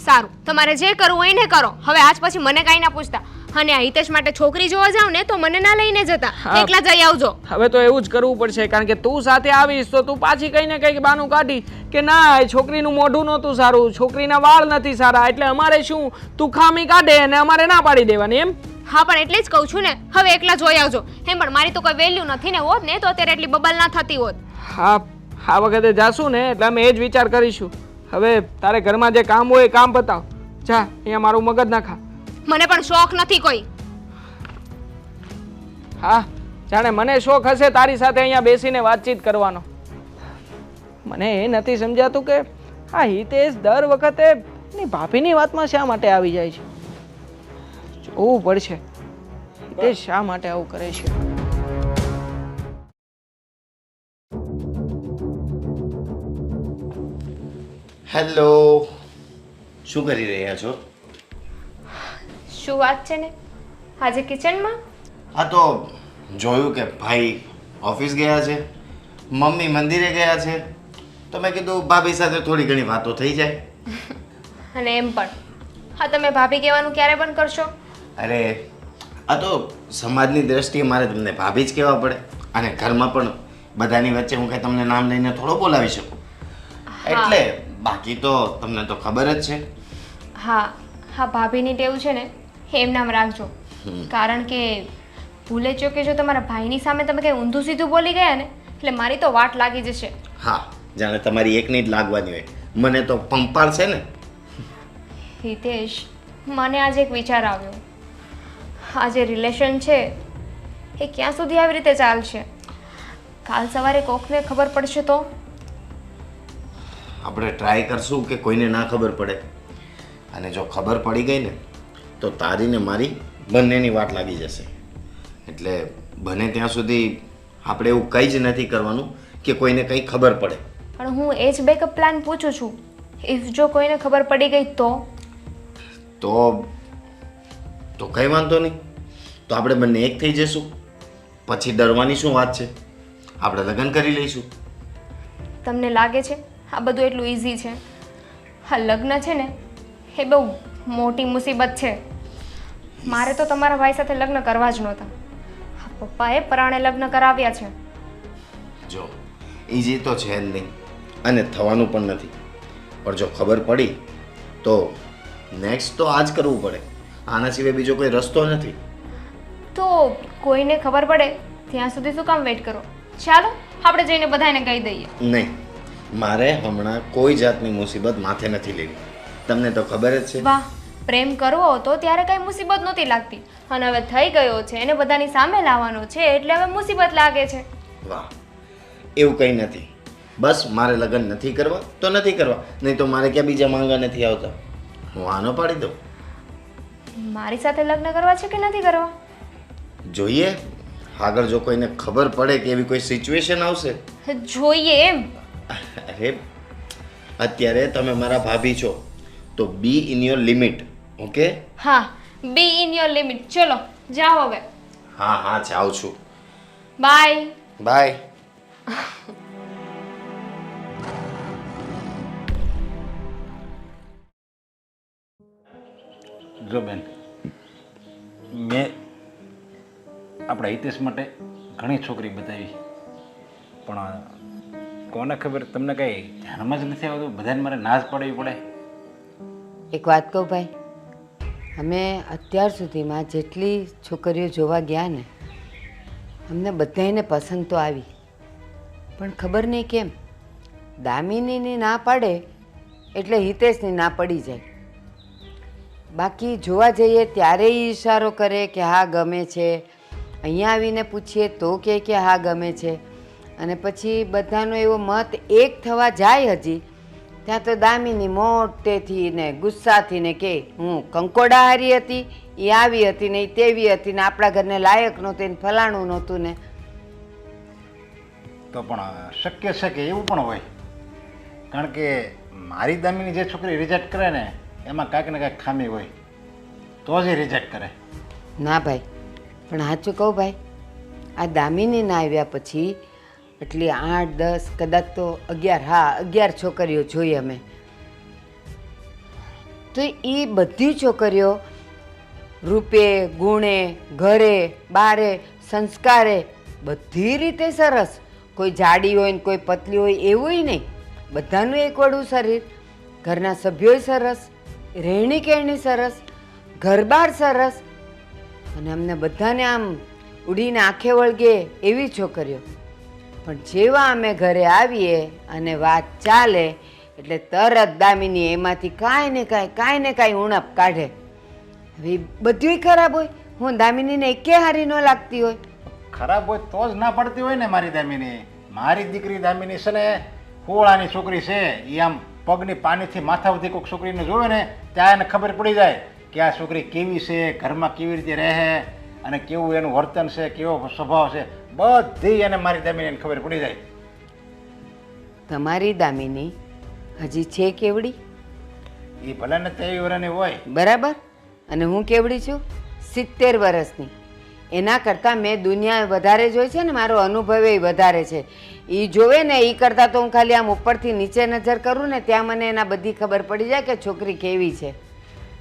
સારું, તમારે જે કરવું હોય ને કરો. હવે આજ પછી મને કાંઈ ના પૂછતા. અને આ હિતેશ માટે છોકરી જોવા જાવ ને તો મને ના લઈને જતા, એકલા જઈ આવજો. હવે તો એવું જ કરવું પડશે, કારણ કે તું સાથે આવીશ તો તું પાછી કઈ ને કઈ બાનું કાઢી કે ના એ છોકરીનું મોઢું નહોતું સારું, છોકરીના વાળ નથી સારા, એટલે અમારે શું તું ખામી કાઢે અને અમારે ના પાડી દેવાની એમ? હા પણ એટલે જ કહું છું ને, હવે એકલા જોઈ આવજો. એમ પણ મારી તો કોઈ વેલ્યુ નથી ને, હોત ને તો અત્યારે એટલી બબલ ના થતી હોત. હા, આ વખતે જાશું ને એટલે અમે એ જ વિચાર કરીશું. હવે તારે ઘરમાં જે કામ હોય એ કામ બતાવ. જા, અહીંયા મારું મગજ ના ખા. મને પણ શોખ નથી કોઈ. હા, જાણે મને શોખ હશે તારી સાથે અહીંયા બેસીને વાતચીત કરવાનો. મને એ નથી સમજાતું કે આ હિતેશ દર વખતે એની ભાભીની વાતમાં શા માટે આવી જાય છે. જોવું પડશે હિતેશ શા માટે આવું કરે છે. હેલો, શું કરી રહ્યા છો? શું વાત છે ને, આજે કિચનમાં? આ તો જોયું કે ભાઈ ઓફિસ ગયા છે, મમ્મી મંદિરે ગયા છે, તો મેં કીધું ભાભી સાથે થોડી ઘણી વાતો થઈ જાય. અને એમ પણ હા, તમે ભાભી કહેવાનું ક્યારે પણ કરશો? અરે આ તો સમાજની દ્રષ્ટિએ મારે તમને ભાભી જ કહેવા પડે, અને ઘરમાં પણ બધાની વચ્ચે હું કંઈ તમને નામ લઈને થોડો બોલાવી શકું, એટલે બાકી તો તમને તો ખબર જ છે. હા હા, ભાભીની ટેવ છે ને એમ નામ રાખજો, કારણ કે ભૂલે ચો કે જો તમારા ભાઈની સામે તમે કંઈ ઊંધું સીધું બોલી ગયા ને એટલે મારી તો વાટ લાગી જશે. હા, જાણે તમારી એકની જ લાગવાની હોય, મને તો પંપાળ છે ને. હિતેશ, મને આજે એક વિચાર આવ્યો. આ જે રિલેશન છે એ ક્યાં સુધી આવી રીતે ચાલશે? કાલ સવારે કોકને ખબર પડશે તો? આપણે ટ્રાય કરશું કે કોઈને ના ખબર પડે. અને જો ખબર પડી ગઈ ને તો તારી ને મારી બંનેની વાટ લાગી જશે. એટલે બને ત્યાં સુધી આપણે એવું કંઈ જ નથી કરવાનું કે કોઈને કંઈ ખબર પડે. પણ હું એ જ બેકઅપ પ્લાન પૂછું છું. ઇફ જો કોઈને ખબર પડી ગઈ તો કંઈ વાંધો નહીં. તો આપણે બંને એક થઈ જઈશું. પછી ડરવાની શું વાત છે? આપણે લગ્ન કરી લઈશું. તમને લાગે છે આ બધું એટલું ઇઝી છે? હા, લગ્ન છે ને એ બહુ મોટી મુસીબત છે. મારે તો તમારા ભાઈ સાથે લગ્ન કરવા જ નહોતા. પપ્પાએ પરાણે લગ્ન કરાવ્યા છે. જો ઇઝી તો છે જ નહીં અને થવાનું પણ નથી. પણ જો ખબર પડી તો નેક્સ્ટ તો આ જ કરવું પડે. આના સિવાય બીજો કોઈ રસ્તો નથી. તો કોઈને ખબર પડે ત્યાં સુધી શું કામ વેઇટ કરો? ચાલો આપણે જઈને બધાને કહી દઈએ. નહીં, મારે હમણાં કોઈ જાતની મુસીબત માથે નથી લેવી. તમને તો ખબર જ છે. વાહ, પ્રેમ કરવો હતો ત્યારે કઈ મુસીબત નહોતી લાગતી અને હવે થઈ ગયો છે એને બધાની સામે લાવવાનો છે એટલે હવે મુસીબત લાગે છે. વાહ, એવું કંઈ નથી. બસ મારે લગ્ન નથી કરવા તો નથી કરવા, નહીં તો મારે ક્યાં બીજા માંગવા નથી આવતા. હું આનો પાડી દઉં. મારી સાથે લગ્ન કરવા છે કે નથી કરવા? જોઈએ આગળ જો કોઈને ખબર પડે કે એવી કોઈ સિચ્યુએશન આવશે. જોઈએ એમ? અરે અત્યારે તમે મારા ભાભી છો તો બી ઇન યોર લિમિટ. ઓકે? હા, બી ઇન યોર લિમિટ. ચલો જાઓ હવે. હા હા, જાઉં છું. Bye bye. જો બેન, મેં આપણા હિતેશ માટે ઘણી છોકરી બતાવી, પણ કોને ખબર તમને કંઈ ધ્યાનમાં જ નથી આવતું. બધાને મારે ના જ પડવી પડે. એક વાત કહું ભાઈ, અમે અત્યાર સુધીમાં જેટલી છોકરીઓ જોવા ગયા ને અમને બધાને પસંદ તો આવી, પણ ખબર નહીં કેમ દામિનીની ના પાડે એટલે હિતેશની ના પડી જાય. બાકી જોવા જઈએ ત્યારે એ ઈશારો કરે કે હા ગમે છે, અહીંયા આવીને પૂછીએ તો કે હા ગમે છે, અને પછી બધાનો એવો મત એક થવા જાય હજી ત્યાં તો દામિની મોટેથી ને ગુસ્સાથી ને કે હું કંકોડાહારી હતી, એ આવી હતી ને એ તેવી હતી ને આપણા ઘરને લાયક નહોતી ને ફલાણું નહોતું ને. તો પણ શક્ય છે કે એવું પણ હોય, કારણ કે મારી દામીની જે છોકરી રિજેક્ટ કરે ને એમાં કાંઈક ને કાંઈક ખામી હોય તો જ એ રિજેક્ટ કરે. ના ભાઈ, પણ સાચું કહું ભાઈ, આ દામિની ના આવ્યા પછી એટલી 8, 10 કદાચ તો 11, હા 11 છોકરીઓ જોઈ અમે. તો એ બધી છોકરીઓ રૂપે, ગુણે, ઘરે, બારે, સંસ્કારે બધી રીતે સરસ. કોઈ જાડી હોય ને કોઈ પતલી હોય એવું નહીં, બધાનું એકવડું શરીર, ઘરના સભ્યોય સરસ, રહેણી કહેણી સરસ, ઘરબાર સરસ, અને અમને બધાને આમ ઉડીને આંખે વળગે એવી છોકરીઓ. પણ જેવા અમે ઘરે આવીએ અને વાત ચાલે એટલે તરત દામિની એમાંથી કાંઈ ને કાંઈ ઉણપ કાઢે. હવે બધુંય ખરાબ હોય, હું દામિનીને એકે હારી ન લાગતી હોય. ખરાબ હોય તો જ ના પડતી હોય ને મારી દામિની. મારી દીકરી દામિની છે ને હોળાની છોકરી છે. એ આમ પગની પાણીથી માથા સુધી કોઈક છોકરીને જોવે ને ત્યાં એને ખબર પડી જાય કે આ છોકરી કેવી છે, ઘરમાં કેવી રીતે રહે અને કેવું એનું વર્તન છે, કેવો સ્વભાવ છે, બધી એને મારી દામિનીને ખબર પડી જાય. તમારી દામિની હજી છે કેવડી? એ ભલે ને તેવી વર્ષની હોય બરાબર, અને હું કેવડી છું? 70 વર્ષની. એના કરતાં મેં દુનિયા વધારે જોઈ છે ને, મારો અનુભવ એ વધારે છે. એ જોવે ને એ કરતાં તો હું ખાલી આમ ઉપરથી નીચે નજર કરું ને ત્યાં મને એના બધી ખબર પડી જાય કે છોકરી કેવી છે.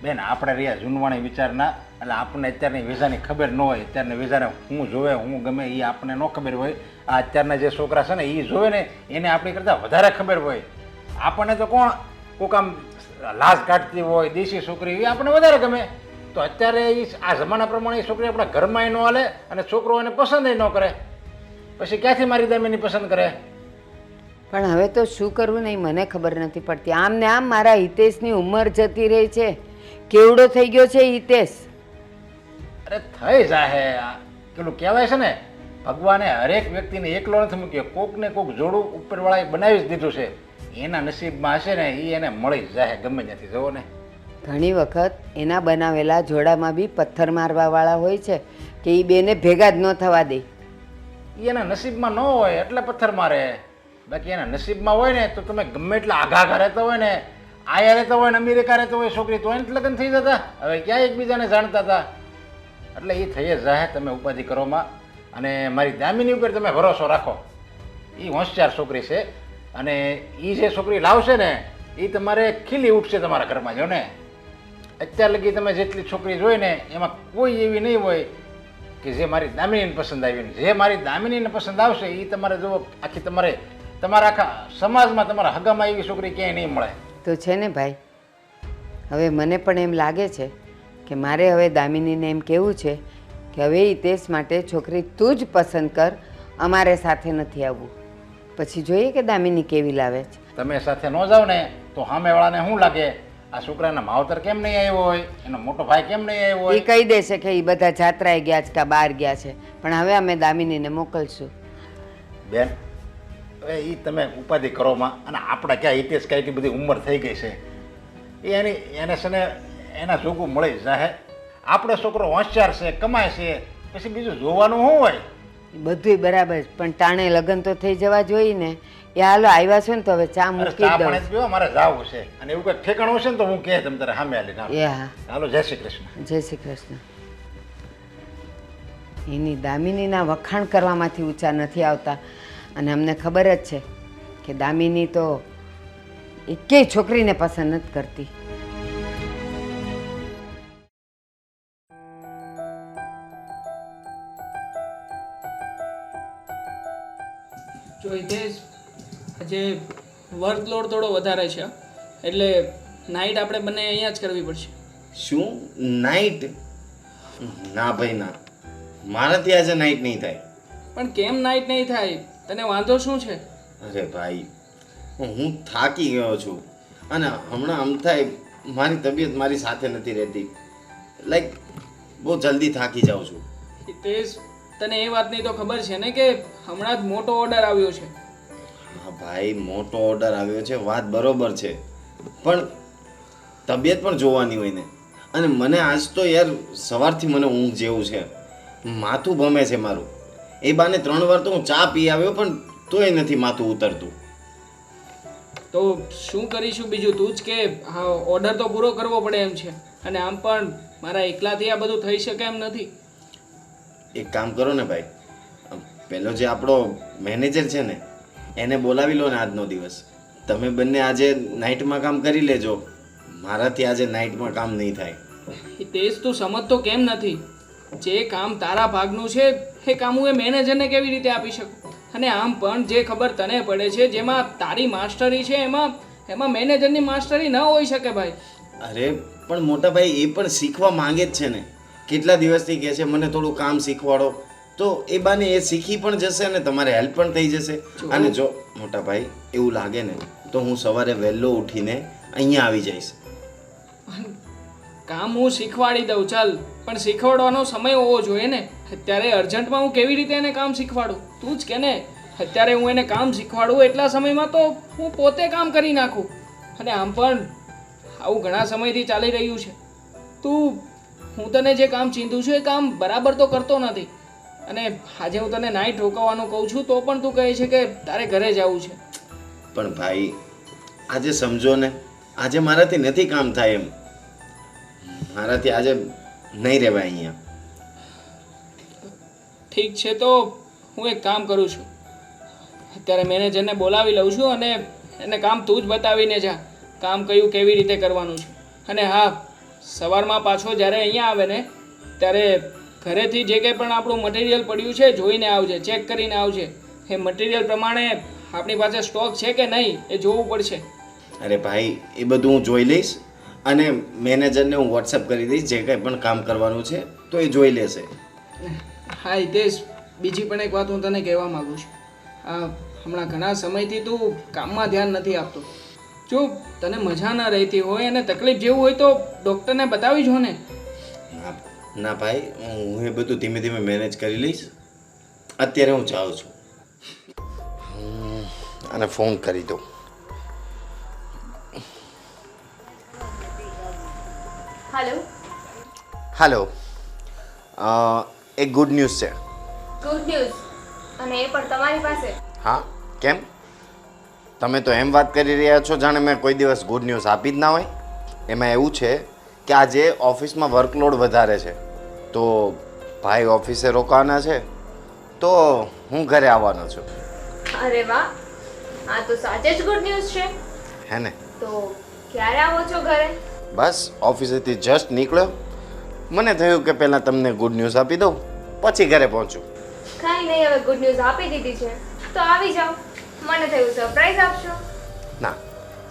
બેન, આપણે રહ્યા જૂનવાણી વિચારના, એટલે આપણને અત્યારની વિઝાની ખબર ન હોય. અત્યારના વિઝાને હું જોવે હું ગમે એ આપણને ન ખબર હોય. આ અત્યારના જે છોકરા છે ને એ જોવે ને એને આપણી કરતાં વધારે ખબર હોય. આપણને તો કોણ કોક આમ લાજ કાઢતી હોય દેશી છોકરી એ આપણને વધારે ગમે. તો અત્યારે એ આ જમાના પ્રમાણે એ છોકરી આપણા ઘરમાં ન હાલે અને છોકરો એને પસંદ ન કરે, પછી ક્યાંથી મારી દામિની પસંદ કરે? પણ હવે તો શું કરવું નહીં મને ખબર નથી પડતી. આમ ને આમ મારા હિતેશની ઉંમર જતી રહી છે. કેવડો થઈ ગયો છે હિતેશ. અરે થઈ જાય. પેલું કહેવાય છે ને, ભગવાને હરેક વ્યક્તિને એકલો નથી મૂક્યો, કોક ને કોક જોડું ઉપરવાળાએ બનાવી જ દીધું છે. એના નસીબમાં હશે ને એ એને મળી જ જાય ગમે ત્યાંથી. જુઓ ને, ઘણી વખત એના બનાવેલા જોડામાં બી પથ્થર મારવાવાળા હોય છે કે એ બેને ભેગા જ ન થવા દે. ઈ એના નસીબમાં ન હોય એટલે પથ્થર મારે. બાકી એના નસીબમાં હોય ને તો તમે ગમે એટલા આઘા રહેતા હોય ને, આયા રહેતા હોય ને અમેરિકા રહેતા હોય છોકરી, તો એને લગ્ન થઈ જતા. હવે ક્યાં એકબીજાને જાણતા હતા. એટલે એ થઈ જ જાય. તમે ઉપાધિ કરોમાં. અને મારી દામિની ઉપર તમે ભરોસો રાખો. એ હોશિયાર છોકરી છે અને એ જે છોકરી લાવશે ને એ તમારે ખીલી ઉઠશે તમારા ઘરમાં. જો ને અત્યાર લગી તમે જેટલી છોકરી જોઈ ને એમાં કોઈ એવી નહીં હોય કે જે મારી દામિનીને પસંદ આવી ને. જે મારી દામિનીને પસંદ આવશે એ તમારે જો આખી તમારા આખા સમાજમાં તમારા હગામાં એવી છોકરી ક્યાંય નહીં મળે. તો છે ને ભાઈ, હવે મને પણ એમ લાગે છે કે મારે હવે દામિનીને એમ કહેવું છે કે હવે હિતેશ માટે છોકરી તું જ પસંદ કર, અમારે સાથે નથી આવવું. પછી જોઈએ કે દામિની કેવી લાવે છે. તમે સાથે ન જાઓ ને તો સામેવાળાને શું લાગે, આ છોકરાના માવતર કેમ નહીં આવ્યો હોય, એનો મોટો ભાઈ કેમ નહીં આવ્યો એ હોય. કહી દેશે કે એ બધા જાત્રાએ ગયા છે કે બહાર ગયા છે, પણ હવે અમે દામિનીને મોકલશું. બેન હવે એ તમે ઉપાધિ કરોમાં. અને આપણા ક્યાં હિતેશ કાંઈ એટલી બધી ઉંમર થઈ ગઈ છે, એને છે ને એના જોગું મળી જાય. આપણો છોકરો હોશિયાર છે, કમાય છે, પછી બીજું જોવાનું શું હોય. બધુંય બરાબર છે, પણ ટાણે લગ્ન તો થઈ જવા જોઈએ ને. એ હાલો આવ્યા છો ને તો હવે ચા અરે મૂકી ચા દઉં. પાણી જ પીવો, મારે જાવું છે. અને એવું કંઈક ઠેકાણું હશે ને તો હું કહે તમે તારે સામે આલી ના. એ હા, હાલો, જય શ્રી કૃષ્ણ. જય શ્રી કૃષ્ણ. એની દામિનીના વખાણ કરવામાંથી ઊંચા નથી આવતા. અને અમને ખબર જ છે કે દામિની તો એકેય છોકરીને પસંદ નથી કરતી. જો હિતેશ, આજે વર્કલોડ થોડો વધારે છે એટલે નાઇટ આપણે બંને અહીંયા જ કરવી પડશે. શું નાઇટ? ના ભાઈ ના, મારાથી આજે નાઇટ નહીં થાય. પણ કેમ નાઇટ નહીં થાય? તને વાંધો શું છે? અરે ભાઈ, હું થાકી ગયો છું અને હમણાં આમ થાય મારી તબિયત મારી સાથે નથી રહેતી. લાઈક બહુ જલ્દી થાકી જાઉં છું. હિતેશ, તને એ વાતની તો ખબર છે ને કે હમણાં જ મોટો ઓર્ડર આવ્યો છે. હા ભાઈ, મોટો ઓર્ડર આવ્યો છે, વાત બરોબર છે, પણ તબિયત પણ જોવાની હોય ને. અને મને આજ તો યાર સવારથી મને ઊંઘ જેવું છે, માથું ભમે છે મારું. એ બાને 3 વાર તો હું ચા પી આવ્યો પણ તોય નથી માથું ઉતરતું. તો શું કરીશું બીજું? તું જ કે હા, ઓર્ડર તો પૂરો કરવો પડે એમ છે. અને આમ પણ મારા એકલાથી આ બધું થઈ શકે એમ નથી. એક કામ કરો ને ભાઈ, પેલો જે આપણો મેનેજર છે ને એને બોલાવી લો ને આજનો દિવસ. તમે બંને આજે નાઇટમાં કામ કરી લેજો, મારાથી આજે નાઇટમાં કામ નહીં થાય. હિતેશ, તું સમજતો કેમ નથી? જે કામ તારા ભાગનું છે એ કામ હું એ મેનેજરને કેવી રીતે આપી શકું? અને આમ પણ જે ખબર તને પડે છે, જેમાં તારી માસ્ટરી છે એમાં મેનેજરની માસ્ટરી ન હોઈ શકે ભાઈ. અરે પણ મોટા ભાઈ, એ પણ શીખવા માંગે જ છે ને. કેટલા દિવસથી કહે છે મને થોડું કામ શીખવાડો, તો એ બાને એ શીખી પણ જશે અને તમારે હેલ્પ પણ થઈ જશે. અને જો મોટા ભાઈ એવું લાગે ને તો હું સવારે વહેલો ઉઠીને અહીંયા આવી જઈશ. કામ હું શીખવાડી દઉં ચાલ, પણ શીખવાડવાનો સમય હોવો જોઈએ ને. અત્યારે અર્જન્ટમાં હું કેવી રીતે એને કામ શીખવાડું? તું જ કે ને. અત્યારે હું એને કામ શીખવાડું એટલા સમયમાં તો હું પોતે કામ કરી નાખું. અને આમ પણ આવું ઘણા સમયથી ચાલી રહ્યું છે. હું તને જે કામ ચીંધું છું એ કામ બરાબર તો કરતો નથી. અને આજે હું તને નાઇટ રોકાવાનું કહું છું તો પણ તું કહે છે કે તારે ઘરે જવું છે. પણ ભાઈ આજે સમજો ને, આજે મારાથી નથી કામ થાય એમ. મારાથી આજે નહીં રહેવાય અહીંયા. ઠીક છે, તો હું એક કામ કરું છું. અત્યારે મેનેજરને બોલાવી લઉં છું અને એને કામ તું જ બતાવીને જા, કામ કયું કેવી રીતે કરવાનું છે. અને હા, સવારમાં પાછો જ્યારે અહીંયા આવે ને ત્યારે ઘરેથી જે કંઈ પણ આપણું મટીરિયલ પડ્યું છે જોઈને આવજે, ચેક કરીને આવજે. એ મટીરિયલ પ્રમાણે આપણી પાસે સ્ટોક છે કે નહીં એ જોવું પડશે. અરે ભાઈ, એ બધું હું જોઈ લઈશ અને મેનેજરને હું વોટ્સઅપ કરી દઈશ. જે કંઈ પણ કામ કરવાનું છે તો એ જોઈ લેશે. હા હિતેશ, બીજી પણ એક વાત હું તને કહેવા માગું છું. હમણાં ઘણા સમયથી તું કામમાં ધ્યાન નથી આપતો. જો તને મજા ન રહેતી હોય અને તકલીફ જેવું હોય તો ડૉક્ટરને બતાવી જો ને. ના ભાઈ, હું એ બધું ધીમે ધીમે મેનેજ કરી લઈશ. અત્યારે હું જાઉં છું. અને ફોન કરી દઉં. હાલો, એક ગુડ ન્યૂઝ છે. ગુડ ન્યૂઝ, અને એ પણ તમારી પાસે. હા, કેમ? તમે તો એમ વાત કરી રહ્યા છો જાણે મેં કોઈ દિવસ ગુડ ન્યૂઝ આપી જ ના હોય. એમાં એવું છે કે આજે ઓફિસમાં વર્કલોડ વધારે છે, તો ભાઈ ઓફિસે રોકાવાના છે, તો હું ઘરે આવવાનો છું. અરે વાહ, આ તો સાચે જ ગુડ ન્યૂઝ છે. હે ને? તો ક્યારે આવો છો ઘરે? બસ ઓફિસેથી જસ્ટ નીકળ્યો, મને થયું કે પહેલાં તમને ગુડ ન્યૂઝ આપી દઉં, પછી ઘરે પહોંચું. કાંઈ નહીં, હવે ગુડ ન્યૂઝ આપી દીધી છે તો આવી જાઓ. મને થયું સરપ્રાઈઝ આપશો. ના,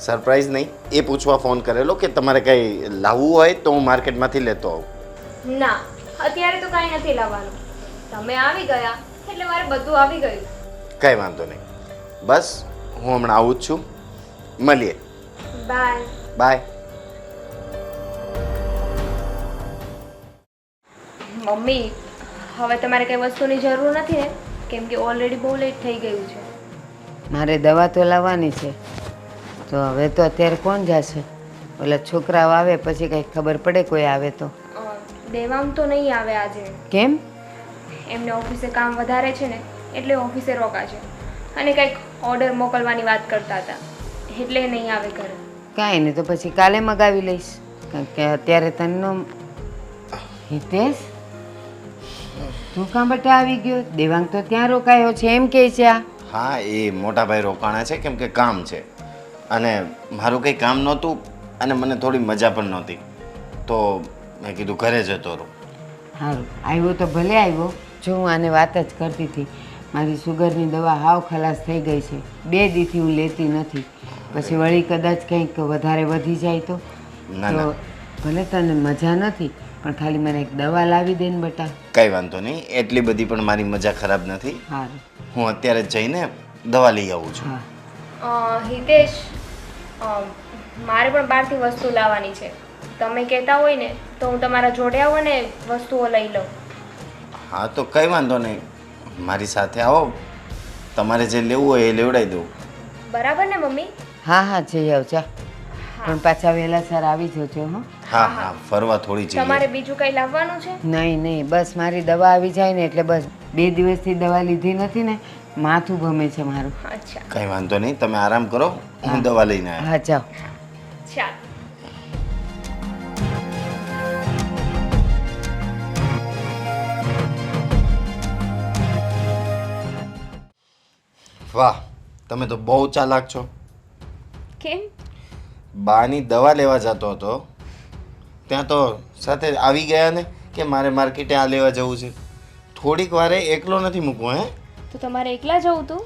સરપ્રાઈઝ નહીં, એ પૂછવા ફોન કરેલો કે તમારે કંઈ લાવવું હોય તો હું માર્કેટમાંથી લેતો આવું. ના, અત્યારે તો કાંઈ નથી લાવવાનું. તમે આવી ગયા એટલે મારે બધું આવી ગયું. કંઈ વાંધો નહીં, બસ હું હમણાં આવું જ છું. મળીએ. બાય. બાય. મમ્મી, હવે તમારે કઈ વસ્તુની જરૂર નથી ને, કેમ કે ઓલરેડી બહુ લેટ થઈ ગયું છે. મારે દવા તો લાવવાની છે, તો હવે તો અત્યારે કોણ જશે? ઓલા છોકરાઓ આવે પછી કંઈક ખબર પડે કોઈ આવે તો. દેવાંગ તો નહીં આવે આજે. કેમ? એમને ઓફિસે કામ વધારે છે ને, એટલે ઓફિસે રોકાશે. અને કંઈક ઓર્ડર મોકલવાની વાત કરતા હતા, એટલે નહીં આવે ઘરે. કાંઈ નહીં, તો પછી કાલે મગાવી લઈશ, કારણ કે અત્યારે તનનો. હિતેશ, તું કાં બટા આવી ગયો? દેવાંગ તો ત્યાં રોકાયો છે એમ કહે છે. આ હા, એ મોટા ભાઈ રોકાણા છે કેમ કે કામ છે, અને મારું કંઈ કામ નહોતું અને મને થોડી મજા પણ નહોતી, તો મેં કીધું ઘરે જતો રહું. સારું આવ્યો તો ભલે આવ્યો. જો હું આને વાત જ કરતી હતી, મારી સુગરની દવા હાવ ખલાસ થઈ ગઈ છે. 2 દીથી હું લેતી નથી, પછી વળી કદાચ કંઈક વધારે વધી જાય તો. ના ના, ભલે તને મજા નથી, પણ ખાલી મને એક દવા લાવી દે ને બટા. કંઈ વાંધો નહીં, એટલી બધી પણ મારી મજા ખરાબ નથી. સારું, હું અત્યારે જ જઈને દવા લઈ આવું છું. હા. હિતેશ, મારે પણ બહારથી વસ્તુ લાવવાની છે. તમે કહેતા હોય ને તો હું તમારા જોડે આવું ને વસ્તુઓ લઈ લઉં. હા, તો કંઈ વાંધો નહીં, મારી સાથે આવો, તમારે જે લેવું હોય એ લેવડાવી દઉં. બરાબર ને મમ્મી? હા હા, જઈ આવજા, પણ પાછા વહેલા સર આવી જજો. હો. હા હા, ફરવા થોડી તમારે જઈએ. બીજું કંઈ લાવવાનું છે? નહીં નહીં, બસ મારી દવા આવી જાય ને એટલે બસ. 2 દિવસથી દવા લીધી નથી ને, માથું ભમે છે મારું. અચ્છા, કંઈ વાંધો નહીં, તમે આરામ કરો, હું દવા લઈને આવ્યો. હા જાઓ. ચાલ. વાહ, તમે તો બહુ ચાલાક છો. કેમ? બાની દવા લેવા જતો હતો, ત્યાં તો સાથે આવી ગયા ને કે મારે માર્કેટે આ લેવા જવું છે. થોડીક વારે એકલો નથી મૂકવો. હે? તો તમારે એકલા જવું તું?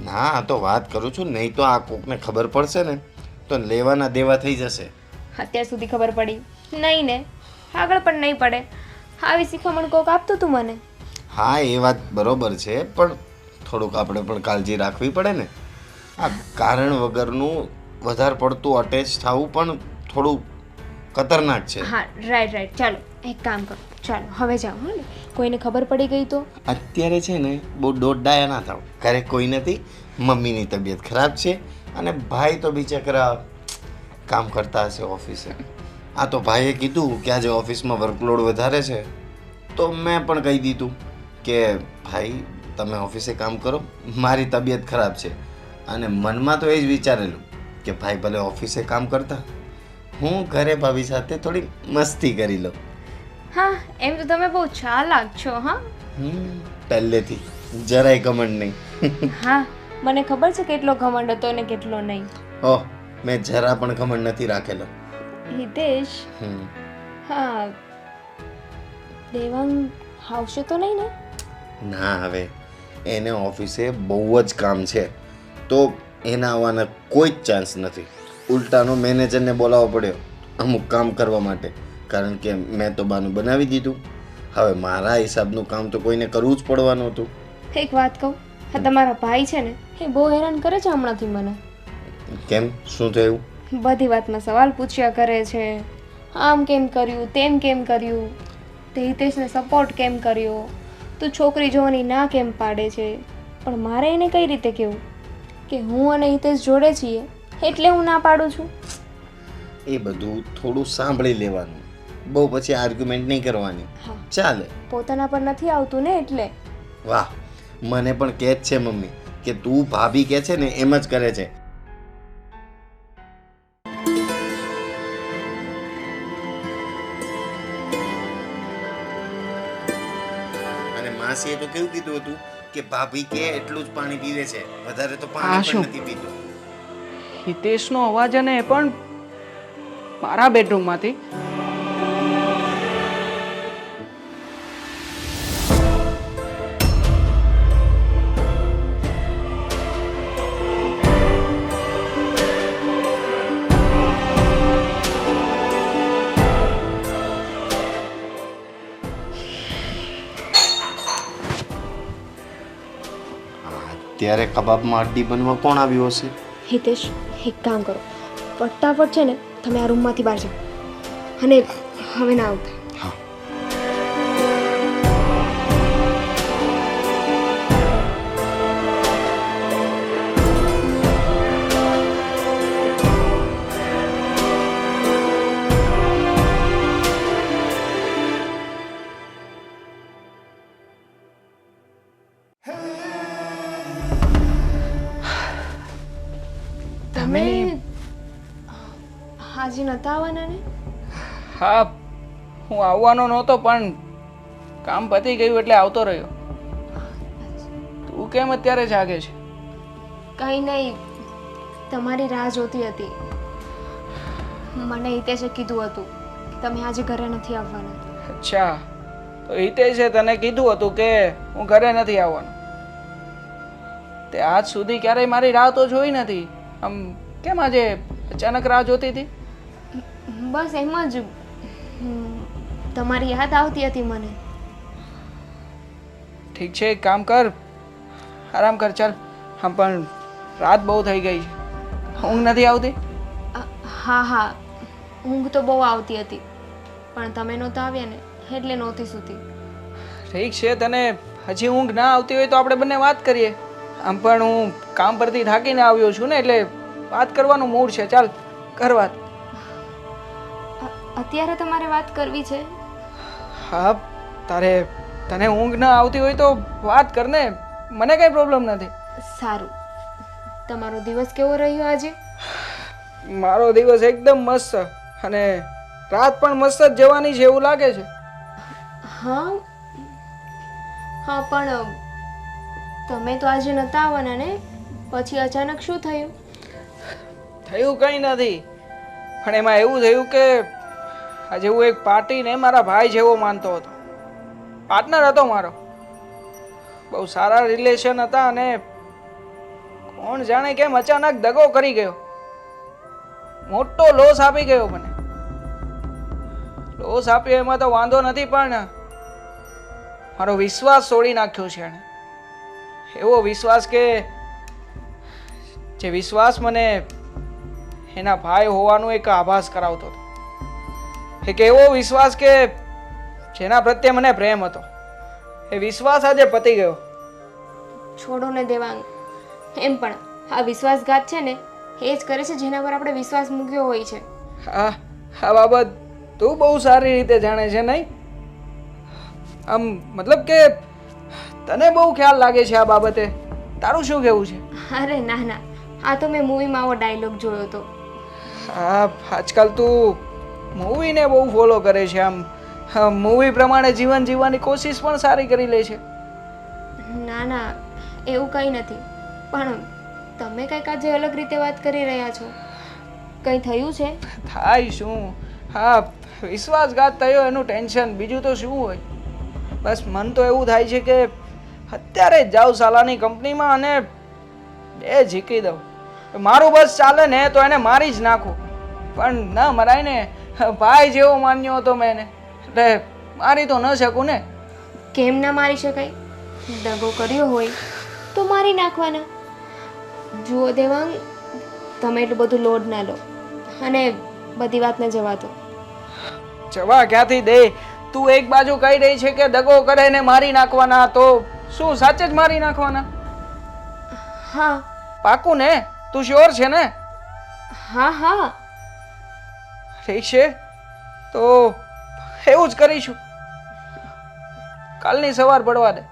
ના, આ તો વાત કરું છું, નહીં તો આ કોકને ખબર પડશે ને તો લેવાના દેવા થઈ જશે. અત્યાર સુધી ખબર પડી નહીં ને, આગળ પણ નહીં પડે. આવી શીખમણ કોક આપતું તું મને. હા, એ વાત બરોબર છે, પણ થોડુંક આપણે પણ કાળજી રાખવી પડે ને. આ કારણ વગરનું વધારે પડતું અટેચ થવું પણ થોડું ખતરનાક છે. હા, રાઈટ. ચાલો એક કામ કરો, ચાલો હવે જાઓ. હો ને, કોઈને ખબર પડી ગઈ તો? અત્યારે છે ને બહુ દોડડાયા ના થાવ. ક્યારેક કોઈ નથી, મમ્મીની તબિયત ખરાબ છે અને ભાઈ તો બિચારા કામ કરતા હશે ઓફિસે. આ તો ભાઈએ કીધું કે આજે ઓફિસમાં વર્કલોડ વધારે છે, તો મેં પણ કહી દીધું કે ભાઈ તમે ઓફિસે કામ કરો, મારી તબિયત ખરાબ છે. અને મનમાં તો એ જ વિચારેલું કે ભાઈ ભલે ઓફિસે કામ કરતા, હું ઘરે ભાભી સાથે થોડી મસ્તી કરી લઉં. હા, એમ તો તમે બહુ ચાલાક છો. હા, પહેલેથી જરાય ઘમંડ નહીં. હા, મને ખબર છે કેટલો ઘમંડ હતો ને કેટલો નહીં. ઓહ, મેં જરા પણ ઘમંડ નથી રાખેલો. હિતેશ, હા, દેવાંગ આવશે તો નહીં ને? ના, હવે એને ઓફિસે બહુ જ કામ છે, તો એના આવવાના કોઈ જ ચાન્સ નથી. ઉલટાનો મેનેજરને બોલાવવો પડ્યો અમુક કામ કરવા માટે, કારણ કે મેં તો બાનું બનાવી દીધું. હવે મારા હિસાબનું કામ તો કોઈને કરવું જ પડવાનું હતું. એક વાત કહું, હા, તમારા ભાઈ છે ને એ બહુ હેરાન કરે છે હમણાંથી મને. કેમ, શું થયું? બધી વાતમાં સવાલ પૂછ્યા કરે છે. આમ કેમ કર્યું, તેમ કેમ કર્યું, તે હિતેશને સપોર્ટ કેમ કર્યો, તું છોકરી જોવાની ના કેમ પાડે છે. પણ મારે એને કઈ રીતે કહેવું કે હું અને હિતેશ જોડે છીએ એટલે હું ના પાડું છું? એ બધું થોડું સાંભળી લેવાનું, બહુ પછી આર્ગ્યુમેન્ટ નહીં કરવાની. હા. ચાલે. પોતાના પર નથી આવતું ને એટલે. વાહ, મને પણ કહે જ છે મમ્મી કે તું ભાભી કહે છે ને એમ જ કરે છે. અને માસીએ તો કેવું કીધું હતું કે ભાભી કે એટલું જ પાણી પીવે છે, વધારે તો આ પાણી શું? પણ નથી પીતો. હિતેશનો અવાજ અને એ પણ મારા બેડરૂમમાંથી. ત્યારે કબાબમાં અડ્ડી બનવા કોણ આવ્યું હશે? હિતેશ, એક કામ કરો, ફટાફટ છે ને તમે આ રૂમમાંથી બહાર જાઓ અને હવે ના આવતા. હા. તમે હાજી નતા આવવાના ને? હા, હું આવવાનો નહોતો પણ કામ પતી ગયું એટલે આવતો રહ્યો. તું કેમ અત્યારે જાગે છે? કંઈ નહીં, તમારી રાહ જોતી હતી. મને હિતેશે કીધું હતું કે તમે આજે ઘરે નથી આવવાના. અચ્છા, તો હિતેશે તને કીધું હતું કે હું ઘરે નથી આવવાનો? તે આજ સુધી ક્યારેય મારી રાહ તો જોઈ નથી. આમ કેમ આજે અચાનક રાહ જોતી હતી? બસ એમ જ તમારી યાદ આવતી હતી મને. ઠીક છે, એક કામ કર, આરામ કર, ચાલ. હા, પણ રાત બહુ થઈ ગઈ છે, ઊંઘ નથી આવતી? હા હા, ઊંઘ તો બહુ આવતી હતી પણ તમે નહોતા આવ્યા ને એટલે નહોતી સૂતી. ઠીક છે, તને હજી ઊંઘ ના આવતી હોય તો આપણે બંને વાત કરીએ. આમ પણ હું કામ પરથી થાકીને આવ્યો છું ને એટલે વાત કરવાનું મૂડ છે. ચાલ કર વાત. અત્યારે તમારે વાત કરવી છે? હા, તને ઊંઘ ના આવતી હોય તો વાત કર ને, મને કઈ પ્રોબ્લેમ નથી. સારું, તમારો દિવસ કેવો રહ્યો આજે? મારો દિવસ એકદમ મસ્ત અને રાત પણ મસ્ત જ જવાની છે એવું લાગે છે. હા હા, પણ તમે તો આજે નતા આવવાના ને, પછી અચાનક શું થયું? થયું કંઈ નથી, પણ એમાં એવું થયું કે આજે હું એક પાર્ટીને મારા ભાઈ જેવો માનતો હતો. પાર્ટનર હતો મારો, બહુ સારા રિલેશન હતા અને કોણ જાણે કેમ અચાનક દગો કરી ગયો. મોટો લોસ આપી ગયો મને. લોસ આપ્યો એમાં તો વાંધો નથી પણ મારો વિશ્વાસ તોડી નાખ્યો છે એણે. એવો વિશ્વાસ કે જે વિશ્વાસ મને એના ભાઈ હોવાનો એક આભાસ કરાવતો હતો. એક એવો વિશ્વાસ કે જેના પ્રત્યે મને પ્રેમ હતો. એ વિશ્વાસ આજે પતી ગયો. છોડો ને દેવાંગ, એમ પણ આ વિશ્વાસઘાત છે ને એ જ કરે છે જેના પર આપણે વિશ્વાસ મૂક્યો હોય છે. હા, આ બાબત તું બહુ સારી રીતે જાણે છે નહીં? આમ મતલબ કે તને બહુ ખ્યાલ લાગે છે આ બાબતે. તારું શું કહેવું છે? અરે ના ના, આ તો મેં મૂવીમાં આવો ડાયલોગ જોયો હતો. હા, આજકાલ તું મૂવીને બહુ ફોલો કરે છે. આમ મૂવી પ્રમાણે જીવન જીવવાની કોશિશ પણ સારી કરી લે છે. ના ના, એવું કંઈ નથી, પણ તમે કંઈક આજે અલગ રીતે વાત કરી રહ્યા છો. કંઈ થયું છે? થાય શું? હા, વિશ્વાસઘાત થયો એનું ટેન્શન, બીજું તો શું હોય. બસ મન તો એવું થાય છે કે અત્યારે જ જાઉં સાલાની કંપનીમાં અને બે ઝીકી દઉં. મારું બસ ચાલે ને તો એને મારી જ નાખું, પણ ના મરાય ને. ભાઈ જેવો માન્યો હતો મેં એને, એટલે મારી તો ન શકું ને. કેમ ના મારી શકાય? દગો કર્યો હોય તો મારી નાખવાના. જુઓ દેવાંગ, તમે એટલું બધું લોડ ના લો અને બધી વાતને જવા દો. જવા ક્યાંથી દે? તું એક બાજુ કહી રહી છે કે દગો કરે ને મારી નાખવાના, તો શું સાચે જ મારી નાખવાના? હા. પાકું ને? તું શ્યોર છે ને? હા હા. ઠીક છે, તો એવું જ કરીશું. કાલની સવાર પડવા દે.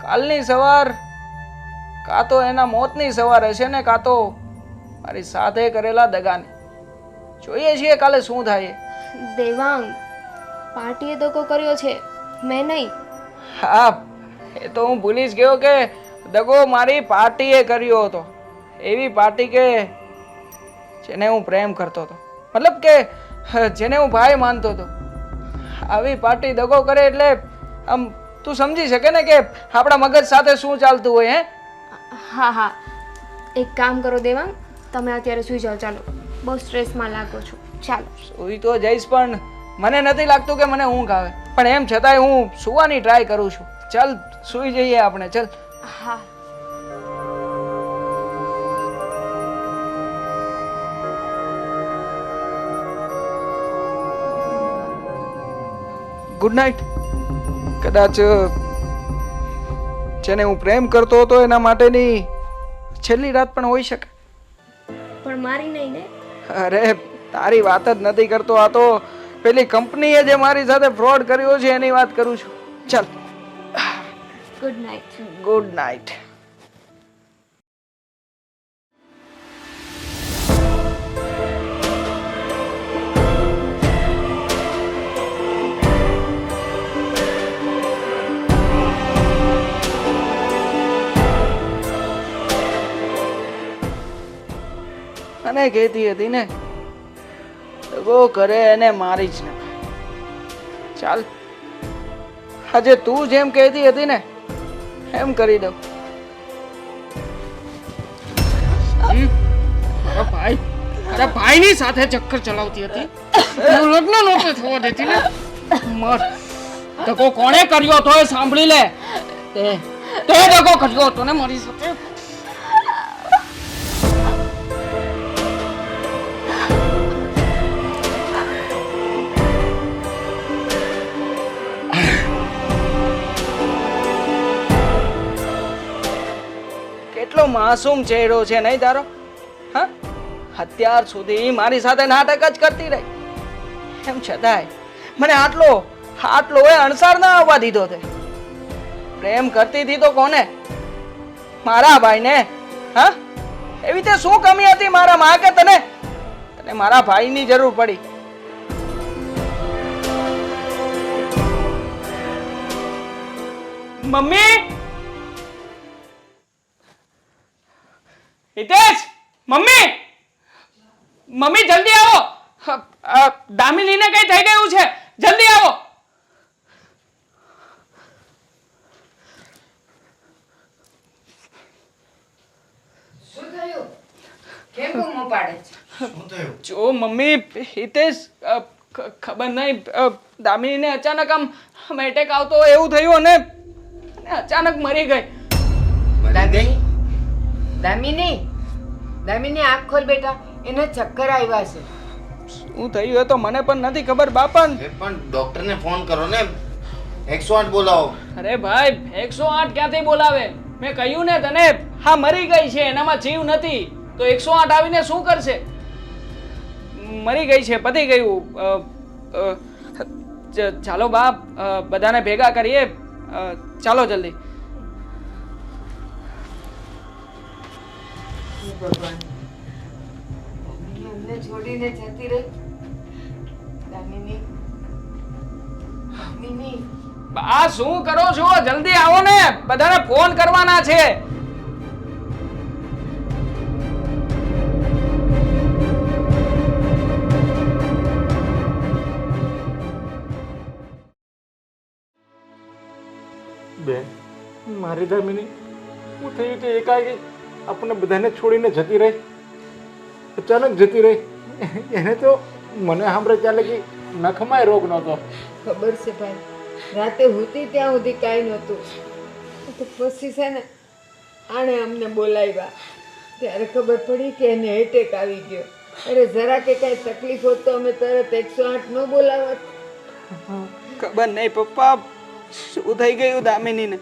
કાલની સવાર કાં તો એના મોતની સવાર હશે ને કાં તો મારી સાથે કરેલા દગાની. જોઈએ છીએ કાલે શું થાય. દેવાંગ, પાર્ટીએ દગો કર્યો છે, મેં નહીં. હા, એ તો હું ભૂલી જ ગયો કે દગો મારી પાર્ટીએ કર્યો હતો. એવી પાર્ટી કે જેને હું પ્રેમ કરતો હતો, મતલબ કે જેને હું ભાઈ માનતો હતો. આવી પાર્ટી દગો કરે એટલે આમ તું સમજી શકે ને કે આપણા મગજ સાથે શું ચાલતું હોય. હા હા, એક કામ કરો દેવાંગ, તમે અત્યારે સૂઈ જાઓ. ચાલો, બહુ સ્ટ્રેસમાં લાગો છો. ચાલો. સુઈ તો જઈશ પણ મને નથી લાગતું કે મને ઊંઘ આવે. પણ એમ છતાંય હું સુવાની ટ્રાય કરું છું. ચાલ સુઈ જઈએ આપણે. ચાલ. હા. Good night. કદાચ જેને હું પ્રેમ કરતો હતો એના માટેની છેલ્લી રાત પણ હોઈ શકે. પણ મારી નહીં ને. અરે તારી વાત જ નથી કરતો. આ તો પેલી કંપનીએ જે મારી સાથે ફ્રોડ કર્યો છે એની વાત કરું છું. ચાલ. Good night. Good night. અને કહેતી હતી ને દગો કરે એને મારી જ નખાય. ચાલ, આજે તું જેમ કહેતી હતી ને એમ કરી દઉં. મારા ભાઈની સાથે ચક્કર ચલાવતી હતી, લગ્ન નહોતું થવા દેતી ને. મર દગો કોણે કર્યો હતો એ સાંભળી લે. તે દગો કર્યો હતો ને મારી સાથે. કેટલો માસૂમ ચહેરો છે નહીં તારો? હા, અત્યાર સુધી મારી સાથે નાટક જ કરતી રહી. એમ છતાંય મને આટલો એ અણસાર ના આવવા દીધો તે. પ્રેમ કરતી હતી તો કોને? મારા ભાઈને. હા, એવી તે શું કમી હતી મારા માં કે તને મારા ભાઈની જરૂર પડી? મમ્મી, હિતેશ, મમ્મી, મમ્મી જલ્દી આવો. દામિનીને કઈ થઈ ગયું છે, જલ્દી આવો. શું થયું? કેમ બૂમો પાડે છે? શું થયું? જો મમ્મી, હિતેશ ખબર નહીં, દામિનીને અચાનક આમ એટેક આવતો હોય એવું થયું અને અચાનક મરી ગઈ. દામિની, દામિની આંખ ખોલ બેટા, એને ચક્કર આવ્યા છે. શું થયું એ તો મને પણ નથી ખબર બાપા. પણ ડોક્ટરને ફોન કરો ને, 108 બોલાવો. અરે ભાઈ, 108 ક્યાંથી બોલાવે? મેં કહ્યું ને તને, હા મરી ગઈ છે, એનામાં જીવ નથી, તો 108 આવીને શું કરશે? મરી ગઈ છે, પતી ગયું. ચાલો બાપ, બધાને ભેગા કરીએ. ચાલો જલ્દી. ભગવાન, અમને છોડીને જતી રહી. દામિની, દામિની. આ શું કરો છો? જલ્દી આવો ને, બધાને ફોન કરવાના છે. બેન, મારી દામિની હું થયું કે એકાએકી આપણને બધાને છોડીને જતી રહી, અચાનક જતી રહી. એને તો મને સાંભળે ચાલે કે નખમાંય રોગ નહોતો. ખબર છે ભાઈ, રાતે હુતી ત્યાં સુધી કાંઈ નહોતું. તો પછી છે ને આણે અમને બોલાવ્યા ત્યારે ખબર પડી કે એને એટેક આવી ગયો. અરે જરા કે કાંઈ તકલીફ હોત તો અમે તરત 108 ન બોલાવત. ખબર નહીં પપ્પા શું થઈ ગયું દામિનીને.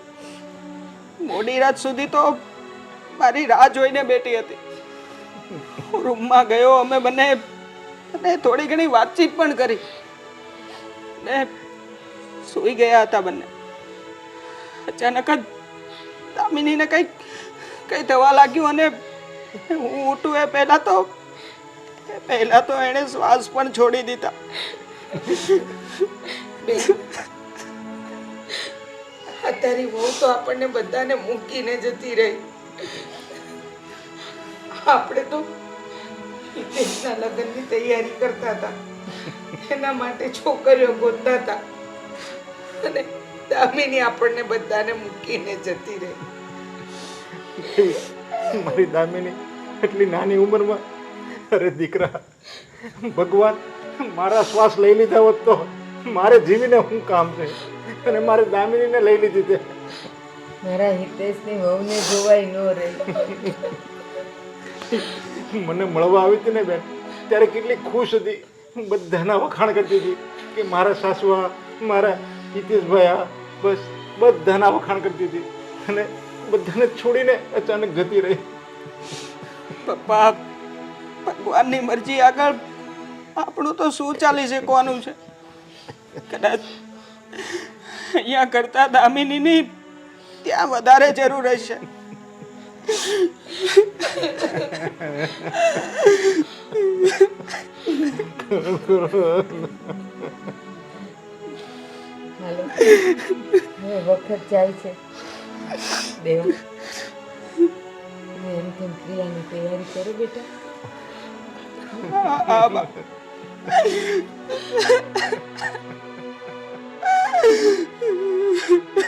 મોડી રાત સુધી તો મારી રાહ જોઈને બેઠી હતી. રૂમમાં ગયો, અમે બંને થોડી ઘણી વાતચીત પણ કરી. ને સૂઈ ગયા હતા બંને. અચાનક જ દામિનીને કંઈ થવા લાગ્યું અને હું ઉઠું એ પહેલાં તો એણે શ્વાસ પણ છોડી દીધા. આ તારી વહુ તો આપણને બધાને મૂકીને જતી રહી. આપણે તો હિતેશના લગ્નની તૈયારી કરતા હતા, એના માટે છોકરીઓ ગોતતા હતા, અને દામિની આપણને બધાને મૂકીને જતી રહી. મારી દામિની એટલી નાની ઉંમરમાં, અરે દીકરા, ભગવાન મારા શ્વાસ લઈ લીધા હોત તો મારે જીવીને શું કામ છે, અને મારે દામિનીને લઈ લીધી તે. મારા હિતેશની વહુને જોવાય ન રહી. મને મળવા આવી હતી ને બેન, ત્યારે કેટલી ખુશ હતી, બધાના વખાણ કરતી હતી કે મારા સાસુઆ, મારા હિતેશભાઈ, બસ બધાના વખાણ કરતી હતી, અને બધાને છોડીને અચાનક જતી રહી. પપ્પા, ભગવાનની મરજી આગળ આપણું તો શું ચાલી શકવાનું છે? કદાચ અહીંયા કરતા દામિનીની ત્યાં વધારે જરૂર હશે. હાલો, હવે વખત જાય છે. દેવા, એમ તેમ ક્રિયાની તૈયારી કરો બેટા. હા બા.